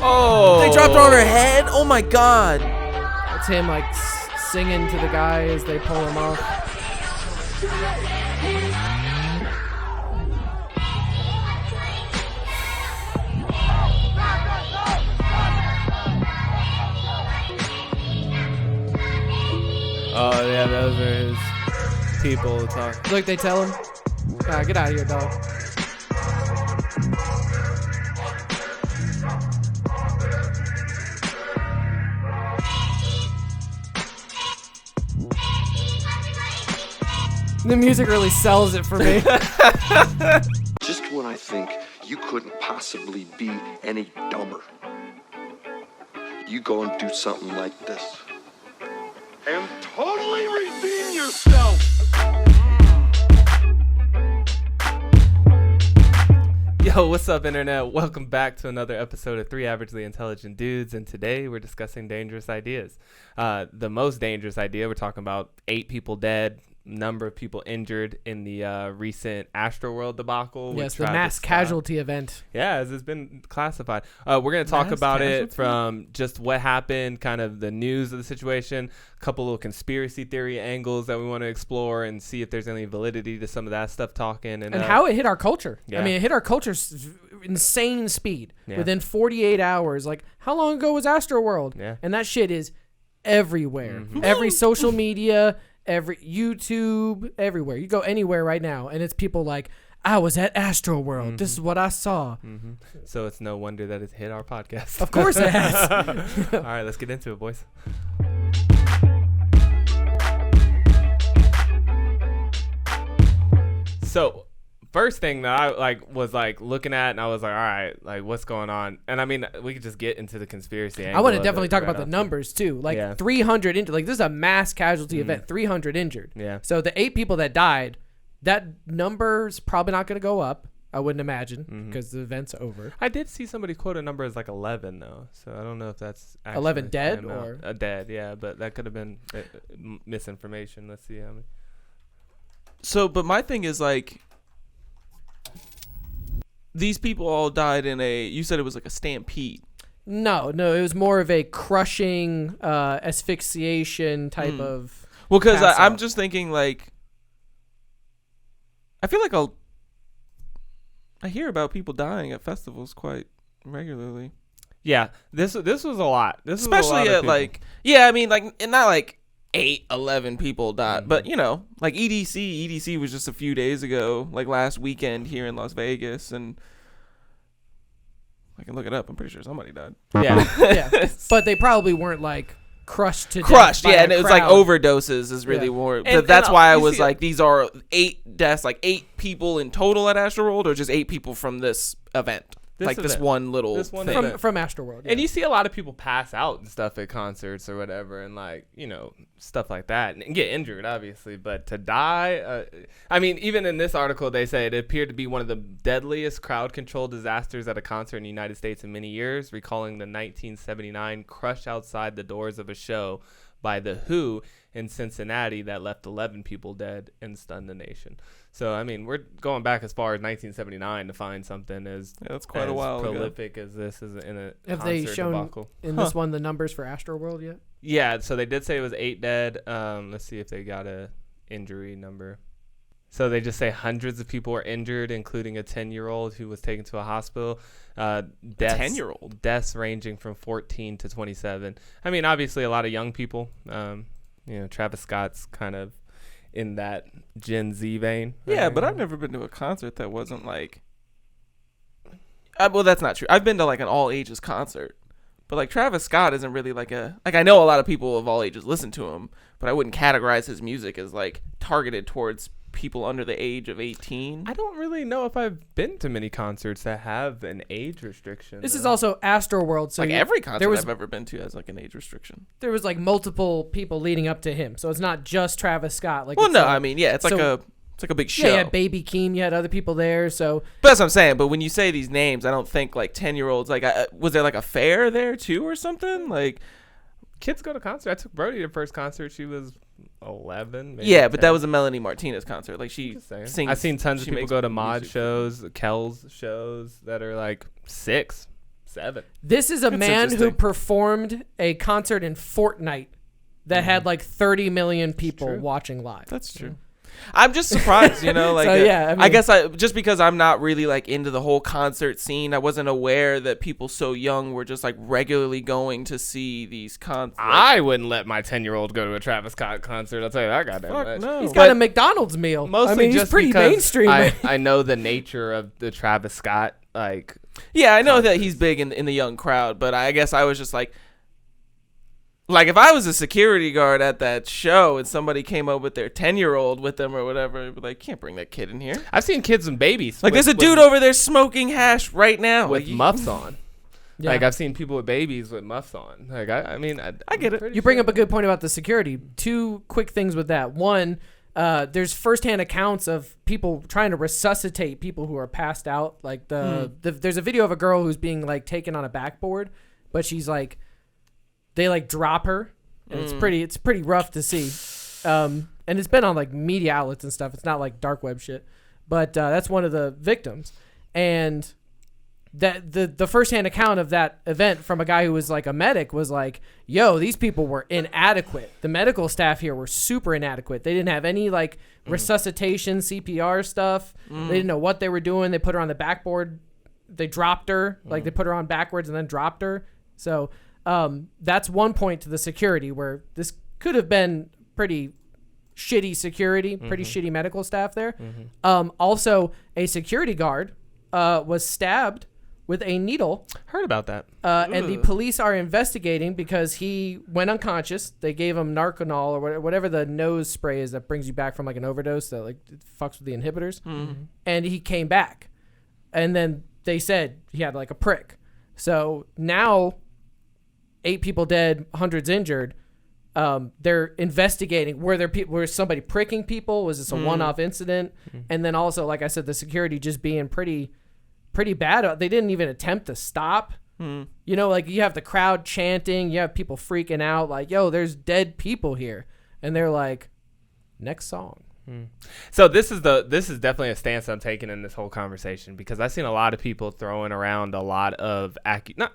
Oh. They dropped her on her head? Oh my god. It's him like singing to the guy as they pull him off. Oh, yeah, those are his people talking. Look, they tell him, get out of here, dog. The music really sells it for me. Just when I think you couldn't possibly be any dumber, you go and do something like this. And totally redeem yourself! Yo, what's up, Internet? Welcome back to another episode of 3 Averagely Intelligent Dudes, and today we're discussing dangerous ideas. The most dangerous idea, we're talking about 8 people dead, number of people injured in the recent AstroWorld debacle. Yes, the mass-casualty event. Yeah, as it's been classified. We're going to talk about it from just what happened, kind of the news of the situation, a couple little conspiracy theory angles that we want to explore and see if there's any validity to some of that stuff talking. And how it hit our culture. Yeah. I mean, it hit our culture insane speed. Yeah. Within 48 hours. Like, how long ago was AstroWorld? Yeah. And that shit is everywhere. Mm-hmm. Every social media, every YouTube, everywhere. You go anywhere right now, and it's people like, I was at AstroWorld. Mm-hmm. This is what I saw. Mm-hmm. So it's no wonder that it's hit our podcast. Of course it has. All right, let's get into it, boys. So first thing that I was looking at, and I was like, all right, what's going on? And I mean, we could just get into the conspiracy angle. I want to definitely talk about the numbers too. 300 injured. Like, this is a mass casualty event. 300 injured. Yeah. So the 8 people that died, that number's probably not going to go up, I wouldn't imagine, because the event's over. I did see somebody quote a number as 11 though, so I don't know if that's actually 11 dead or dead. Yeah, but that could have been misinformation. Let's see how many. So, but my thing is these people all died in you said it was like a stampede. No, it was more of a crushing asphyxiation type of. Well, because I'm just thinking I feel like I hear about people dying at festivals quite regularly. Yeah, this was a lot. This especially was a lot at I mean and not 11 people died, but EDC was just a few days ago, last weekend here in Las Vegas, and I can look it up. I'm pretty sure somebody died. Yeah. Yeah. But they probably weren't crushed to death by and a it was crowd. overdoses is really more. But that's why I was these are 8 deaths, 8 people in total at AstroWorld, or just 8 people from this event. This one little thing. From AstroWorld. Yeah. And you see a lot of people pass out and stuff at concerts or whatever, and stuff like that, and get injured, obviously. But to die, I mean, even in this article, they say it appeared to be one of the deadliest crowd control disasters at a concert in the United States in many years, recalling the 1979 crush outside the doors of a show by The Who in Cincinnati that left 11 people dead and stunned the nation. So, I mean, we're going back as far as 1979 to find something that's quite a while prolific as this is in a Have concert they shown debacle. In this one the numbers for AstroWorld yet? Yeah, so they did say it was 8 dead. Let's see if they got a injury number. So they just say hundreds of people were injured, including a 10-year-old who was taken to a hospital. 10-year-old? Deaths ranging from 14 to 27. I mean, obviously a lot of young people. Travis Scott's kind of in that Gen Z vein. Yeah, but I've never been to a concert that wasn't well, that's not true. I've been to an all ages concert, but Travis Scott isn't really I know a lot of people of all ages listen to him, but I wouldn't categorize his music as targeted towards people under the age of 18. I don't really know if I've been to many concerts that have an age restriction. This is also AstroWorld, so every concert I've ever been to has an age restriction. There was multiple people leading up to him, so it's not just Travis Scott. I mean, yeah, it's like a big show. Yeah, Baby Keem, you had other people there, so. But that's what I'm saying. But when you say these names, I don't think 10-year-olds. Was there a fair there too or something? Kids go to concerts. I took Brody to the first concert. She was 11. Maybe yeah, but 10. that was a Melanie Martinez concert. She sings. I've seen tons of people go to mod shows, Kells shows that are 6. 7. This is a That's man who interesting. performed a concert in Fortnite that had like 30 million people watching live. That's true. I'm just surprised, you know, like, So, yeah, I I mean- guess just because I'm not really like into the whole concert scene, I wasn't aware that people so young were just like regularly going to see these concerts. I wouldn't let my 10-year-old go to a Travis Scott concert. I'll tell you that goddamn Fuck much. no. He's got a McDonald's meal. Mostly I mean, he's just pretty because mainstream. I know the nature of the Travis Scott, like, Yeah, I know that he's big in the young crowd, but I guess I was just like if I was a security guard at that show and somebody came up with their 10-year-old with them or whatever, I'd be like, can't bring that kid in here. I've seen kids and babies. Like, there's a dude over there smoking hash right now. with Like, muffs on. Yeah. Like, I've seen people with babies with muffs on. Like, I mean, I get it. pretty You bring sure. up a good point about the security. 2 quick things with that. One, there's firsthand accounts of people trying to resuscitate people who are passed out. Like there's a video of a girl who's being like taken on a backboard, but she's like, they like drop her, and it's pretty rough to see. And it's been on like media outlets and stuff. It's not like dark web shit, but that's one of the victims. And that the firsthand account of that event from a guy who was like a medic was like, yo, these people were inadequate. The medical staff here were super inadequate. They didn't have any like resuscitation, CPR stuff. They didn't know what they were doing. They put her on the backboard. They dropped her. Like they put her on backwards and then dropped her. So that's one point to the security where this could have been pretty shitty security, pretty shitty medical staff there. Also, a security guard was stabbed with a needle, Heard about that. and the police are investigating because he went unconscious. They gave him Narcanol or whatever the nose spray is that brings you back from like an overdose that like it fucks with the inhibitors, and he came back, and then they said he had like a prick. So now, 8 people dead, hundreds injured. They're investigating. Were somebody pricking people? Was this a one-off incident? And then also, like I said, the security just being pretty bad. They didn't even attempt to stop. You know, like you have the crowd chanting, you have people freaking out, like, yo, there's dead people here, and they're like, next song. So this is definitely a stance I'm taking in this whole conversation, because I've seen a lot of people throwing around a lot of not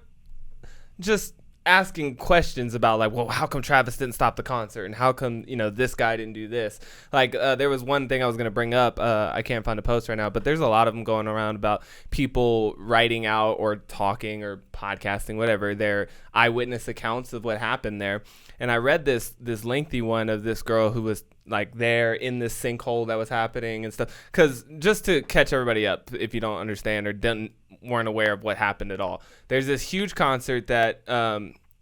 just asking questions about like, well, how come Travis didn't stop the concert, and how come, you know, this guy didn't do this? Like there was one thing I was going to bring up. I can't find a post right now, but there's a lot of them going around about people writing out or talking or podcasting, whatever, their eyewitness accounts of what happened there. And I read this lengthy one of this girl who was like there in this sinkhole that was happening and stuff. Because just to catch everybody up, if you don't understand or weren't aware of what happened at all, there's this huge concert that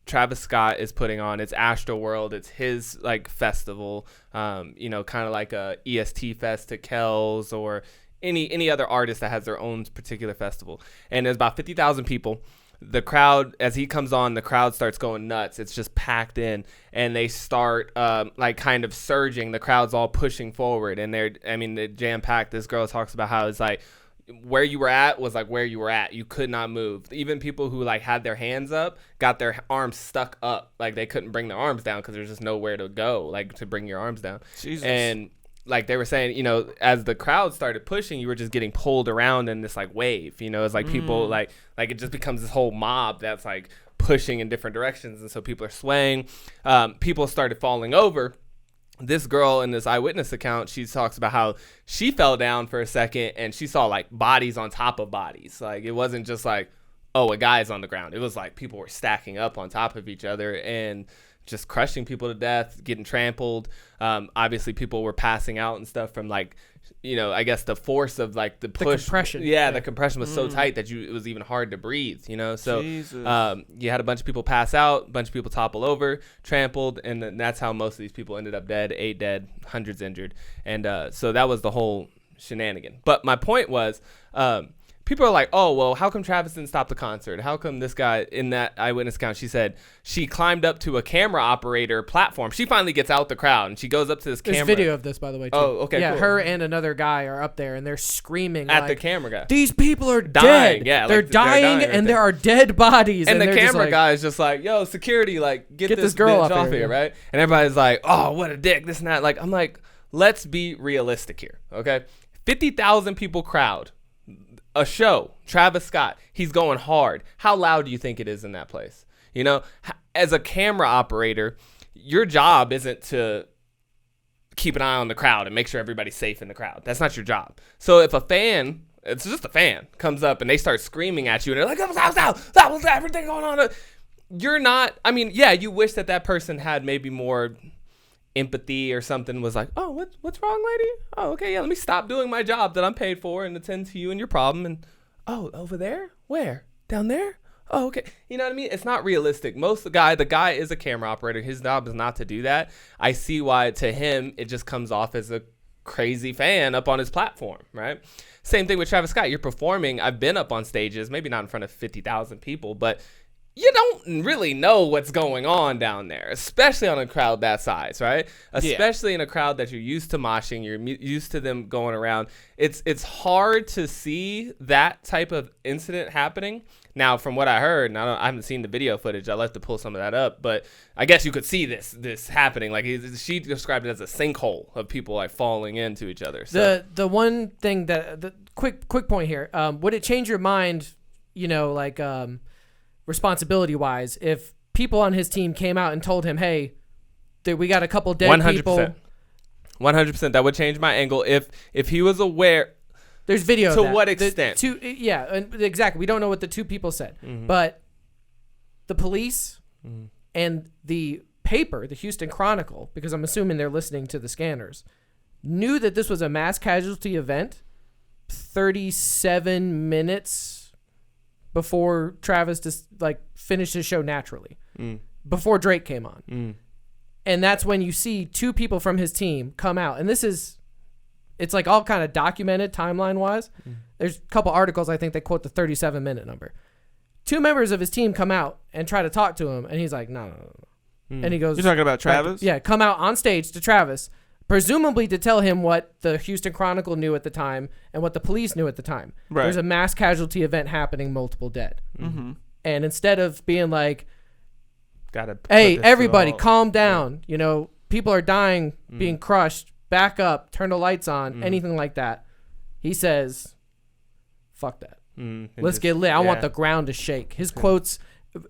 Travis Scott is putting on. It's AstroWorld. It's his like festival, you know, kind of like a EST Fest to Kells or any other artist that has their own particular festival. And there's about 50,000 people. The crowd, as he comes on, the crowd starts going nuts. It's just packed in, and they start like kind of surging. The crowd's all pushing forward, and they're jam packed. This girl talks about how it's like where you were at was like where you were at. You could not move. Even people who like had their hands up got their arms stuck up, like they couldn't bring their arms down because there's just nowhere to go, like to bring your arms down. Jesus. And like they were saying, you know, as the crowd started pushing, you were just getting pulled around in this like wave. You know, it's like people like it just becomes this whole mob that's like pushing in different directions, and so people are swaying. People started falling over. This girl in this eyewitness account, she talks about how she fell down for a second and she saw like bodies on top of bodies. Like it wasn't just like, oh, a guy's on the ground. It was like people were stacking up on top of each other and just crushing people to death, getting trampled. Obviously people were passing out and stuff from like, you know, I guess the force of like the push. compression. Yeah, the compression was so tight that it was even hard to breathe, you know? So you had a bunch of people pass out, a bunch of people topple over, trampled, and then that's how most of these people ended up dead, 8 dead, hundreds injured. And so that was the whole shenanigan. But my point was, people are like, oh, well, how come Travis didn't stop the concert? How come this guy in that eyewitness account, she said she climbed up to a camera operator platform. She finally gets out the crowd and she goes up to this camera. There's video of this, by the way, too. Oh, okay, Yeah, cool. her and another guy are up there, and they're screaming At like, the camera guy. these people are Dying, dead. yeah, they're like, dying, they're dying right and there. there are dead bodies. And the they're just camera like, guy is just like, yo, security, like, get this girl bitch off off here, here, yeah. right? And everybody's like, oh, what a dick, this and that. Like, I'm like, let's be realistic here, okay? 50,000 people crowd. a show, Travis Scott, he's going hard. How loud do you think it is in that place? You know, as a camera operator, your job isn't to keep an eye on the crowd and make sure everybody's safe in the crowd. That's not your job. So if a fan, it's just a fan, comes up and they start screaming at you and they're like, that was everything going on. You're not, I mean, yeah, you wish that person had maybe more empathy or something, was like, oh, what's wrong, lady? Oh, okay, yeah, let me stop doing my job that I'm paid for and attend to you and your problem. And, oh, over there? Where? Down there? Oh, okay. You know what I mean? It's not realistic. The guy is a camera operator. His job is not to do that. I see why to him it just comes off as a crazy fan up on his platform, right? Same thing with Travis Scott. You're performing. I've been up on stages, maybe not in front of 50,000 people, but you don't really know what's going on down there, especially on a crowd that size, right? Especially in a crowd that you're used to moshing, you're used to them going around. It's hard to see that type of incident happening. Now, from what I heard, and I haven't seen the video footage, I'll have to pull some of that up, but I guess you could see this happening. Like she described it as a sinkhole of people like falling into each other. So. The one thing the quick point here, would it change your mind, you know, like responsibility wise, if people on his team came out and told him, hey, we got a couple dead 100%. people? 100%. That would change my angle if he was aware. There's video to of that. what extent? Exactly. We don't know what the two people said, but the police and the paper, the Houston Chronicle, because I'm assuming they're listening to the scanners, knew that this was a mass casualty event 37 minutes before Travis just like finished his show naturally, before Drake came on. And that's when you see two people from his team come out. And it's like all kind of documented timeline wise. There's a couple articles, I think they quote the 37-minute number. Two members of his team come out and try to talk to him. And he's like, no. And he goes, you're talking about Travis? Come out on stage to Travis, presumably to tell him what the Houston Chronicle knew at the time and what the police knew at the time. Right. There's a mass casualty event happening, multiple dead. And instead of being like, hey, everybody, calm down. You know, people are dying, being crushed. Back up, turn the lights on, anything like that. He says, fuck that. Let's get lit. I want the ground to shake. His quotes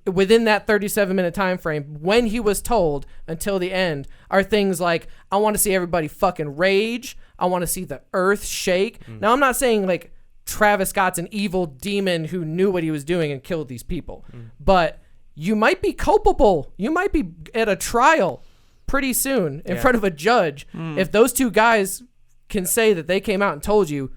within that 37-minute time frame, when he was told until the end, are things like, I want to see everybody fucking rage. I want to see the earth shake. Now, I'm not saying like Travis Scott's an evil demon who knew what he was doing and killed these people. But you might be culpable. You might be at a trial pretty soon in front of a judge. If those two guys can say that they came out and told you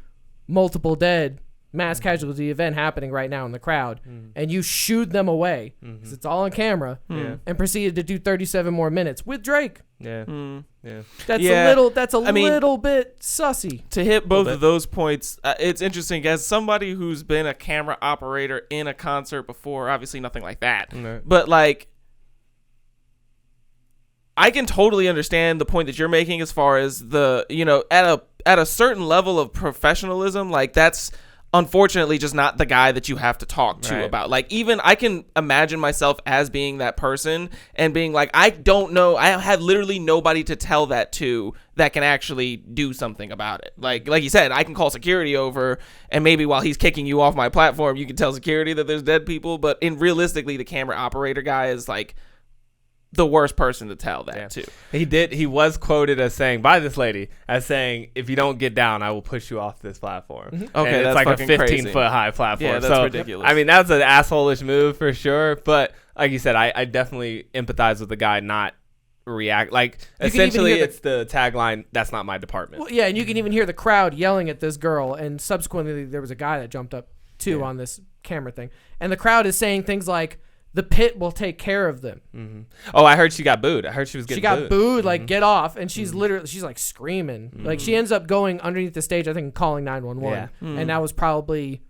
multiple dead, mass casualty event happening right now in the crowd, and you shooed them away because it's all on camera, and proceeded to do 37 more minutes with Drake. That's a little bit sussy. To hit both of those points, it's interesting. As somebody who's been a camera operator in a concert before, obviously nothing like that, but like, I can totally understand the point that you're making as far as the, you know, at a certain level of professionalism, like that's unfortunately just not the guy that you have to talk to about. Like, even I can imagine myself as being that person and being like, I don't know, I have literally nobody to tell that to that can actually do something about it. Like you said, I can call security over, and maybe while he's kicking you off my platform, you can tell security that there's dead people. But realistically, the camera operator guy is like the worst person to tell that to. He was quoted as saying by this lady as saying, if you don't get down, I will push you off this platform. Okay, and that's it's like a 15-foot high platform. Yeah, that's ridiculous. I mean, that's an asshole-ish move for sure. But like you said, I definitely empathize with the guy not react. Like, essentially, it's the tagline, that's not my department. Well, yeah, and you can even hear the crowd yelling at this girl. And subsequently, there was a guy that jumped up too on this camera thing. And the crowd is saying things like, the pit will take care of them. Oh, I heard she got booed. I heard she was getting booed. She got booed, like, get off. And she's she's like screaming. Like, she ends up going underneath the stage, I think, and calling 911. And that was probably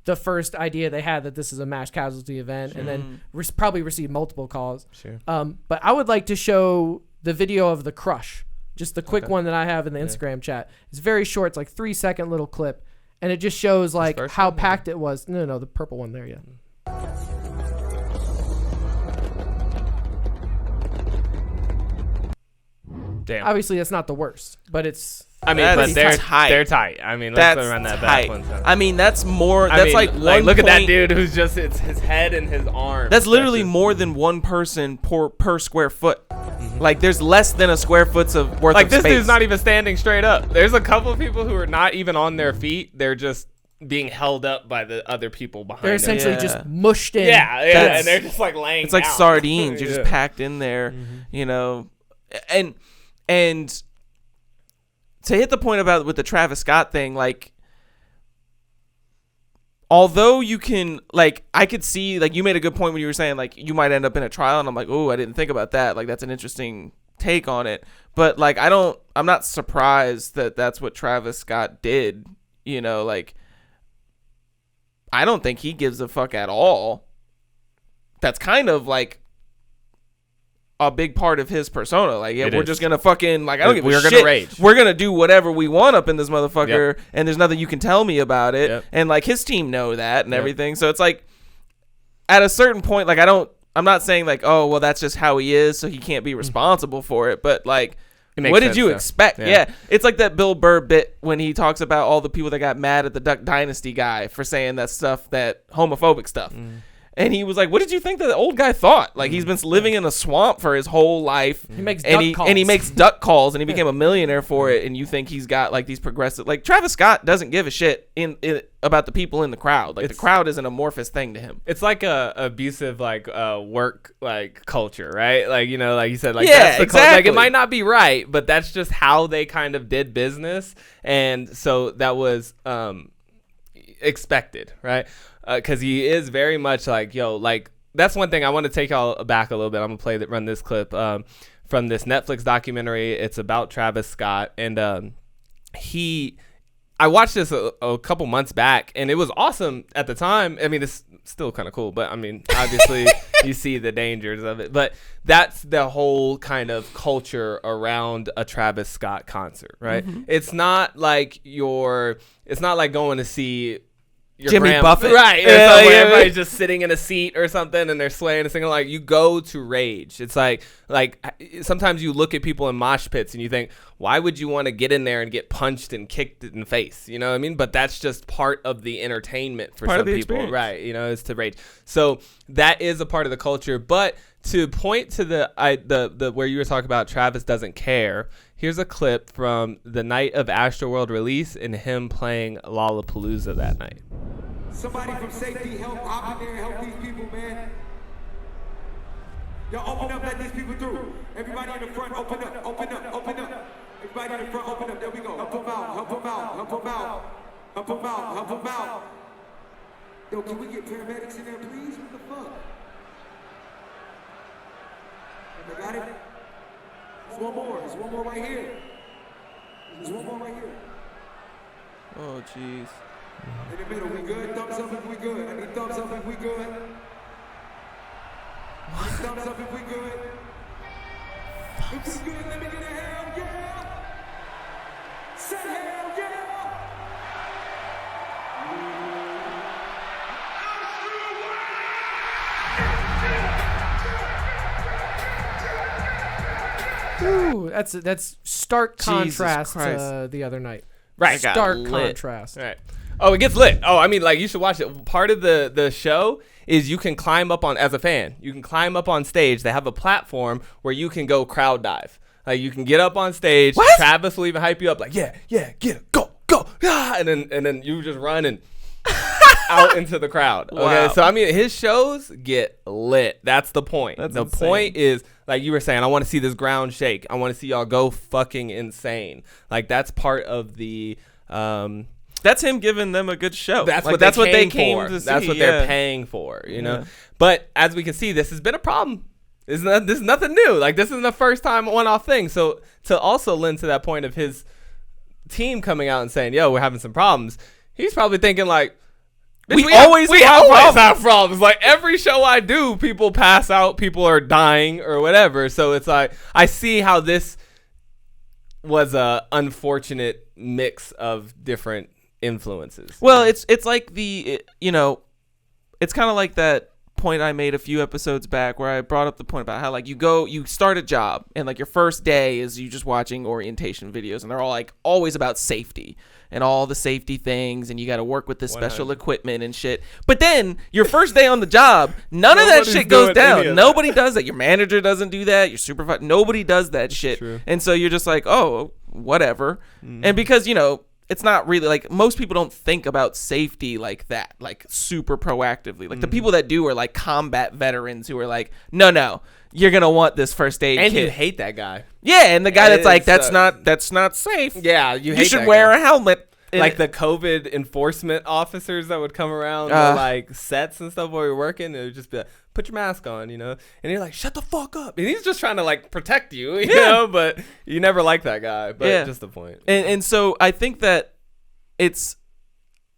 the first idea they had, that this is a mass casualty event. And then probably received multiple calls. But I would like to show the video of the crush. Just the quick one that I have in the Instagram chat. It's very short. It's like 3-second little clip. And it just shows like how packed it was. No, the purple one there, Damn. Obviously, that's not the worst, but it's I mean, That's but they're tight. they're tight. I mean, let's run that back one time. I mean, that's more. I That's mean, like one. look at that point- dude who's just it's his head and his arm. That's literally more than one person per square foot. Like there's less than a square foot's of worth like of this space. dude's not even standing straight up. There's a couple of people who are not even on their feet. They're just being held up by the other people behind They're them. essentially Yeah. just mushed in. Yeah, That's- and they're just like laying. It's like down. sardines. You're Yeah. just packed in there, you know, and to hit the point about with the Travis Scott thing, like, although you can, like, I could see, like, you made a good point when you were saying, like, you might end up in a trial, and I'm like, oh, I didn't think about that. Like, that's an interesting take on it. But, like, I'm not surprised that that's what Travis Scott did, you know, like, I don't think he gives a fuck at all. That's kind of, like, a big part of his persona. Like, yeah, It we're is. just gonna fucking, like, I don't give a We're shit. gonna rage. We're gonna do whatever we want up in this motherfucker, and there's nothing you can tell me about it. Yep. And like his team know that and Yep. everything. So it's like, at a certain point, like I'm not saying like, oh well, that's just how he is, so he can't be responsible for it. But like, It makes what did sense, you though. expect? Yeah. Yeah, it's like that Bill Burr bit when he talks about all the people that got mad at the Duck Dynasty guy for saying that stuff, that homophobic stuff. And he was like, what did you think that the old guy thought? Like, he's been living in a swamp for his whole life. He makes and duck calls. And he makes duck calls, and he became a millionaire for it. And you think he's got, like, these progressive... Like, Travis Scott doesn't give a shit about the people in the crowd. Like, the crowd is an amorphous thing to him. It's like a abusive like work like culture, right? Like, you know, like you said, like Yeah, that's the like exactly. it might not be right, but that's just how they kind of did business, and so that was expected, right? Because he is very much like, yo, like that's one thing I want to take y'all back a little bit. I'm gonna run this clip from this Netflix documentary. It's about Travis Scott, and I watched this a couple months back, and it was awesome at the time. I mean, it's still kind of cool, but I mean, obviously you see the dangers of it. But that's the whole kind of culture around a Travis Scott concert, right? It's not like going to see your Jimmy Buffett. right? Yeah, Somewhere yeah, everybody's just sitting in a seat or something, and they're swaying and singing. Like, you go to rage. It's like sometimes you look at people in mosh pits and you think, why would you want to get in there and get punched and kicked in the face? You know what I mean? But that's just part of the entertainment for Part some of the people, experience. right? You know, is to rage. So that is a part of the culture. But to point to the where you were talking about Travis doesn't care. Here's a clip from the night of AstroWorld release and him playing Lollapalooza that night. Somebody from safety help hop in there and help these people, man. Y'all open up, let these people through. Everybody in the front, open up, open up, open up. Everybody in the front, open up, there we go. Help them out, help them out, help them out. Help them out, help them out. Yo, can we get paramedics in there, please? What the fuck? I got it? There's one more. There's one more right here. There's one more right here. Oh, jeez. In the middle, we good? Thumbs up if we good. I need thumbs up if we good. Thumbs up if we good. If we good, let me get a hell yeah. Say hell yeah. Ooh, that's stark Jesus contrast to Christ. the other night. Right. got Stark lit. contrast. Right. Oh, it gets lit. Oh, I mean, like, you should watch it. Part of the show is you can climb up on, as a fan, you can climb up on stage. They have a platform where you can go crowd dive. Like, you can get up on stage. What? Travis will even hype you up, like, yeah, get it, go, ah, and then you just run and out into the crowd. Okay, Wow. so I mean, his shows get lit. That's the point. That's the insane. point is, like you were saying, I want to see this ground shake. I want to see y'all go fucking insane. Like, that's part of the. That's him giving them a good show. That's Like, what that's what they came came for. to see. That's what yeah. they're paying for, you know. Yeah. But as we can see, this has been a problem. This is nothing new. Like, this isn't the first time one-off thing. So to also lend to that point of his team coming out and saying, "Yo, we're having some problems," he's probably thinking like, We always have have problems. Like, every show I do, people pass out, people are dying or whatever. So it's like, I see how this was a unfortunate mix of different influences. Well, it's like it's kind of like that point I made a few episodes back where I brought up the point about how like you start a job and like your first day is you just watching orientation videos and they're all like always about safety and all the safety things and you got to work with this special equipment and shit. But then your first day on the job, none of that shit goes down. Nobody does that. Your manager doesn't do that. Your supervisor, nobody does that shit. True. And so you're just like, oh, whatever. And because, it's not really like most people don't think about safety like that, like super proactively. Like the people that do are like combat veterans who are like, no, you're going to want this first aid and kit. you hate that guy. Yeah, and the guy that's like, that's not safe. Yeah, you should wear a helmet. Like the COVID enforcement officers that would come around to like sets and stuff while you're working, it would just be like, put your mask on, and you're like, shut the fuck up. And he's just trying to like protect you, you know, but you never like that guy. But just the point. And so I think that it's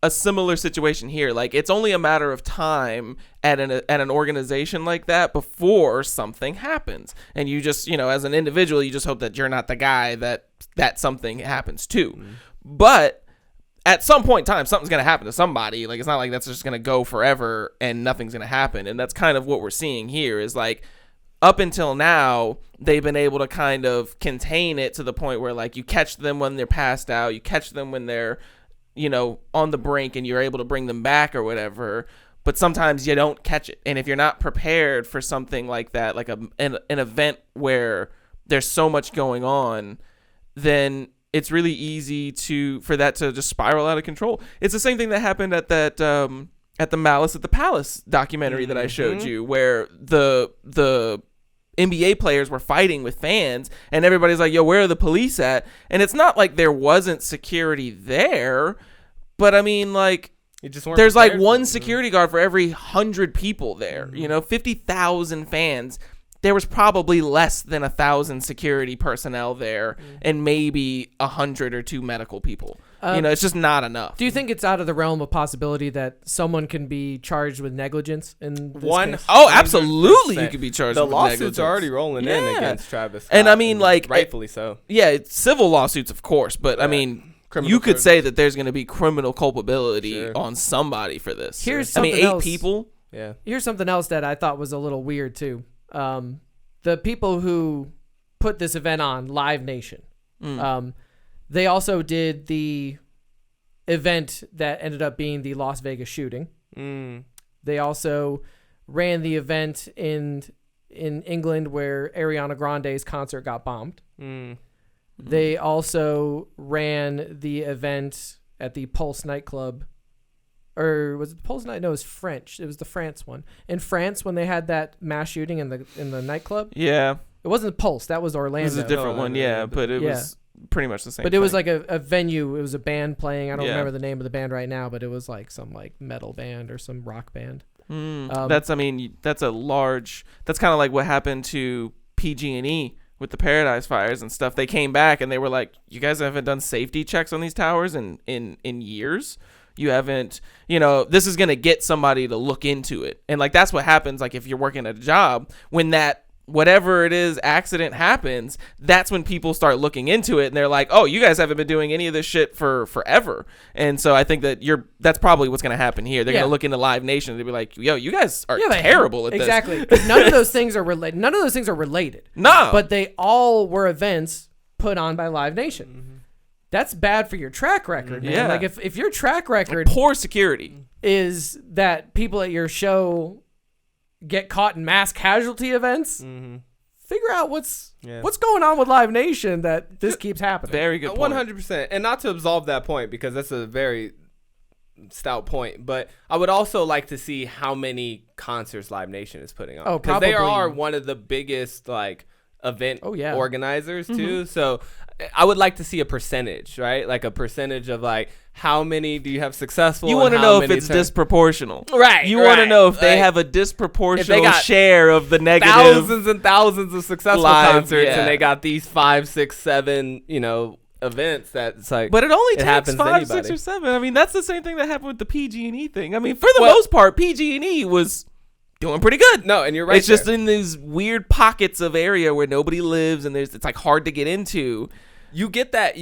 a similar situation here. Like it's only a matter of time at an organization like that before something happens. And you just, as an individual, you just hope that you're not the guy that something happens to. But at some point in time, something's going to happen to somebody. Like, it's not like that's just going to go forever and nothing's going to happen. And that's kind of what we're seeing here is like, up until now, they've been able to kind of contain it to the point where like you catch them when they're passed out, you catch them when they're, on the brink and you're able to bring them back or whatever. But sometimes you don't catch it. And if you're not prepared for something like that, like an event where there's so much going on, then it's really easy for that to just spiral out of control. It's the same thing that happened at that at the Malice at the Palace documentary that I showed you, where the NBA players were fighting with fans, and everybody's like, "Yo, where are the police at?" And it's not like there wasn't security there, but I mean, like, there's like one security guard for every 100 people there. 50,000 fans. There was probably less than 1,000 security personnel there, and maybe 100 or 2 medical people. It's just not enough. Do you think it's out of the realm of possibility that someone can be charged with negligence in this case? Oh, absolutely, you could be charged with negligence. The lawsuits are already rolling in against Travis Scott, and I mean, like, rightfully so. Yeah, it's civil lawsuits, of course, but I mean, you could say that there's going to be criminal culpability on somebody for this. Here's something 8 people. Yeah. Here's something else that I thought was a little weird too. The people who put this event on, Live Nation, they also did the event that ended up being the Las Vegas shooting. They also ran the event in England where Ariana Grande's concert got bombed. They also ran the event at the Pulse nightclub. Or was it the Pulse night? No, it was French. It was the France one. In France, when they had that mass shooting in the nightclub. Yeah. It wasn't Pulse. That was Orlando. It was a different one, but it was pretty much the same. But it was like a venue. It was a band playing. I don't remember the name of the band right now, but it was like some like metal band or some rock band. That's a large. That's kind of like what happened to PG&E with the Paradise Fires and stuff. They came back and they were like, "You guys haven't done safety checks on these towers in years." You haven't, this is going to get somebody to look into it. And like, that's what happens. Like if you're working at a job, when that, whatever it is, accident happens, that's when people start looking into it. And they're like, oh, you guys haven't been doing any of this shit for forever. And so I think that that's probably what's going to happen here. They're going to look into Live Nation and they'll be like, yo, you guys are terrible at this. Exactly. None of those things are related. None of those things are related. No. But they all were events put on by Live Nation. That's bad for your track record, man. Yeah. Like if your track record, like poor security, is that people at your show get caught in mass casualty events, figure out what's going on with Live Nation that this keeps happening. Very good point. 100%. And not to absolve that point, because that's a very stout point, but I would also like to see how many concerts Live Nation is putting on. Oh, because they are one of the biggest like event organizers too. So I would like to see a percentage, right? Like a percentage of like how many do you have successful? You want to know if it's disproportional, right? You want to know if they have a disproportional share of the negative. Thousands and thousands of successful concerts, and they got these 5, 6, 7, events that it's like. But it only takes 5, 6, or 7. I mean, that's the same thing that happened with the PG&E thing. I mean, for the most part, PG&E was doing pretty good. No, and you're right. It's just in these weird pockets of area where nobody lives, and it's like hard to get into. You get that.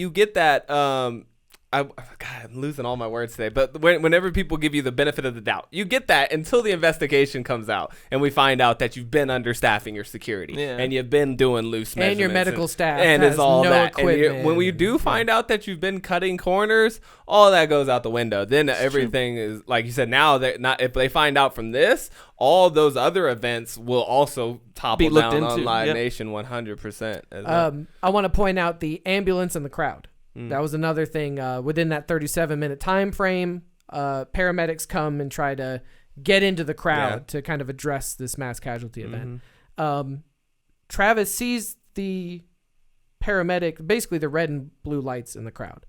God, I'm losing all my words today. But whenever people give you the benefit of the doubt, you get that until the investigation comes out and we find out that you've been understaffing your security and you've been doing loose measurements. And your medical staff and has it's all no that. equipment. And when we do find out that you've been cutting corners, all that goes out the window. Then everything is, like you said, now if they find out from this, all those other events will also topple down on Live Nation 100%. I want to point out the ambulance and the crowd. That was another thing within that 37-minute time frame. Paramedics come and try to get into the crowd to kind of address this mass casualty event. Travis sees the paramedic, basically the red and blue lights in the crowd.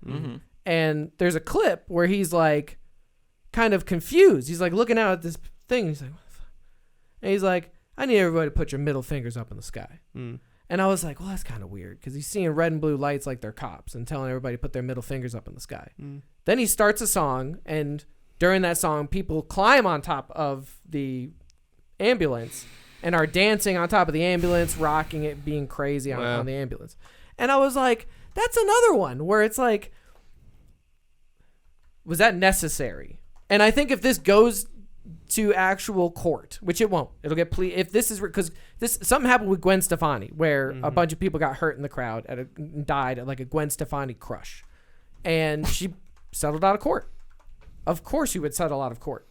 And there's a clip where he's like kind of confused. He's like looking out at this thing. He's like, what the fuck? And he's like, I need everybody to put your middle fingers up in the sky. And I was like, well, that's kind of weird because he's seeing red and blue lights like they're cops and telling everybody to put their middle fingers up in the sky. Then he starts a song, and during that song, people climb on top of the ambulance and are dancing on top of the ambulance, rocking it, being crazy on the ambulance. And I was like, that's another one where it's like, was that necessary? And I think if this goes to actual court, which it won't, it'll get if this is because something happened with Gwen Stefani where a bunch of people got hurt in the crowd and died at like a Gwen Stefani crush, and she settled out of court. Of course you would settle out of court.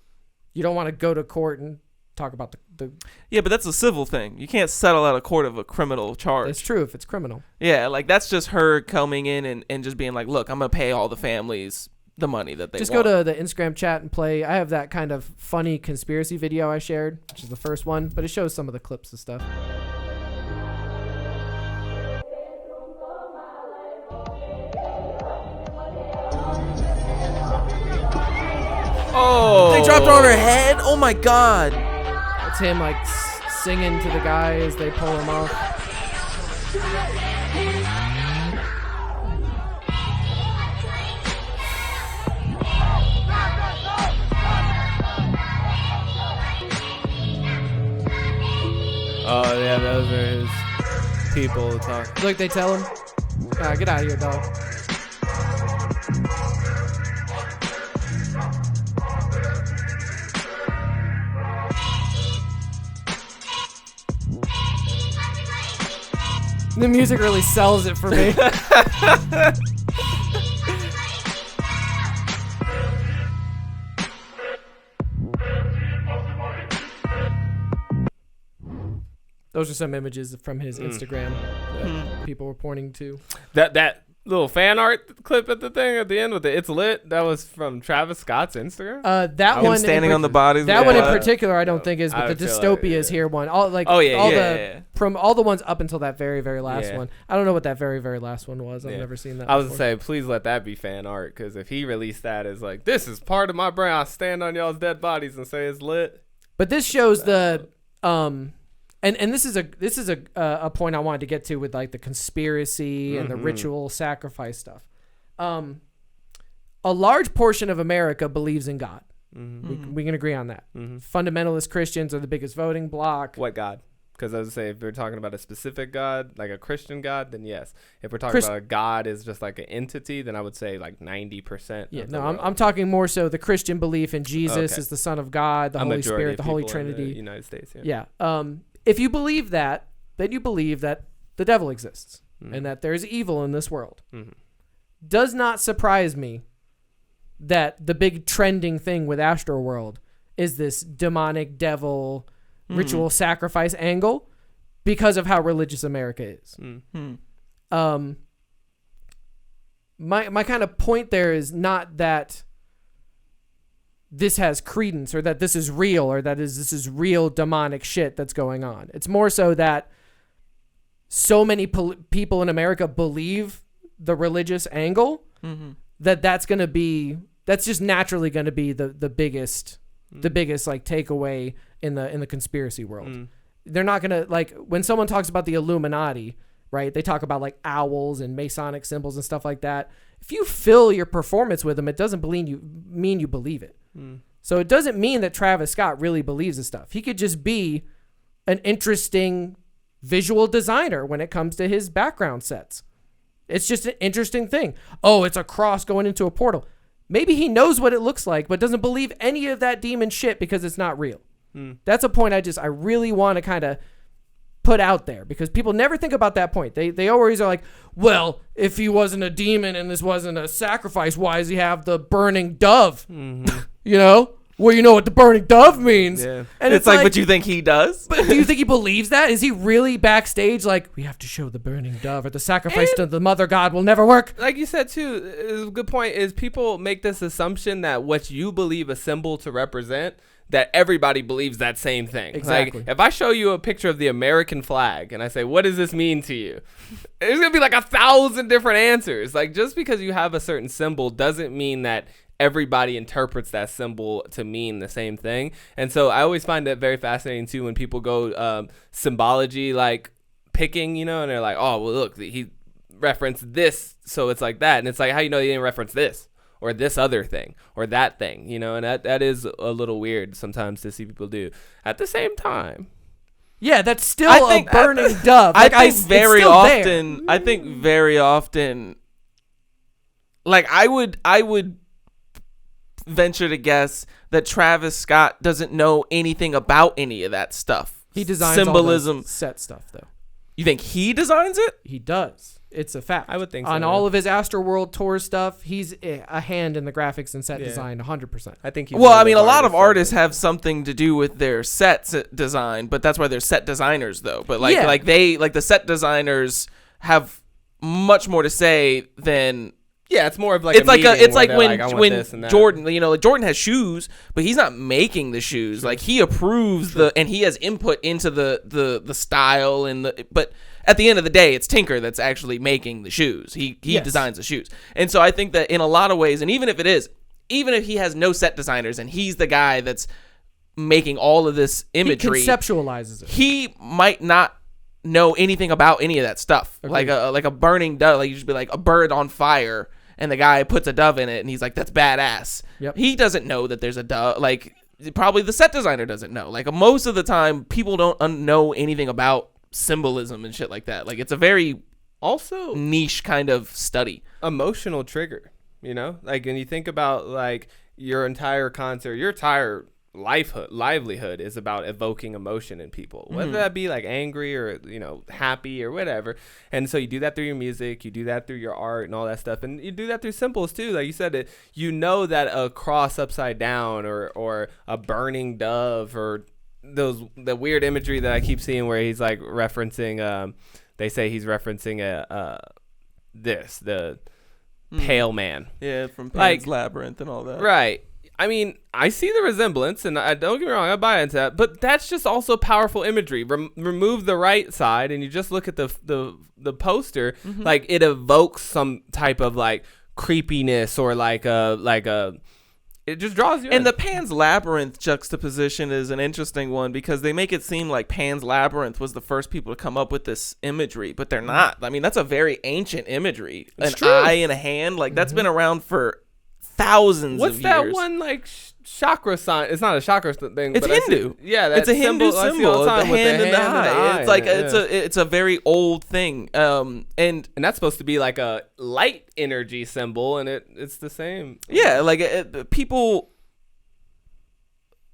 You don't want to go to court and talk about the but that's a civil thing. You can't settle out of court of a criminal charge. It's true if it's criminal. Like that's just her coming in and just being like, look, I'm gonna pay all the families the money that they just want. go to the Instagram chat and play. I have that kind of funny conspiracy video I shared, which is the first one, but it shows some of the clips and stuff. Oh, they dropped her on her head. Oh my god. That's him like singing to the guy as they pull him off. Oh, yeah, those are his people talking. Look, they tell him, get out of here, dog. The music really sells it for me. Those are some images from his Instagram that people were pointing to. That little fan art clip at the end with the "It's Lit," that was from Travis Scott's Instagram. That one standing on the bodies. That one in particular, I don't think is, but the Dystopia's here one. All the ones up until that very, very last one. I don't know what that very, very last one was. I've never seen that. I was gonna say, please let that be fan art, because if he released that as like, this is part of my brand, I stand on y'all's dead bodies and say it's lit. But this shows the And this is a point I wanted to get to with like the conspiracy and the ritual sacrifice stuff. A large portion of America believes in God. We can agree on that. Fundamentalist Christians are the biggest voting bloc. What God? Because I was say, if we're talking about a specific God, like a Christian God, then yes. If we're talking about a God is just like an entity, then I would say like 90%. Yeah, no, I'm talking more so the Christian belief in Jesus as the Son of God, the Holy Spirit, the Holy Trinity. In the United States. Yeah. If you believe that, then you believe that the devil exists and that there's evil in this world. Does not surprise me that the big trending thing with AstroWorld is this demonic devil ritual sacrifice angle because of how religious America is. My kind of point there is not that this has credence or that this is real or this is real demonic shit that's going on. It's more so that so many people in America believe the religious angle that's just naturally going to be the biggest like takeaway in the conspiracy world. They're not going to, like, when someone talks about the Illuminati, right? They talk about like owls and Masonic symbols and stuff like that. If you fill your performance with them, it doesn't mean you believe it. So it doesn't mean that Travis Scott really believes this stuff. He could just be an interesting visual designer when it comes to his background sets. It's just an interesting thing. Oh, it's a cross going into a portal. maybe he knows what it looks like, but doesn't believe any of that demon shit because it's not real. That's a point I really want to kind of put out there, because people never think about that point. They always are like, well, if he wasn't a demon and this wasn't a sacrifice, why does he have the burning dove? You know? Well, you know what the burning dove means. Yeah. And It's like, but you think he does? But do you think he believes that? Is he really backstage like, we have to show the burning dove, or the sacrifice to the mother god will never work? Like you said too, is a good point, is people make this assumption that what you believe a symbol to represent, that everybody believes that same thing. Exactly. Like, if I show you a picture of the American flag and I say, what does this mean to you? There's going to be like 1,000 different answers. Like, just because you have a certain symbol doesn't mean that everybody interprets that symbol to mean the same thing. And so I always find it very fascinating too when people go symbology, like picking, you know, and they're like, oh, well, look, he referenced this, so it's like that. And it's like, how you know he didn't reference this or this other thing or that thing, you know? And that is a little weird sometimes to see people do. At the same time, yeah, that's still a burning dove. Like, I think very often, like I would venture to guess that Travis Scott doesn't know anything about any of that stuff. He designs symbolism, all the set stuff, though. You think he designs it? He does. It's a fact. I would think so. On all of his AstroWorld tour stuff, he's a hand in the graphics and set design 100%. I think he's well, I mean, a lot of artists have something to do with their set design, but that's why they're set designers, though. But like the set designers have much more to say than. Yeah, it's more of like it's like when like, Jordan, you know, like Jordan has shoes, but he's not making the shoes. Like he approves and he has input into the style but at the end of the day, it's Tinker that's actually making the shoes. He designs the shoes. And so I think that in a lot of ways, and even if he has no set designers and he's the guy that's making all of this imagery, he conceptualizes it. He might not know anything about any of that stuff. Agreed. Like a burning dove, like you just be like a bird on fire, and the guy puts a dove in it, and he's like, "That's badass." Yep. He doesn't know that there's a dove. Like probably the set designer doesn't know. Like most of the time, people don't know anything about symbolism and shit like that. Like it's a very also niche kind of study. Emotional trigger, you know? Like when you think about like your entire concert, your entire livelihood is about evoking emotion in people, whether that be like angry or, you know, happy or whatever. And so you do that through your music, you do that through your art and all that stuff, and you do that through symbols too. Like you said, you know that a cross upside down or a burning dove or the weird imagery that I keep seeing where he's like referencing they say he's referencing the pale man, from Pan's Labyrinth and all that, right? I mean, I see the resemblance, and I don't get me wrong, I buy into that. But that's just also powerful imagery. Remove the right side, and you just look at the poster. Like it evokes some type of like creepiness or like a. It just draws you in. And the Pan's Labyrinth juxtaposition is an interesting one because they make it seem like Pan's Labyrinth was the first people to come up with this imagery, but they're not. I mean, that's a very ancient imagery. It's true. Eye and a hand, like that's been around for thousands of years. What's that one like chakra sign? It's not a chakra thing. It's but Hindu. It's a Hindu symbol. The hand and the eye. It's like it's a very old thing. And that's supposed to be like a light energy symbol, and it's the same. Yeah, like people.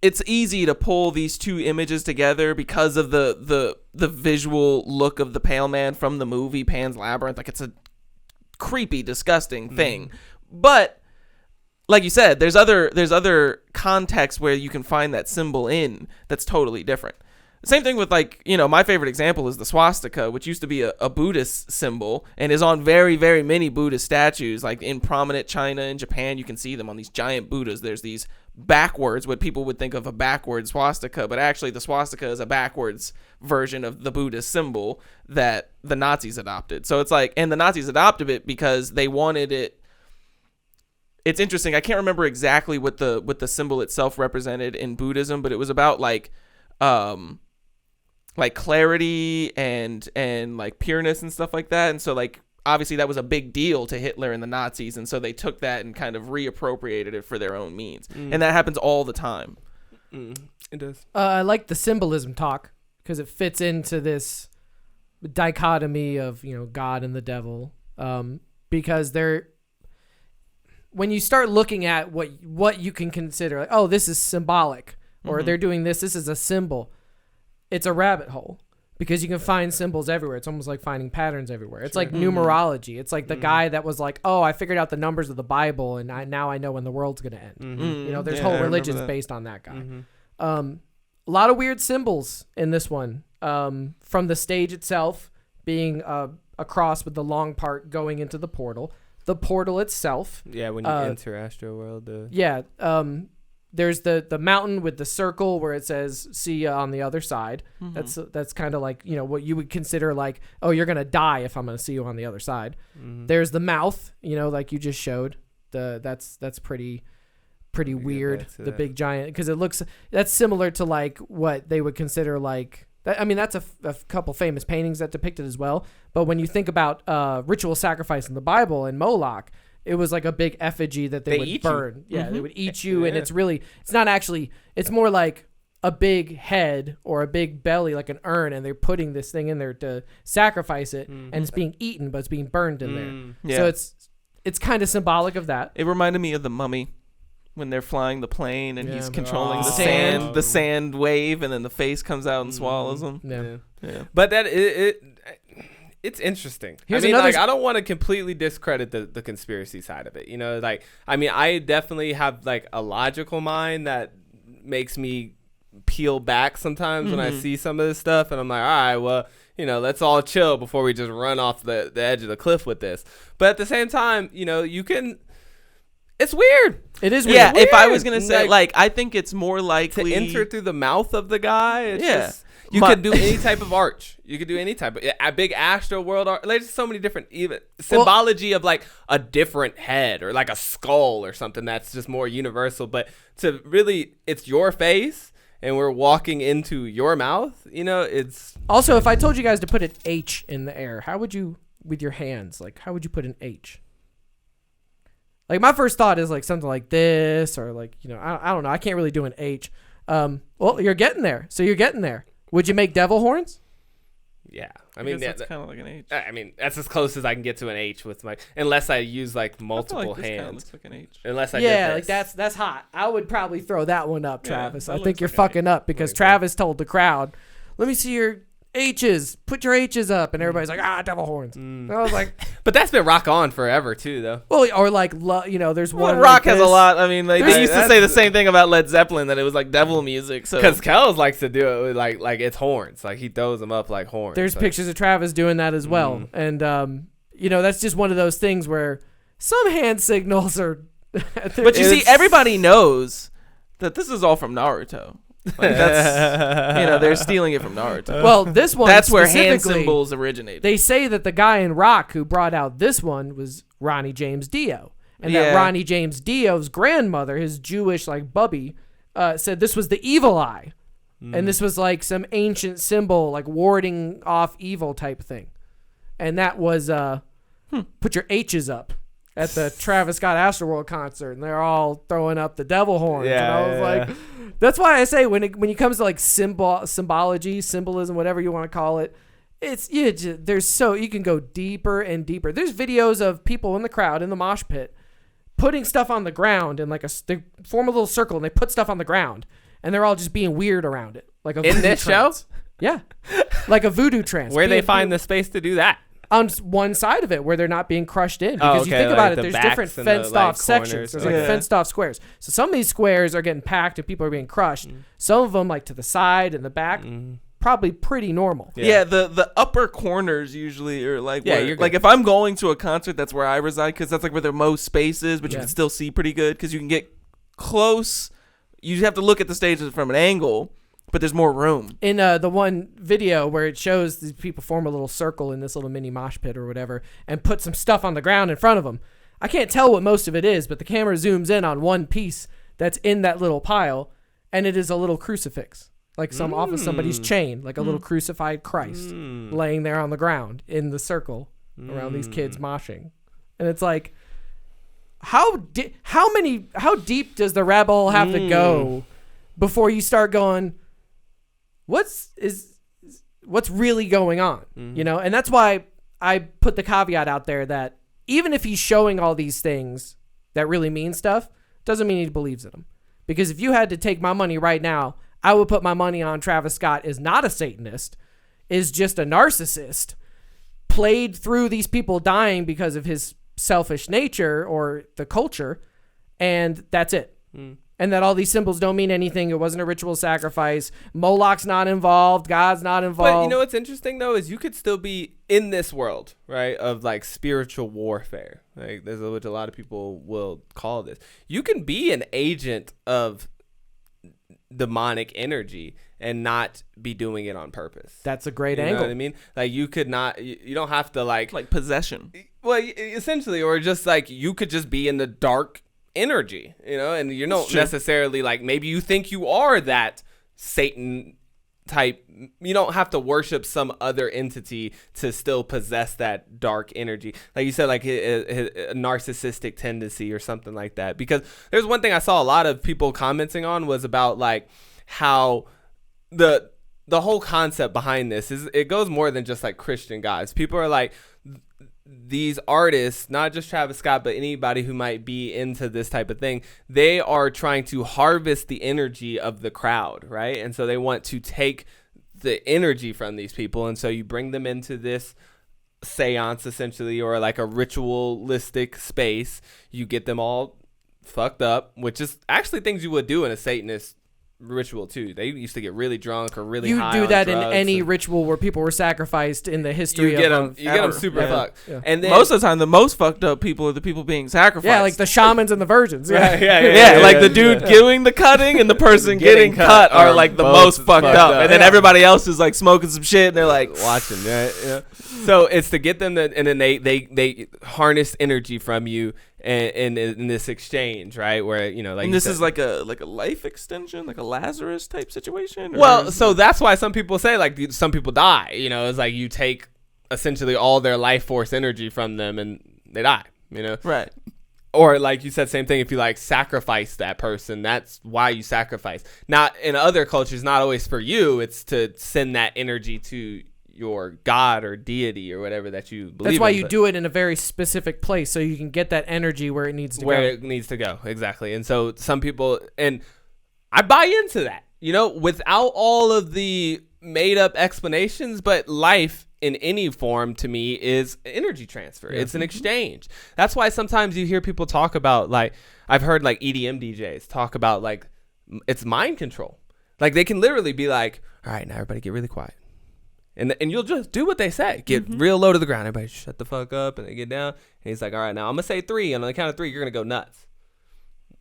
It's easy to pull these two images together because of the visual look of the Pale Man from the movie Pan's Labyrinth. Like it's a creepy, disgusting thing, but. Like you said, there's other contexts where you can find that symbol in that's totally different. Same thing with like, you know, my favorite example is the swastika, which used to be a Buddhist symbol and is on very, very many Buddhist statues. Like in prominent China and Japan, you can see them on these giant Buddhas. There's these backwards, what people would think of a backwards swastika, but actually the swastika is a backwards version of the Buddhist symbol that the Nazis adopted. So it's like, and the Nazis adopted it because they wanted it. It's interesting. I can't remember exactly what the symbol itself represented in Buddhism, but it was about like clarity and like pureness and stuff like that. And so like obviously that was a big deal to Hitler and the Nazis, and so they took that and kind of reappropriated it for their own means. And that happens all the time. It does. I like the symbolism talk because it fits into this dichotomy of, you know, God and the devil, because when you start looking at what you can consider, like, oh, this is symbolic, or they're doing this is a symbol, it's a rabbit hole. Because you can find symbols everywhere. It's almost like finding patterns everywhere. It's like numerology. It's like the guy that was like, oh, I figured out the numbers of the Bible, and now I know when the world's going to end. You know, there's whole religions based on that guy. A lot of weird symbols in this one. From the stage itself being a cross with the long part going into the portal. The portal itself. Yeah, when you enter AstroWorld. There's the mountain with the circle where it says "see ya on the other side." That's kind of like, you know, what you would consider like, oh, you're gonna die if I'm gonna see you on the other side. There's the mouth, you know, like you just showed. That's pretty weird. The big giant, because that's similar to like what they would consider like. I mean, that's a couple famous paintings that depict it as well. But when you think about ritual sacrifice in the Bible and Moloch, it was like a big effigy that they would burn. Yeah, they would eat you, and it's not actually. It's more like a big head or a big belly, like an urn, and they're putting this thing in there to sacrifice it, and it's being eaten, but it's being burned in there. Yeah. So it's kind of symbolic of that. It reminded me of the Mummy when they're flying the plane and he's controlling the sand wave, and then the face comes out and swallows him. Yeah. But it's interesting. I don't want to completely discredit the conspiracy side of it. You know, like, I mean, I definitely have like a logical mind that makes me peel back sometimes when I see some of this stuff, and I'm like, all right, well, you know, let's all chill before we just run off the edge of the cliff with this. But at the same time, you know, it's weird. It is weird. Yeah, if I was going to say, like, I think it's more likely to enter through the mouth of the guy. It's just, you could do any type of arch. You could do any type of a big AstroWorld art. There's so many different even symbology of like a different head or like a skull or something that's just more universal. But to really, it's your face and we're walking into your mouth. You know, it's also, if I told you guys to put an H in the air, how would you, with your hands, like how would you put an H? Like my first thought is like something like this, or like, you know, I don't know. I can't really do an H. Well, you're getting there. So you're getting there. Would you make devil horns? Yeah, I mean that's kind of like an H. I mean, that's as close as I can get to an H with my, unless I use like multiple this hands. Looks like an H. Unless I like that's hot. I would probably throw that one up, Travis. I think you're fucking up because Travis told the crowd, "Let me see your H's. Put your H's up," and everybody's like, devil horns. And I was like, but that's been rock on forever too, though. Well, or like, you know, there's one. Rock has a lot. I mean, they used to say the same thing about Led Zeppelin, that it was like devil music. So because Kells likes to do it with like it's horns, like he throws them up like horns. There's pictures of Travis doing that as well, and you know, that's just one of those things where some hand signals are. But you see, everybody knows that this is all from Naruto. Like that's, you know, they're stealing it from Naruto. Well, this one, that's where hand symbols originated. They say that the guy in Rock who brought out this one was Ronnie James Dio, and that Ronnie James Dio's grandmother, his Jewish like bubby, said this was the evil eye, and this was like some ancient symbol, like warding off evil type thing, and that was put your H's up at the Travis Scott AstroWorld concert, and they're all throwing up the devil horns. And I was like, that's why I say when it comes to like symbology, symbolism, whatever you want to call it, it's you can go deeper and deeper. There's videos of people in the crowd in the mosh pit putting stuff on the ground, and like they form a little circle and they put stuff on the ground, and they're all just being weird around it, like a in this show. Yeah, like a voodoo trance. Where they find the space to do that? On one side of it where they're not being crushed in, because you think about it, there's different fenced off sections. There's like fenced off squares. So some of these squares are getting packed and people are being crushed. Some of them, like to the side and the back, probably pretty normal. Yeah, the upper corners usually are like, like if I'm going to a concert, that's where I reside, because that's like where the most space is, but you can still see pretty good because you can get close. You have to look at the stage from an angle, but there's more room. In the one video where it shows these people form a little circle in this little mini mosh pit or whatever and put some stuff on the ground in front of them. I can't tell what most of it is, but the camera zooms in on one piece that's in that little pile, and it is a little crucifix, like off of somebody's chain, like a little crucified Christ laying there on the ground in the circle around these kids moshing. And it's like, how deep does the rabbit hole have to go before you start going, what's really going on? You know? And that's why I put the caveat out there that even if he's showing all these things that really mean stuff, doesn't mean he believes in them. Because if you had to take my money right now, I would put my money on Travis Scott is not a Satanist, is just a narcissist, played through these people dying because of his selfish nature or the culture, and that's it. And that all these symbols don't mean anything. It wasn't a ritual sacrifice. Moloch's not involved. God's not involved. But you know what's interesting though is you could still be in this world, right, of like spiritual warfare. Like there's which a lot of people will call this. You can be an agent of demonic energy and not be doing it on purpose. That's a great You angle. know what I mean? Like you could not. You don't have to like possession. Well, essentially, or just like you could just be in the dark energy, you know, and you don't necessarily like maybe you think you are that Satan type. You don't have to worship some other entity to still possess that dark energy, like you said, like a narcissistic tendency or something like that. Because there's one thing I saw a lot of people commenting on was about like how the whole concept behind this is it goes more than just like Christian guys. People are like, these artists, not just Travis Scott, but anybody who might be into this type of thing, they are trying to harvest the energy of the crowd, right? And so they want to take the energy from these people. And so you bring them into this seance essentially, or like a ritualistic space. You get them all fucked up, which is actually things you would do in a Satanist ritual too. They used to get really drunk or really high. You do that in drugs any ritual where people were sacrificed in the history you get them super fucked. Yeah. And then Most of the time, the most fucked up people are the people being sacrificed. Yeah, like the shamans and the virgins. Yeah, Yeah, like the dude doing the cutting and the person getting cut are like the most fucked up. And then everybody else is like smoking some shit and they're like watching, right? Yeah. So it's to get them to, and then they harness energy from you and in this exchange, right? Where, you know, like, and this is like a life extension, like a Lazarus type situation. Well, so that's why some people say like some people die. You know, it's like you take essentially all their life force energy from them and they die. You know, right? Or like you said, same thing. If you like sacrifice that person, that's why you sacrifice. Not in other cultures, not always for you. It's to send that energy to your God or deity or whatever that you believe in. That's why you do it in a very specific place so you can get that energy where it needs to go. Where it needs to go, exactly. And so some people, and I buy into that, you know, without all of the made up explanations, but life in any form to me is energy transfer. Yeah. It's an exchange. That's why sometimes you hear people talk about, like, I've heard like EDM DJs talk about like it's mind control. Like they can literally be like, all right, now everybody get really quiet. And you'll just do what they say. Get real low to the ground. Everybody shut the fuck up. And they get down. And he's like, all right, now I'm going to say 3. And on the count of 3, you're going to go nuts.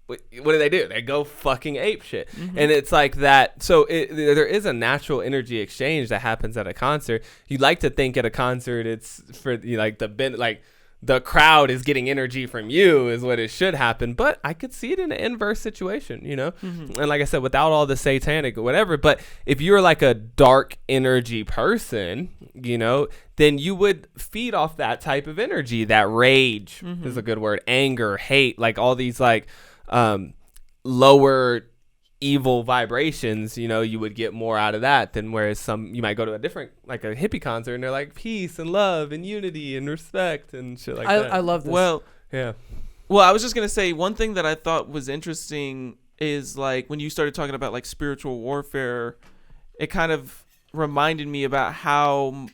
What do? They go fucking ape shit. And it's like that. So there is a natural energy exchange that happens at a concert. You like to think at a concert it's for like the crowd is getting energy from you is what it should happen. But I could see it in an inverse situation, you know? And like I said, without all the satanic or whatever. But if you're like a dark energy person, you know, then you would feed off that type of energy. That rage is a good word. Anger, hate, like all these like lower evil vibrations, you know, you would get more out of that than whereas you might go to a different, like a hippie concert and they're like peace and love and unity and respect and shit like that. I love this. Well, yeah. Well, I was just going to say one thing that I thought was interesting is like when you started talking about like spiritual warfare, it kind of reminded me about how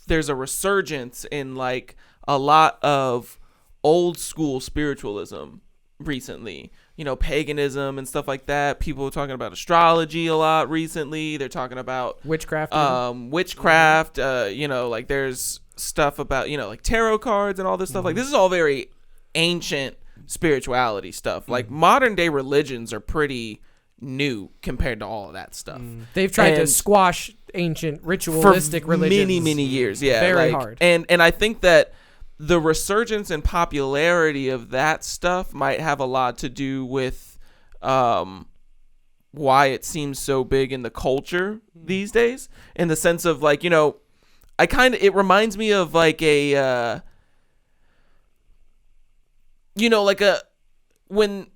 there's a resurgence in like a lot of old school spiritualism recently. You know, paganism and stuff like that. People are talking about astrology a lot recently. They're talking about witchcraft. You know, like there's stuff about, you know, like tarot cards and all this stuff. Like this is all very ancient spirituality stuff. Like modern day religions are pretty new compared to all of that stuff. They've tried to squash ancient ritualistic religions many years. Yeah, very like, hard. And I think that the resurgence and popularity of that stuff might have a lot to do with why it seems so big in the culture these days, in the sense of like, you know, it reminds me of like a you know, like when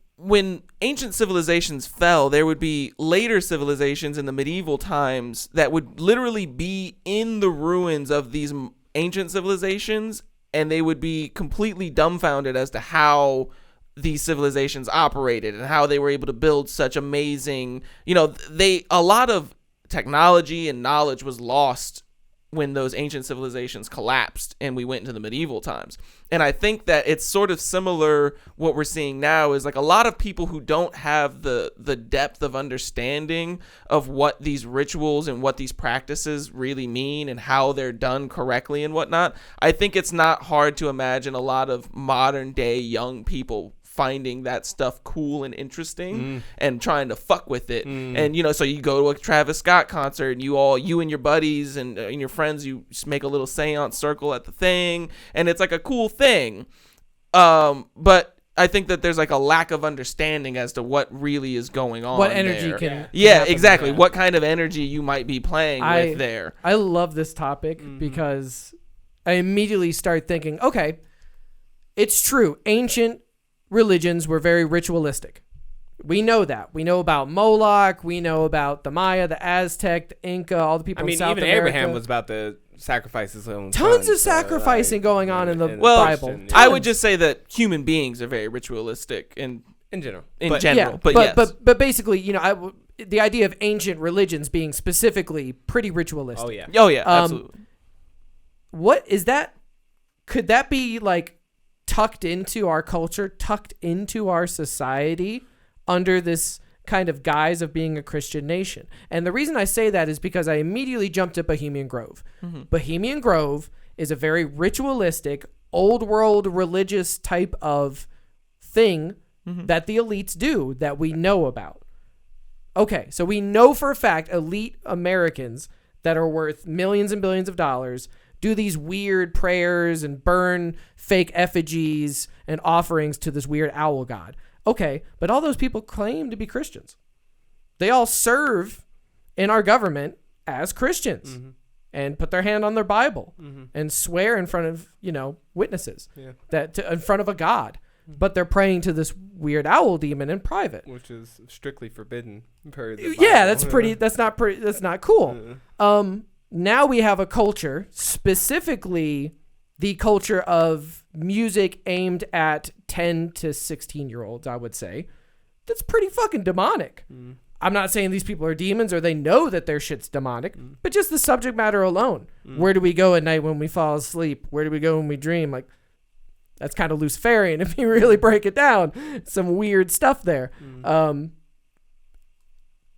ancient civilizations fell, there would be later civilizations in the medieval times that would literally be in the ruins of these ancient civilizations and they would be completely dumbfounded as to how these civilizations operated and how they were able to build such amazing, a lot of technology and knowledge was lost when those ancient civilizations collapsed and we went into the medieval times. And I think that it's sort of similar. What we're seeing now is like a lot of people who don't have the depth of understanding of what these rituals and what these practices really mean and how they're done correctly and whatnot. I think it's not hard to imagine a lot of modern day young people finding that stuff cool and interesting and trying to fuck with it. And, so you go to a Travis Scott concert and you and your buddies and your friends, you just make a little seance circle at the thing. And it's like a cool thing. But I think that there's like a lack of understanding as to what really is going on. What energy there. can Yeah, happen exactly. there. What kind of energy you might be playing with there. I love this topic because I immediately start thinking, okay, it's true. Ancient religions were very ritualistic. We know that. We know about Moloch. We know about the Maya, the Aztec, the Inca, all the people in South even America. Abraham was about to sacrifice his own Tons son, of sacrificing going on in the Well, Bible. I would just say that human beings are very ritualistic in general. Yeah, but yes. but basically, the idea of ancient religions being specifically pretty ritualistic. Oh yeah. Absolutely. What is that? Could that be like tucked into our culture, tucked into our society under this kind of guise of being a Christian nation? And the reason I say that is because I immediately jumped at Bohemian Grove. Bohemian Grove is a very ritualistic, old world religious type of thing that the elites do that we know about. Okay, so we know for a fact elite Americans that are worth millions and billions of dollars do these weird prayers and burn fake effigies and offerings to this weird owl god. Okay, but all those people claim to be Christians. They all serve in our government as Christians and put their hand on their Bible and swear in front of, witnesses in front of a god. But they're praying to this weird owl demon in private, which is strictly forbidden per the Bible. Yeah, that's not cool. Now we have a culture, specifically the culture of music aimed at 10 to 16-year-olds, I would say, that's pretty fucking demonic. I'm not saying these people are demons or they know that their shit's demonic, but just the subject matter alone. Where do we go at night when we fall asleep? Where do we go when we dream? Like, that's kind of Luciferian if you really break it down. Some weird stuff there.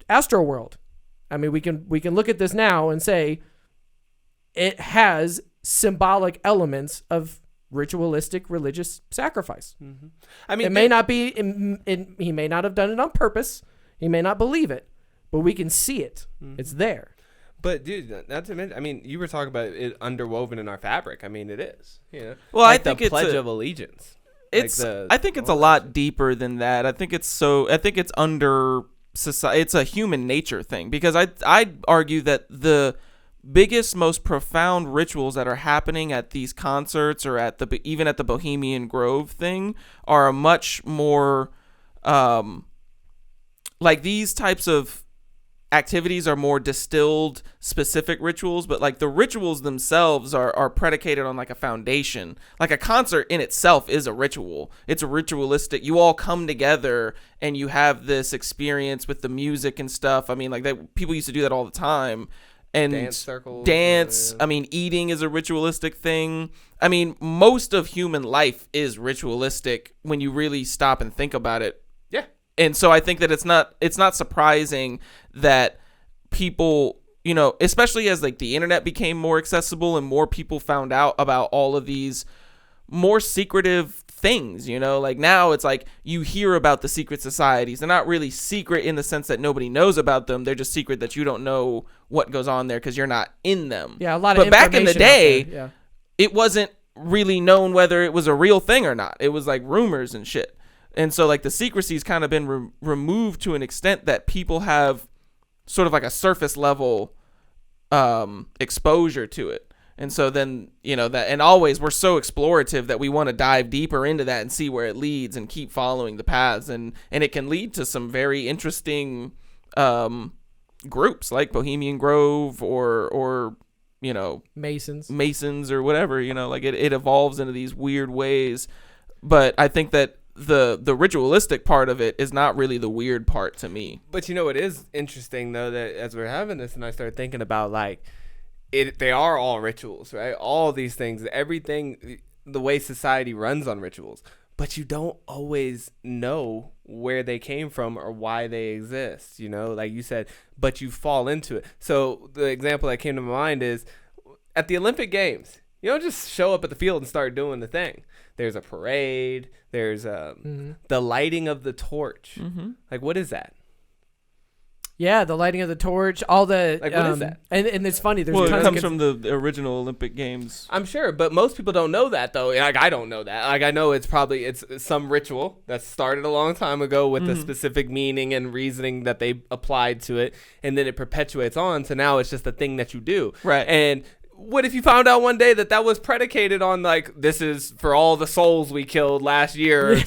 AstroWorld. I mean, we can look at this now and say it has symbolic elements of ritualistic religious sacrifice. I mean, it may not be. He may not have done it on purpose. He may not believe it, but we can see it. It's there. But dude, not to mention, I mean, you were talking about it underwoven in our fabric. I mean, it is. Well, like I think the Pledge of Allegiance. I think it's a lot deeper than that. I think it's under society. It's a human nature thing, because I'd argue that the biggest, most profound rituals that are happening at these concerts or even at the Bohemian Grove thing are much more like these types of activities are more distilled specific rituals, but like the rituals themselves are predicated on like a foundation. Like a concert in itself is a ritual. It's a ritualistic, you all come together and you have this experience with the music and stuff. I mean, like people used to do that all the time. And dance circles, I mean, eating is a ritualistic thing. I mean, most of human life is ritualistic when you really stop and think about it. Yeah. And so I think that it's not surprising that people, especially as like the internet became more accessible and more people found out about all of these more secretive things, like now it's like you hear about the secret societies. They're not really secret in the sense that nobody knows about them. They're just secret that you don't know what goes on there because you're not in them. Yeah, a lot of But back in the day, yeah. It wasn't really known whether it was a real thing or not. It was like rumors and shit. And so like the secrecy's kind of been removed to an extent that people have sort of like a surface level exposure to it. And so then, that, and always we're so explorative that we want to dive deeper into that and see where it leads and keep following the paths. And it can lead to some very interesting groups like Bohemian Grove or Masons or whatever, like it evolves into these weird ways. But I think that the ritualistic part of it is not really the weird part to me. But it is interesting though that as we're having this and I started thinking about like they are all rituals, right? All these things, everything, the way society runs on rituals, but you don't always know where they came from or why they exist, like you said, but you fall into it. So the example that came to my mind is at the Olympic Games, you don't just show up at the field and start doing the thing. There's a parade. There's the lighting of the torch. Mm-hmm. Like, what is that? Yeah, the lighting of the torch, all the... Like, what is that? And it's funny. There's it comes from the original Olympic Games. I'm sure, but most people don't know that, though. Like, I don't know that. Like, I know it's some ritual that started a long time ago with a specific meaning and reasoning that they applied to it, and then it perpetuates on, so now it's just a thing that you do. Right. And... what if you found out one day that was predicated on like this is for all the souls we killed last year to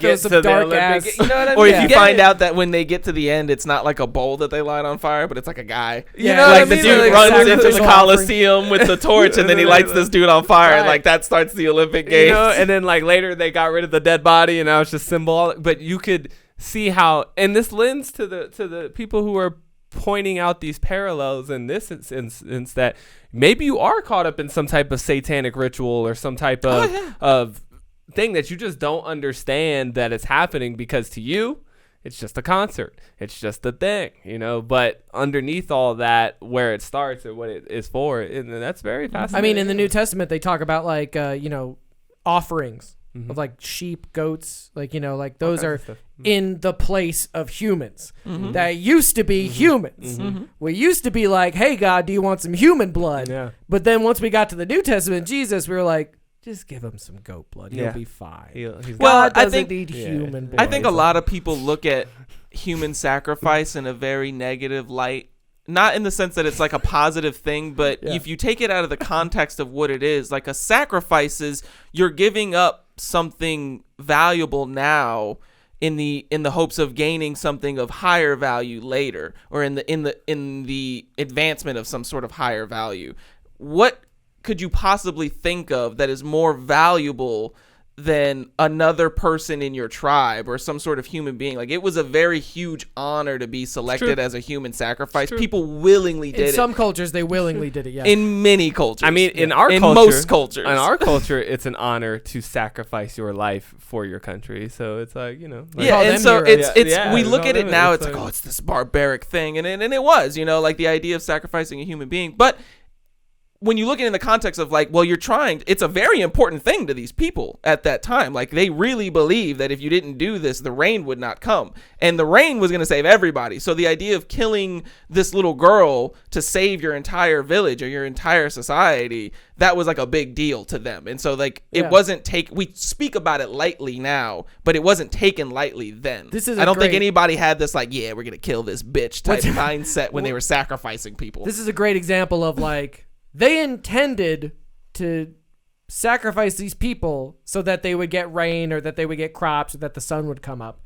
get to the Olympic? You know what I mean? Or if you find out that when they get to the end, it's not like a bowl that they light on fire, but it's like a guy. You know like what I mean? the dude like runs into the Coliseum with the torch, and then he lights this dude on fire, and like that starts the Olympic Games. And then like later they got rid of the dead body, and now it's just symbolic. But you could see how, and this lends to the people who are pointing out these parallels in this instance that maybe you are caught up in some type of satanic ritual or some type of thing that you just don't understand that it's happening, because to you it's just a concert, it's just a thing, but underneath all that, where it starts and what it is for, and that's very fascinating. I mean, in the New Testament they talk about like offerings of like sheep, goats, like like those are in the place of humans that used to be humans. We used to be like, hey God, do you want some human blood? Yeah. But then once we got to the New Testament, Jesus, we were like, just give him some goat blood, he'll be fine. God doesn't need human blood. I think a lot of people look at human sacrifice in a very negative light. Not in the sense that it's like a positive thing, but if you take it out of the context of what it is, like a sacrifice is you're giving up something valuable now in the hopes of gaining something of higher value later, or in the advancement of some sort of higher value. What could you possibly think of that is more valuable than another person in your tribe or some sort of human being? Like, it was a very huge honor to be selected as a human sacrifice. People willingly did it. In some cultures, they willingly did it, yes. In many cultures. I mean, in most cultures. In our culture, it's an honor to sacrifice your life for your country. So it's like, and so we look at it now, it's like, oh, it's this barbaric thing. And it was, like the idea of sacrificing a human being. But when you look at it in the context of like, well, it's a very important thing to these people at that time. Like, they really believe that if you didn't do this, the rain would not come. And the rain was going to save everybody. So the idea of killing this little girl to save your entire village or your entire society, that was like a big deal to them. And so like, it wasn't we speak about it lightly now, but it wasn't taken lightly then. I don't think anybody had this like, yeah, we're going to kill this bitch type mindset when they were sacrificing people. This is a great example of like, they intended to sacrifice these people so that they would get rain or that they would get crops or that the sun would come up.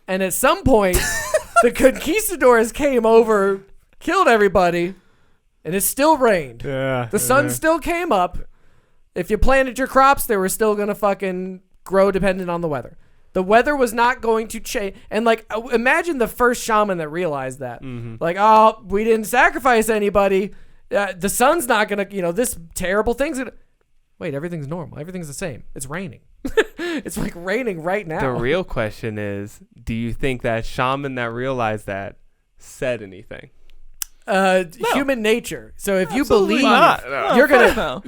And at some point, the conquistadors came over, killed everybody, and it still rained. Yeah, the sun still came up. If you planted your crops, they were still going to fucking grow dependent on the weather. The weather was not going to change. And like, imagine the first shaman that realized that. Like, oh, we didn't sacrifice anybody. The sun's not gonna, this terrible thing's gonna. Wait, everything's normal. Everything's the same. It's raining. It's like raining right now. The real question is, do you think that shaman that realized that said anything? No. Human nature. So if you believe, you're gonna,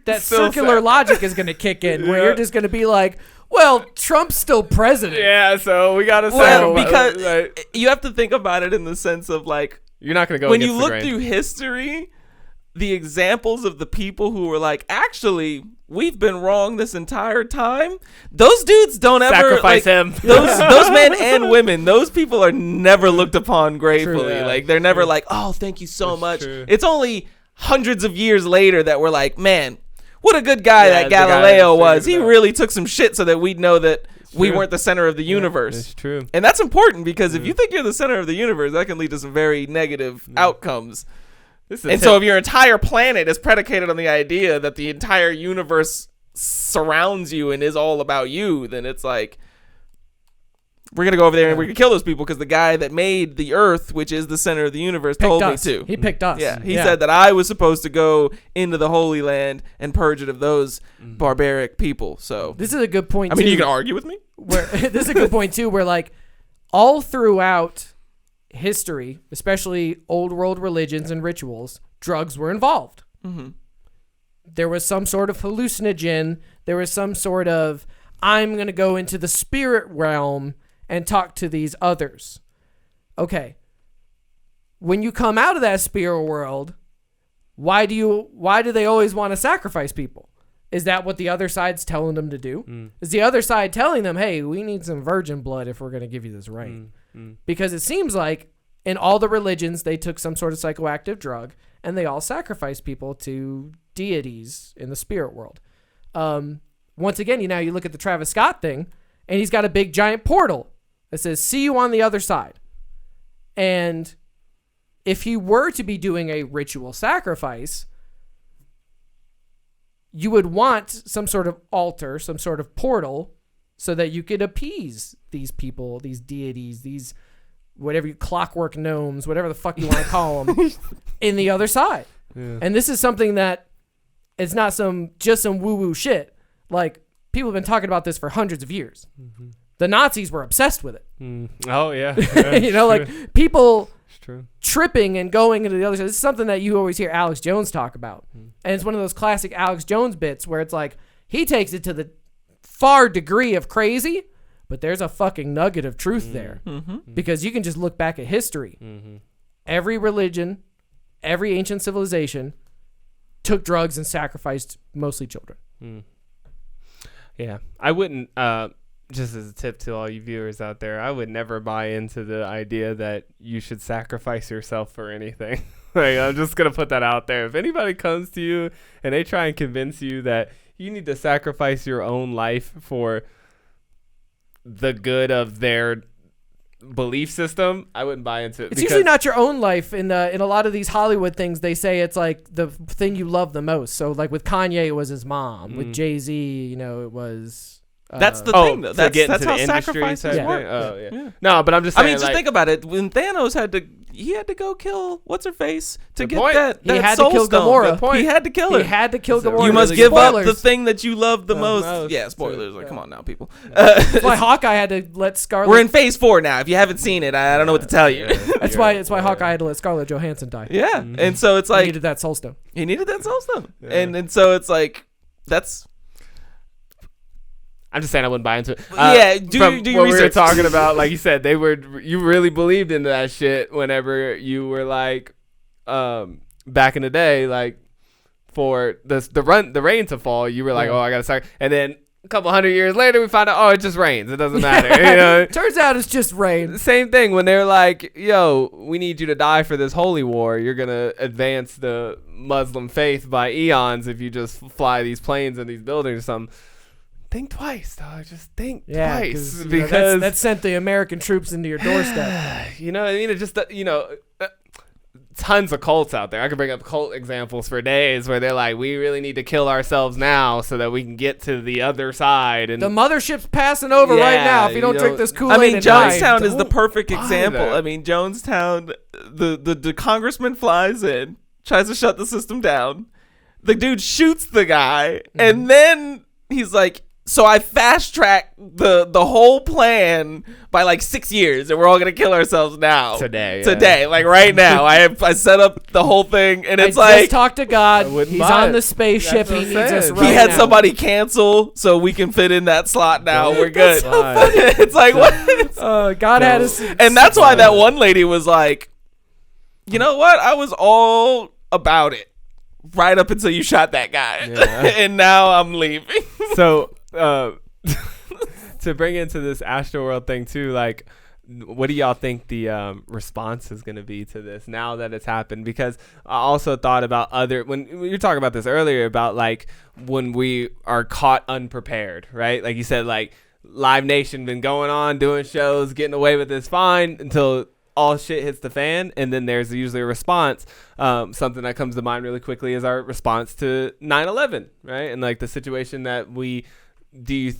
that circular logic is gonna kick in, where you're just gonna be like, well, Trump's still president. Yeah, so we gotta say, well, because you have to think about it in the sense of like, you're not going to go when you look through history, the examples of the people who were like, actually, we've been wrong this entire time. Those dudes don't sacrifice him. Those men and women, those people are never looked upon gratefully. Like, they're never like, oh, thank you so much. True. It's only hundreds of years later that we're like, man, what a good guy that Galileo was. He really took some shit so that we'd know that we weren't the center of the universe. It's true. And that's important, because if you think you're the center of the universe, that can lead to some very negative outcomes. And so if your entire planet is predicated on the idea that the entire universe surrounds you and is all about you, then it's like, we're going to go over there and we're going to kill those people because the guy that made the Earth, which is the center of the universe, told me to. He picked us. Yeah, he said that I was supposed to go into the Holy Land and purge it of those barbaric people. So this is a good point, I mean, you can argue with me. This is a good point, too, where, like, all throughout history, especially old world religions and rituals, drugs were involved. Mm-hmm. There was some sort of hallucinogen. There was some sort of, I'm going to go into the spirit realm and talk to these others. Okay. When you come out of that spirit world, why do they always want to sacrifice people? Is that what the other side's telling them to do? Is the other side telling them, hey, we need some virgin blood if we're going to give you this rain? Because it seems like in all the religions, they took some sort of psychoactive drug and they all sacrificed people to deities in the spirit world. Once again, you look at the Travis Scott thing and he's got a big giant portal that says, see you on the other side. And if he were to be doing a ritual sacrifice, you would want some sort of altar, some sort of portal, so that you could appease these people, these deities, these whatever clockwork gnomes, whatever the fuck you want to call them, in the other side. Yeah. And this is something that it's not just some woo-woo shit. Like, people have been talking about this for hundreds of years. Mm-hmm. The Nazis were obsessed with it. Oh, yeah. Like, people tripping and going into the other side. This is something that you always hear Alex Jones talk about. And it's one of those classic Alex Jones bits where it's like, he takes it to the far degree of crazy, but there's a fucking nugget of truth there. Because you can just look back at history. Every religion, every ancient civilization took drugs and sacrificed mostly children. Yeah, I wouldn't, just as a tip to all you viewers out there, I would never buy into the idea that you should sacrifice yourself for anything. Like, I'm just going to put that out there. If anybody comes to you and they try and convince you that you need to sacrifice your own life for the good of their belief system, I wouldn't buy into it. It's usually not your own life. In a lot of these Hollywood things, they say it's like the thing you love the most. So like with Kanye, it was his mom. With Jay-Z, it was... That's the thing, though. That's how the sacrifices work. Yeah. No, but I'm just saying. I mean, just think about it. When Thanos had to go kill what's her face to get that he had soul to kill stone. Gamora. He had to kill her. He had to kill Gamora. You must give up the thing that you love the most. Yeah, spoilers. Like, come on now, people. That's why Hawkeye had to let Scarlet. We're in phase 4 now. If you haven't seen it, I don't know what to tell you. That's why Hawkeye had to let Scarlett Johansson die. Yeah, and so it's like he needed that soul stone. And so it's like that's. I'm just saying I wouldn't buy into it. Do your what research. We were talking about, like you said, you really believed into that shit whenever you were like, back in the day, like for the rain to fall, you were like, oh, I gotta start, and then a couple 100 years later, we found out, oh, it just rains. It doesn't matter. Turns out it's just rain. Same thing when they're like, yo, we need you to die for this holy war. You're gonna advance the Muslim faith by eons if you just fly these planes and these buildings or something. Think twice, dog. Just think twice. Because that sent the American troops into your doorstep. You know what I mean? It just, tons of cults out there. I could bring up cult examples for days where they're like, we really need to kill ourselves now so that we can get to the other side. And the mothership's passing over right now. If you don't drink this Kool-Aid, I mean, Jonestown is the perfect example. I mean, Jonestown, the congressman flies in, tries to shut the system down. The dude shoots the guy, and then he's like, so I fast tracked the whole plan by like 6 years, and we're all gonna kill ourselves now. Today, like right now. I set up the whole thing, and it's I just talked to God. He's on the spaceship. He needs us right now. He had somebody cancel, so we can fit in that slot now. We're good. So funny. It's like what? God had us, and that's why that one lady was like, you know what? I was all about it right up until you shot that guy, and now I'm leaving. So. To bring into this AstroWorld thing too, like, what do y'all think the response is going to be to this now that it's happened? Because I also thought about when you were talking about this earlier about like when we are caught unprepared, right? Like you said, like Live Nation been going on doing shows, getting away with this fine until all shit hits the fan, and then there's usually a response. Something that comes to mind really quickly is our response to 9/11, right? And like the situation that we. How do you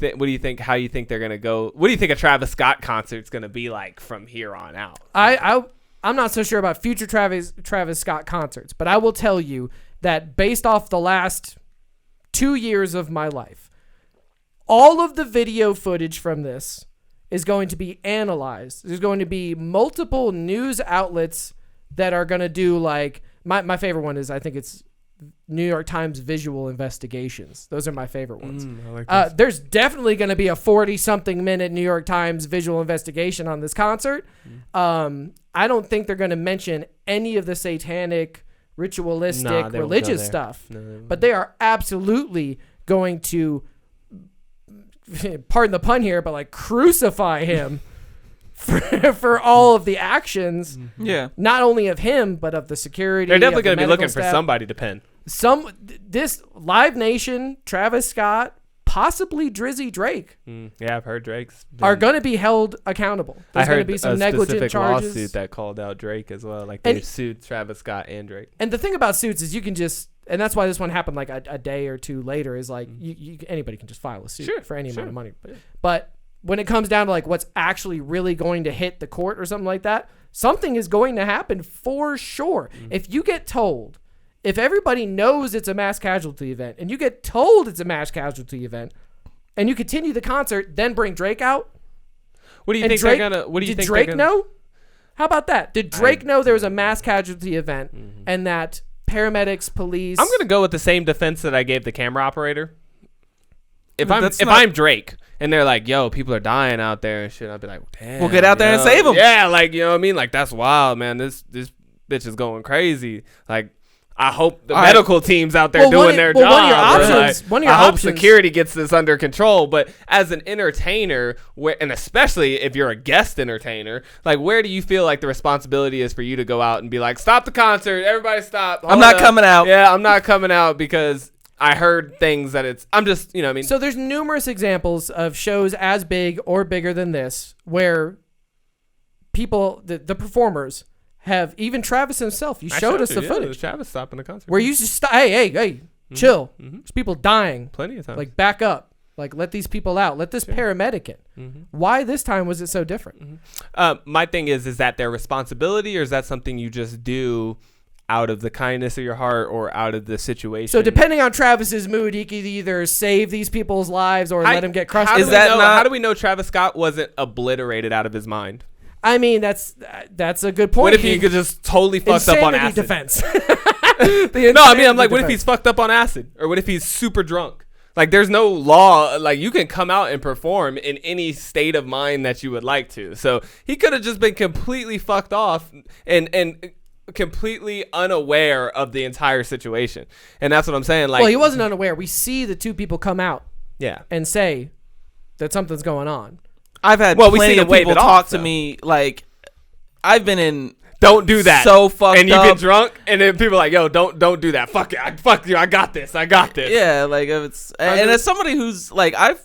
think they're gonna go? What do you think a Travis Scott concert's gonna be like from here on out? I'm not so sure about future Travis Scott concerts, but I will tell you that based off the last 2 years of my life, all of the video footage from this is going to be analyzed. There's going to be multiple news outlets that are going to do like my favorite one is I think it's New York Times visual investigations. Those are my favorite ones. I like there's definitely going to be a 40-something minute New York Times visual investigation on this concert. I don't think they're going to mention any of the satanic, ritualistic, religious stuff. But they are absolutely going to, pardon the pun here, but like crucify him for all of the actions. Yeah. Not only of him, but of the security. They're definitely going to be looking for somebody to pin. This Live Nation, Travis Scott, possibly Drizzy Drake. Yeah, I've heard Drake's are going to be held accountable. There's going to be some negligent charges. Lawsuit that called out Drake as well. Like they sued Travis Scott and Drake. And the thing about suits is you can just, and that's why this one happened like a day or two later, is like anybody can just file a suit for any amount of money. But when it comes down to like what's actually really going to hit the court or something like that, something is going to happen for sure. If you get told, if everybody knows it's a mass casualty event and you get told it's a mass casualty event and you continue the concert, then bring Drake out. What do you think they're gonna? What do you think Drake know? How about that? Did Drake know there was a mass casualty event and that paramedics, police? I'm gonna go with the same defense that I gave the camera operator. If I'm Drake and they're like, "Yo, people are dying out there and shit," I'd be like, "Damn, we'll get out there and save them." Yeah, like you know what I mean? Like that's wild, man. This bitch is going crazy. Like. I hope the medical team's out there doing their job. One of your I hope options. security gets this under control. But as an entertainer, and especially if you're a guest entertainer, like where do you feel like the responsibility is for you to go out and be like, stop the concert, everybody stop. I'm not coming out. Yeah, I'm not coming out because I heard things that I'm just, you know what I mean? So there's numerous examples of shows as big or bigger than this where people, the performers, have even Travis himself. You showed us the footage. Travis stopping the concert. Where you just stop. Hey, chill. There's people dying. Plenty of times. Like back up. Like let these people out. Let this paramedic in. Why this time was it so different? My thing is that their responsibility, or is that something you just do out of the kindness of your heart or out of the situation? So depending on Travis's mood, he could either save these people's lives or let him get crushed. How do we know Travis Scott wasn't obliterated out of his mind? I mean, that's a good point. What if he could just totally fucked up on acid? Defense. No, I mean, I'm like, what if he's fucked up on acid? Or what if he's super drunk? Like, there's no law. Like, you can come out and perform in any state of mind that you would like to. So he could have just been completely fucked off and completely unaware of the entire situation. And that's what I'm saying. Like, well, he wasn't unaware. We see the two people come out and say that something's going on. I've had plenty of people talk to me like I've been in. Don't do that. So fucked up. And you get drunk, and then people are like, "Yo, don't do that. Fuck it. Fuck you. I got this. Yeah, like it's and as somebody who's like I've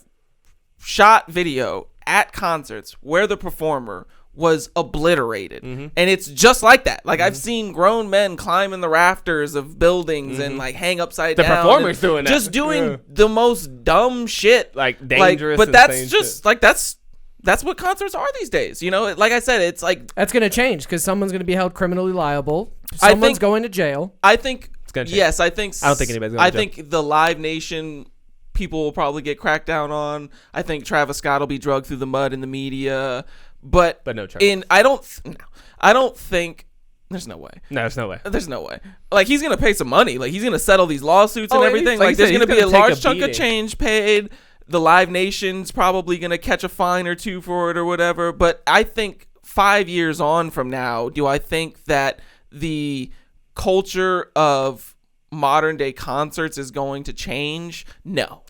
shot video at concerts where the performer was obliterated, and it's just like that. Like I've seen grown men climb in the rafters of buildings and like hang upside down. The performer's doing that, just doing the most dumb shit, like dangerous. But that's just shit. Like that's what concerts are these days. You know, like I said, it's like that's gonna change because someone's gonna be held criminally liable. Someone's going to jail. I think it's gonna change. Yes, I don't think anybody's going to jail. I think the Live Nation people will probably get cracked down on. I think Travis Scott will be drugged through the mud in the media. But no charge. I don't think there's no way. No, there's no way. There's no way. Like he's gonna pay some money. Like he's gonna settle these lawsuits and everything. Like there's gonna be a large chunk of change paid. The Live Nation's probably gonna catch a fine or two for it or whatever. But I think 5 years on from now, do I think that the culture of modern day concerts is going to change? No.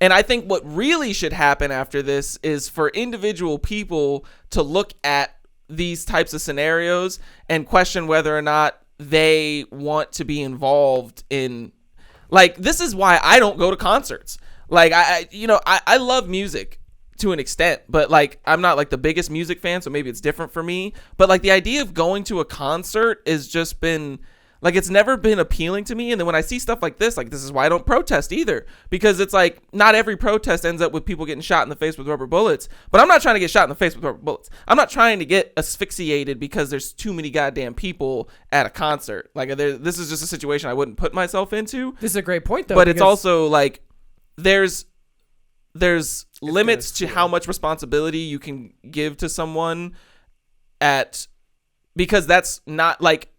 And I think what really should happen after this is for individual people to look at these types of scenarios and question whether or not they want to be involved in, like, this is why I don't go to concerts. Like, I love music, to an extent, but like I'm not like the biggest music fan, so maybe it's different for me. But like the idea of going to a concert is just been like, it's never been appealing to me. And then when I see stuff like this is why I don't protest either, because it's like not every protest ends up with people getting shot in the face with rubber bullets. But I'm not trying to get shot in the face with rubber bullets. I'm not trying to get asphyxiated because there's too many goddamn people at a concert. Like this is just a situation I wouldn't put myself into. This is a great point though, but it's also like there's limits to how much responsibility you can give to someone because that's not like,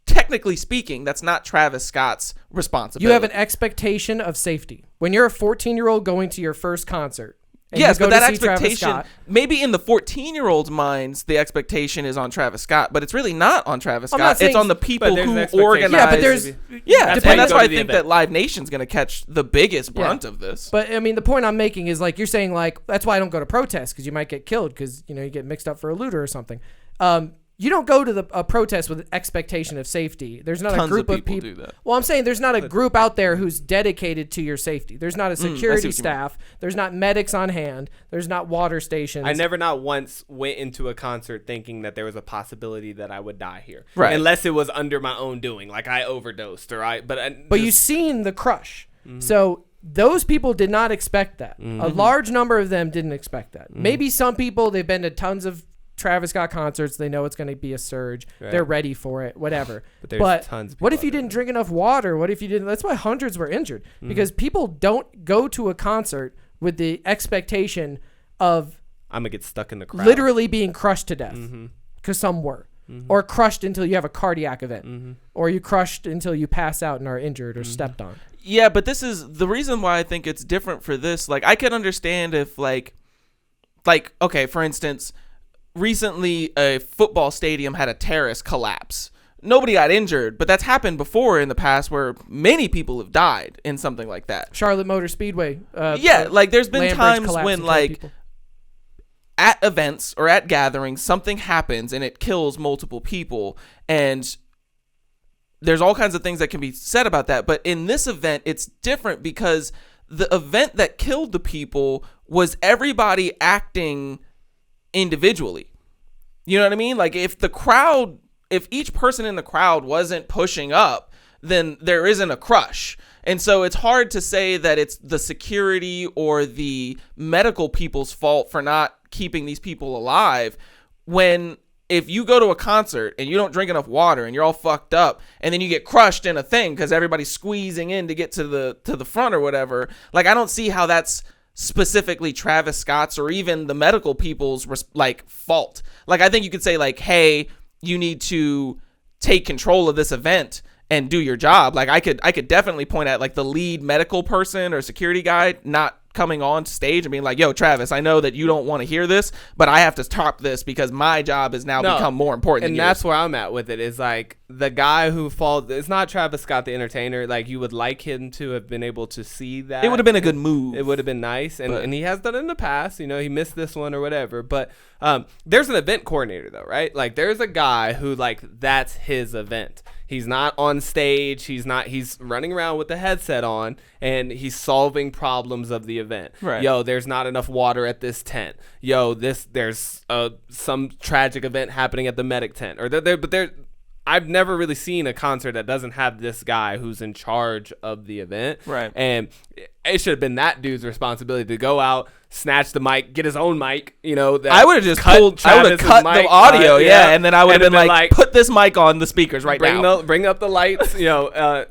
technically speaking, that's not Travis Scott's responsibility. You have an expectation of safety when you're a 14-year-old going to your first concert. Yes, but that expectation, maybe in the 14-year-old's minds, the expectation is on Travis Scott, but it's really not on Travis Scott. It's on the people who organize. Yeah, but there's and that's why I think that Live Nation's going to catch the biggest brunt of this. But I mean, the point I'm making is like you're saying like that's why I don't go to protests, because you might get killed because you get mixed up for a looter or something. You don't go to a protest with an expectation of safety. There's not a group of people do that. Well, I'm saying there's not a group out there who's dedicated to your safety. There's not a security staff. There's not medics on hand. There's not water stations. I never not once went into a concert thinking that there was a possibility that I would die here. Right. Unless it was under my own doing, like I overdosed or But you've seen the crush. Mm-hmm. So those people did not expect that. Mm-hmm. A large number of them didn't expect that. Mm-hmm. Maybe some people, they've been to tons of Travis Scott concerts, they know it's going to be a surge. Right. They're ready for it, whatever. But tons of what if you didn't drink enough water? What if you didn't? That's why hundreds were injured, because people don't go to a concert with the expectation of I'm going to get stuck in the crowd, literally being crushed to death, because some were, or crushed until you have a cardiac event, or you crushed until you pass out and are injured or stepped on. Yeah, but this is the reason why I think it's different for this. Like, I could understand if like okay, for instance, recently a football stadium had a terrace collapse. Nobody got injured, but that's happened before in the past where many people have died in something like that. Charlotte Motor Speedway. Like there's been times when like at events or at gatherings, something happens and it kills multiple people, and there's all kinds of things that can be said about that. But in this event, it's different because the event that killed the people was everybody acting individually. You know what I mean? Like if each person in the crowd wasn't pushing up, then there isn't a crush. And so it's hard to say that it's the security or the medical people's fault for not keeping these people alive, when if you go to a concert and you don't drink enough water and you're all fucked up and then you get crushed in a thing because everybody's squeezing in to get to the front or whatever, like I don't see how that's specifically Travis Scott's or even the medical people's like fault. Like I think you could say like, hey, you need to take control of this event and do your job. Like I could definitely point at like the lead medical person or security guy not coming on stage and being like, yo, Travis, I know that you don't want to hear this, but I have to top this because my job has now become more important than yours. And that's where I'm at with it, is like the guy who falls, it's not Travis Scott the entertainer. Like you would like him to have been able to see that. It would have been a good move. It would have been nice. And he has done it in the past. He missed this one or whatever. But there's an event coordinator though, right? Like there's a guy who like that's his event. He's not on stage. He's running around with the headset on and he's solving problems of the event. Right. Yo, there's not enough water at this tent. Yo, there's some tragic event happening at the medic tent. I've never really seen a concert that doesn't have this guy who's in charge of the event. Right. And it should have been that dude's responsibility to go out, snatch the mic, get his own mic. I would have just cut the audio, and then I would have been like, put this mic on the speakers now. Bring up the lights.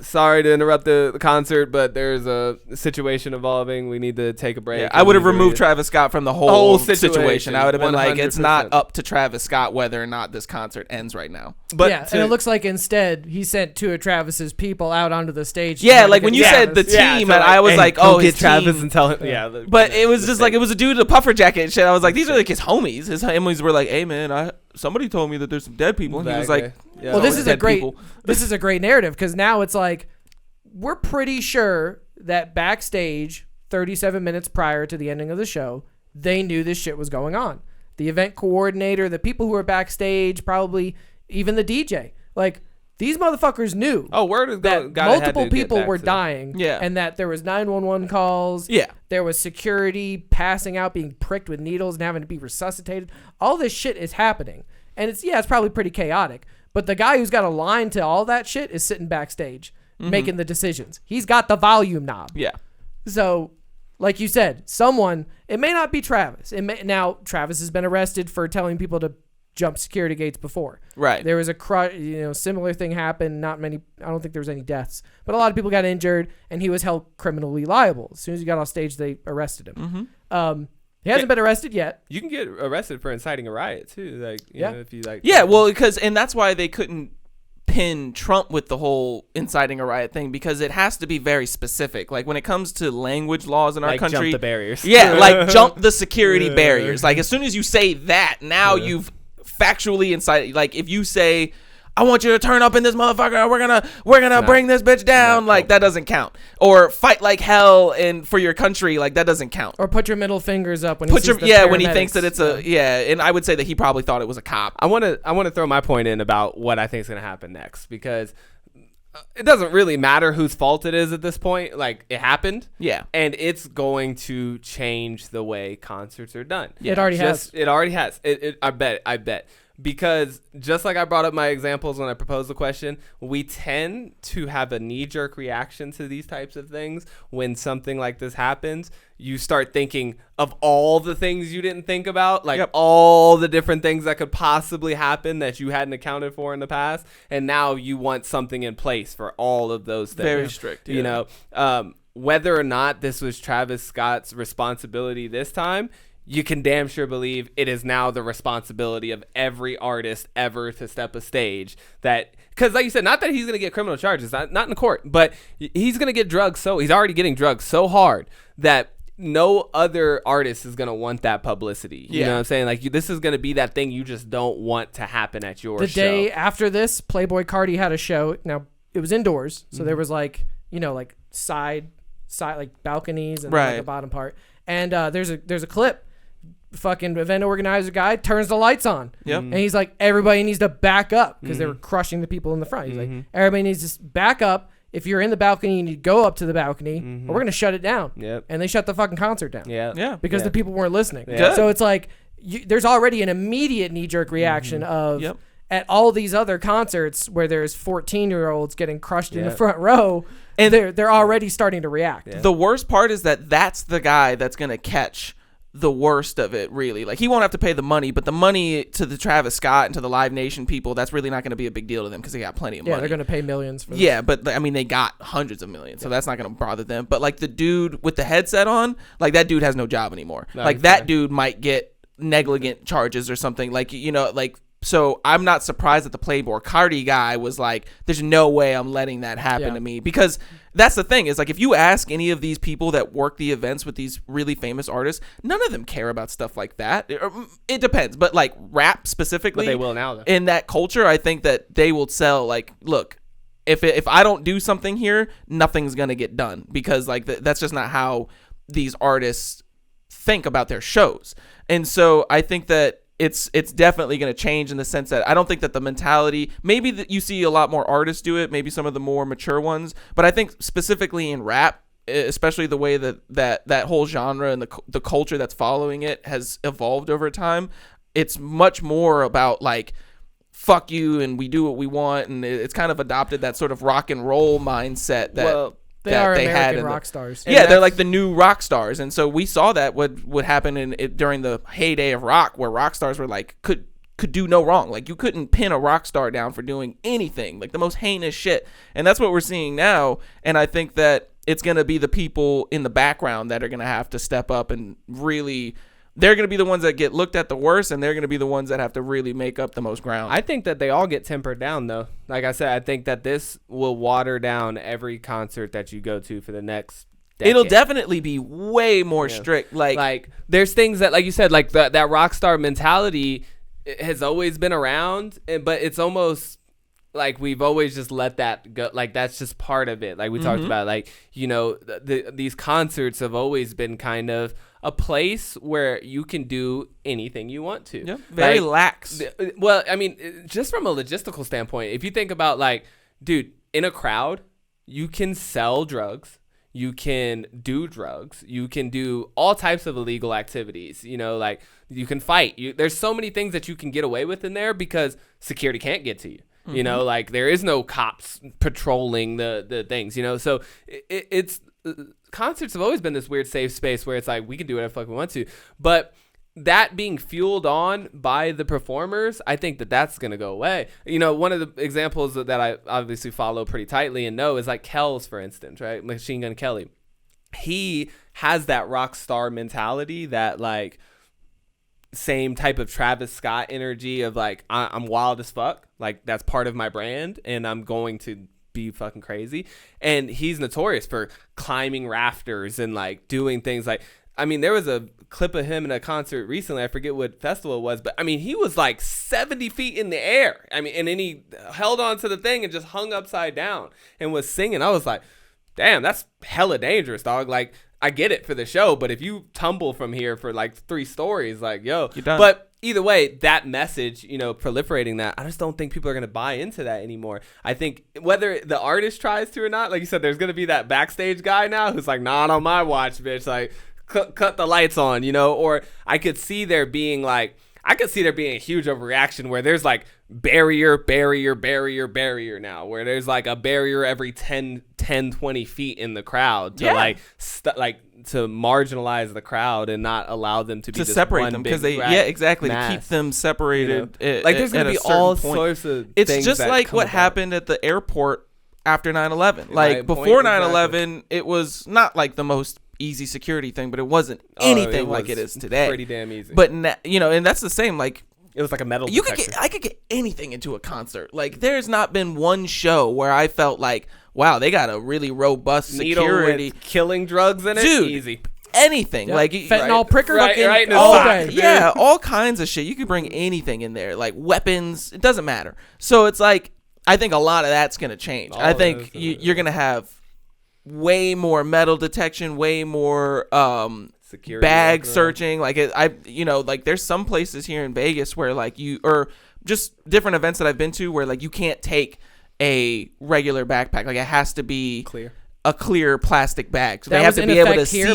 Sorry to interrupt the concert, but there's a situation evolving. We need to take a break. Yeah, I would have removed Travis Scott from the whole situation. I would have been 100%. Like, it's not up to Travis Scott whether or not this concert ends right now. But and it looks like instead he sent two of Travis's people out onto the stage. Yeah, like when you said the team, and I was like, oh, get Travis and tell him. Yeah, but it was just like it was a dude in a puffer jacket and shit. I was like, these are like his homies. His homies were like, hey man, somebody told me that there's some dead people. And he was like, well, this is a great narrative, because now it's like we're pretty sure that backstage 37 minutes prior to the ending of the show, they knew this shit was going on. The event coordinator, the people who were backstage, probably even the DJ. Like, These motherfuckers knew word is that multiple people were dying, and that there was 911 calls. Yeah, there was security passing out, being pricked with needles, and having to be resuscitated. All this shit is happening, and it's probably pretty chaotic. But the guy who's got a line to all that shit is sitting backstage making the decisions. He's got the volume knob. Yeah. So, like you said, it may not be Travis. Now Travis has been arrested for telling people to jump security gates before. Right. There was a similar thing happened. Not many. I don't think there was any deaths, but a lot of people got injured, and he was held criminally liable. As soon as he got off stage, they arrested him. He hasn't been arrested yet. You can get arrested for inciting a riot too. Like, you know, if you like. Yeah, well, and that's why they couldn't pin Trump with the whole inciting a riot thing, because it has to be very specific. Like when it comes to language laws in our country, jump the barriers. Yeah, like jump the security barriers. Like as soon as you say that, now you've factually incited. Like if you say, I want you to turn up in this motherfucker, we're gonna bring this bitch down, like that doesn't count. Or fight like hell and for your country, like that doesn't count. Or put your middle fingers up when he sees the when he thinks that it's and I would say that he probably thought it was a cop. I want to throw my point in about what I think is going to happen next, because it doesn't really matter whose fault it is at this point. Like it happened. Yeah. And it's going to change the way concerts are done. Yeah. It already has. It already has. I bet. Because just like I brought up my examples when I proposed the question, we tend to have a knee-jerk reaction to these types of things. When something like this happens, you start thinking of all the things you didn't think about, like all the different things that could possibly happen that you hadn't accounted for in the past. And now you want something in place for all of those things. Very strict. You know, whether or not this was Travis Scott's responsibility this time, you can damn sure believe it is now the responsibility of every artist ever to step a stage. Because like you said, not that he's going to get criminal charges, not in court, but he's going to get drugged. So he's already getting drugged so hard that no other artist is going to want that publicity. You know what I'm saying? Like this is going to be that thing you just don't want to happen at your show. The day after this, Playboi Carti had a show. Now it was indoors. So there was like side like balconies and like the bottom part. And there's a clip. Fucking event organizer guy turns the lights on. Yep. And he's like, everybody needs to back up, because they were crushing the people in the front. He's like, everybody needs to back up. If you're in the balcony, you need to go up to the balcony, or we're going to shut it down. Yep. And they shut the fucking concert down. Yeah. Because the people weren't listening. Yeah. So it's like, there's already an immediate knee-jerk reaction of, at all these other concerts where there's 14-year-olds getting crushed in the front row, and they're already starting to react. The worst part is that that's the guy that's going to catch the worst of it, really. Like he won't have to pay the money, but the money to the Travis Scott and to the Live Nation people, that's really not going to be a big deal to them, because they got plenty of money. Yeah, they're going to pay millions for this. But I mean, they got hundreds of millions, so that's not going to bother them. But like the dude with the headset on, like that dude has no job anymore. That dude might get negligent charges or something. Like, you know, like, so I'm not surprised that the Playboi Carti guy was like, there's no way I'm letting that happen to me, because that's the thing is, like, if you ask any of these people that work the events with these really famous artists, none of them care about stuff like that. It depends, but like rap specifically, but they will now though. In that culture, I think that they will sell, like, look, if I don't do something here, nothing's gonna get done, because like that's just not how these artists think about their shows. And so I think that it's definitely going to change, in the sense that I don't think that the mentality, maybe that you see a lot more artists do it, maybe some of the more mature ones, but I think specifically in rap, especially the way that whole genre and the culture that's following it has evolved over time, it's much more about like, fuck you and we do what we want, and it's kind of adopted that sort of rock and roll mindset that they are American rock stars. Yeah, they're like the new rock stars. And so we saw that would happen during the heyday of rock, where rock stars were like, could do no wrong. Like you couldn't pin a rock star down for doing anything, like the most heinous shit. And that's what we're seeing now. And I think that it's going to be the people in the background that are going to have to step up and really, they're going to be the ones that get looked at the worst, and they're going to be the ones that have to really make up the most ground. I think that they all get tempered down, though. Like I said, I think that this will water down every concert that you go to for the next decade. It'll definitely be way more strict. Like there's things that, like you said, like that rock star mentality has always been around, but it's almost like we've always just let that go. Like that's just part of it. Like we talked about, like, you know, these concerts have always been kind of a place where you can do anything you want to. Yeah, very lax. Well, I mean, just from a logistical standpoint, if you think about like, dude, in a crowd, you can sell drugs. You can do drugs. You can do all types of illegal activities. You know, like you can fight. There's so many things that you can get away with in there because security can't get to you. You know, like there is no cops patrolling the things, you know. So it's concerts have always been this weird safe space where it's like we can do whatever the fuck we want to. But that being fueled on by the performers, I think that's going to go away. You know, one of the examples that I obviously follow pretty tightly and know is like Kells, for instance, right? Machine Gun Kelly. He has that rock star mentality, that like same type of Travis Scott energy of like, I'm wild as fuck. Like that's part of my brand and I'm going to be fucking crazy. And he's notorious for climbing rafters and like doing things like, I mean, there was a clip of him in a concert recently. I forget what festival it was, but I mean, he was like 70 feet in the air. I mean, and then he held on to the thing and just hung upside down and was singing. I was like, damn, that's hella dangerous, dog. Like, I get it for the show, but if you tumble from here for like 3 stories, like, yo, you're done. But either way, that message, you know, proliferating that, I just don't think people are going to buy into that anymore. I think whether the artist tries to or not, like you said, there's going to be that backstage guy now who's like, not on my watch, bitch. Like, cut the lights on, you know, or I could see there being a huge overreaction where there's like barrier now, where there's like a barrier every 10, 20 feet in the crowd to to marginalize the crowd and not allow them to be to separate them because exactly mass. To keep them separated. You know? Like there's gonna be all sorts of it's things just like what happened at the airport after 9/11. Like before 9/11, it was not like the most easy security thing, but it wasn't anything like it is today. Pretty damn easy. But you know, and that's the same. Like it was like a metal. I could get anything into a concert. Like there's not been one show where I felt like, wow, they got a really robust security. With killing drugs in it. Dude, easy. Anything like fentanyl pricker, right in the all side, yeah, all kinds of shit. You could bring anything in there, like weapons. It doesn't matter. So it's like I think a lot of that's gonna change. I think you're gonna have way more metal detection, way more security bag searching. Like like there's some places here in Vegas where like or just different events that I've been to where like you can't take a regular backpack. Like it has to be a clear plastic bag. So they have to be able to see into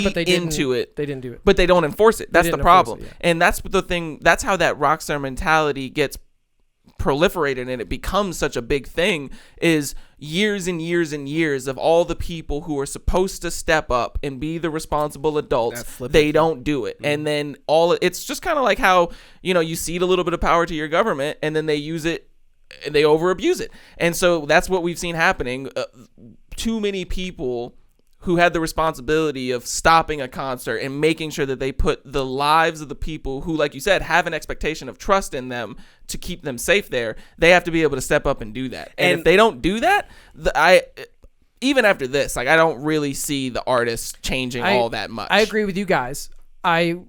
it. They didn't do it. But they don't enforce it. That's the problem. And that's the thing. That's how that rockstar mentality gets proliferated and it becomes such a big thing, is years and years and years of all the people who are supposed to step up and be the responsible adults, they don't do it. And then it's just kind of like how, you know, you cede a little bit of power to your government and then they use it and they over abuse it. And so that's what we've seen happening. Too many people who had the responsibility of stopping a concert and making sure that they put the lives of the people who, like you said, have an expectation of trust in them to keep them safe there, they have to be able to step up and do that. And if they don't do that, even after this, like I don't really see the artists changing all that much. I agree with you guys. I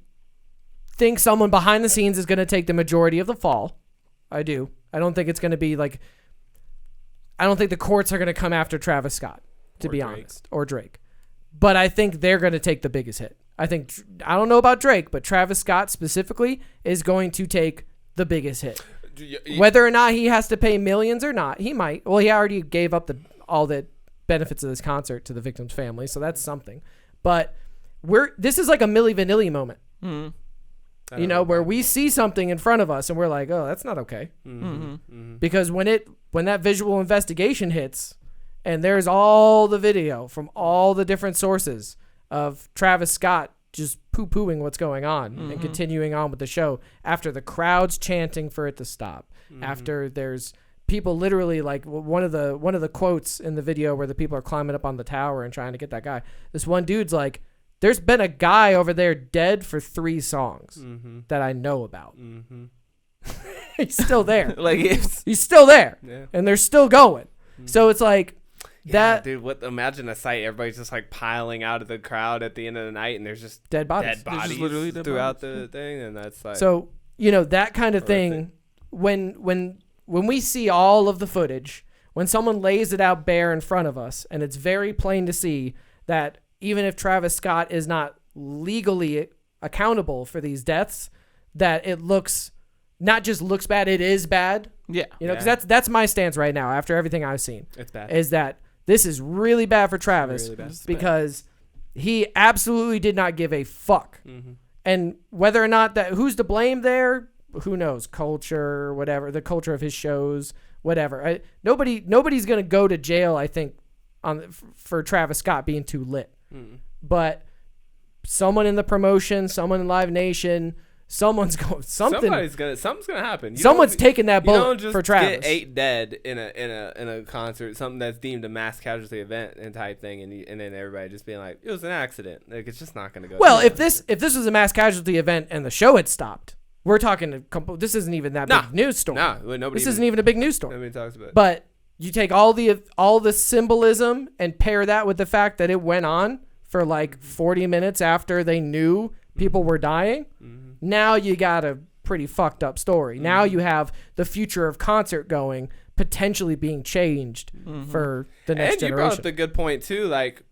think someone behind the scenes is going to take the majority of the fall. I do. I don't think it's going to be like, I don't think the courts are going to come after Travis Scott, to be honest, or Drake. But I think they're going to take the biggest hit. I don't know about Drake, but Travis Scott specifically is going to take the biggest hit. Whether or not he has to pay millions or not, he might. Well, he already gave up all the benefits of this concert to the victim's family, so that's something. But this is like a Milli Vanilli moment. Mm-hmm. You know, where we see something in front of us and we're like, oh, that's not okay. Mm-hmm. Mm-hmm. Because when that visual investigation hits, and there's all the video from all the different sources of Travis Scott just poo-pooing what's going on and continuing on with the show after the crowd's chanting for it to stop. After there's people literally like one of the quotes in the video where the people are climbing up on the tower and trying to get that guy. This one dude's like, there's been a guy over there dead for 3 songs that I know about. He's still there. He's still there. Yeah. And they're still going. So it's like, dude, imagine a sight. Everybody's just like piling out of the crowd at the end of the night, and there's just dead bodies just literally throughout the thing, and that's like so. You know, that kind of thing. When we see all of the footage, when someone lays it out bare in front of us, and it's very plain to see that even if Travis Scott is not legally accountable for these deaths, that it looks not just looks bad, it is bad. Yeah. You know, because that's my stance right now after everything I've seen. It's bad. Is that this is really bad for Travis Really bad. because he absolutely did not give a fuck. Mm-hmm. And whether or not that, who's to blame there, who knows? Culture, whatever, the culture of his shows, whatever. Nobody's gonna go to jail, I think, for Travis Scott being too lit. But someone in the promotion, someone in Live Nation, something's gonna happen. Someone's taking that bullet for Travis. Get 8 dead in a concert, something that's deemed a mass casualty event and type thing, and then everybody just being like, it was an accident. Like, it's just not gonna go. Well, if this was a mass casualty event and the show had stopped, we're talking. This isn't even that big news story. This isn't even a big news story. Nobody talks about it. But you take all the symbolism and pair that with the fact that it went on for like 40 minutes after they knew people were dying. Now you got a pretty fucked up story. Now you have the future of concert going potentially being changed for the next generation. And you brought up the good point too. Like,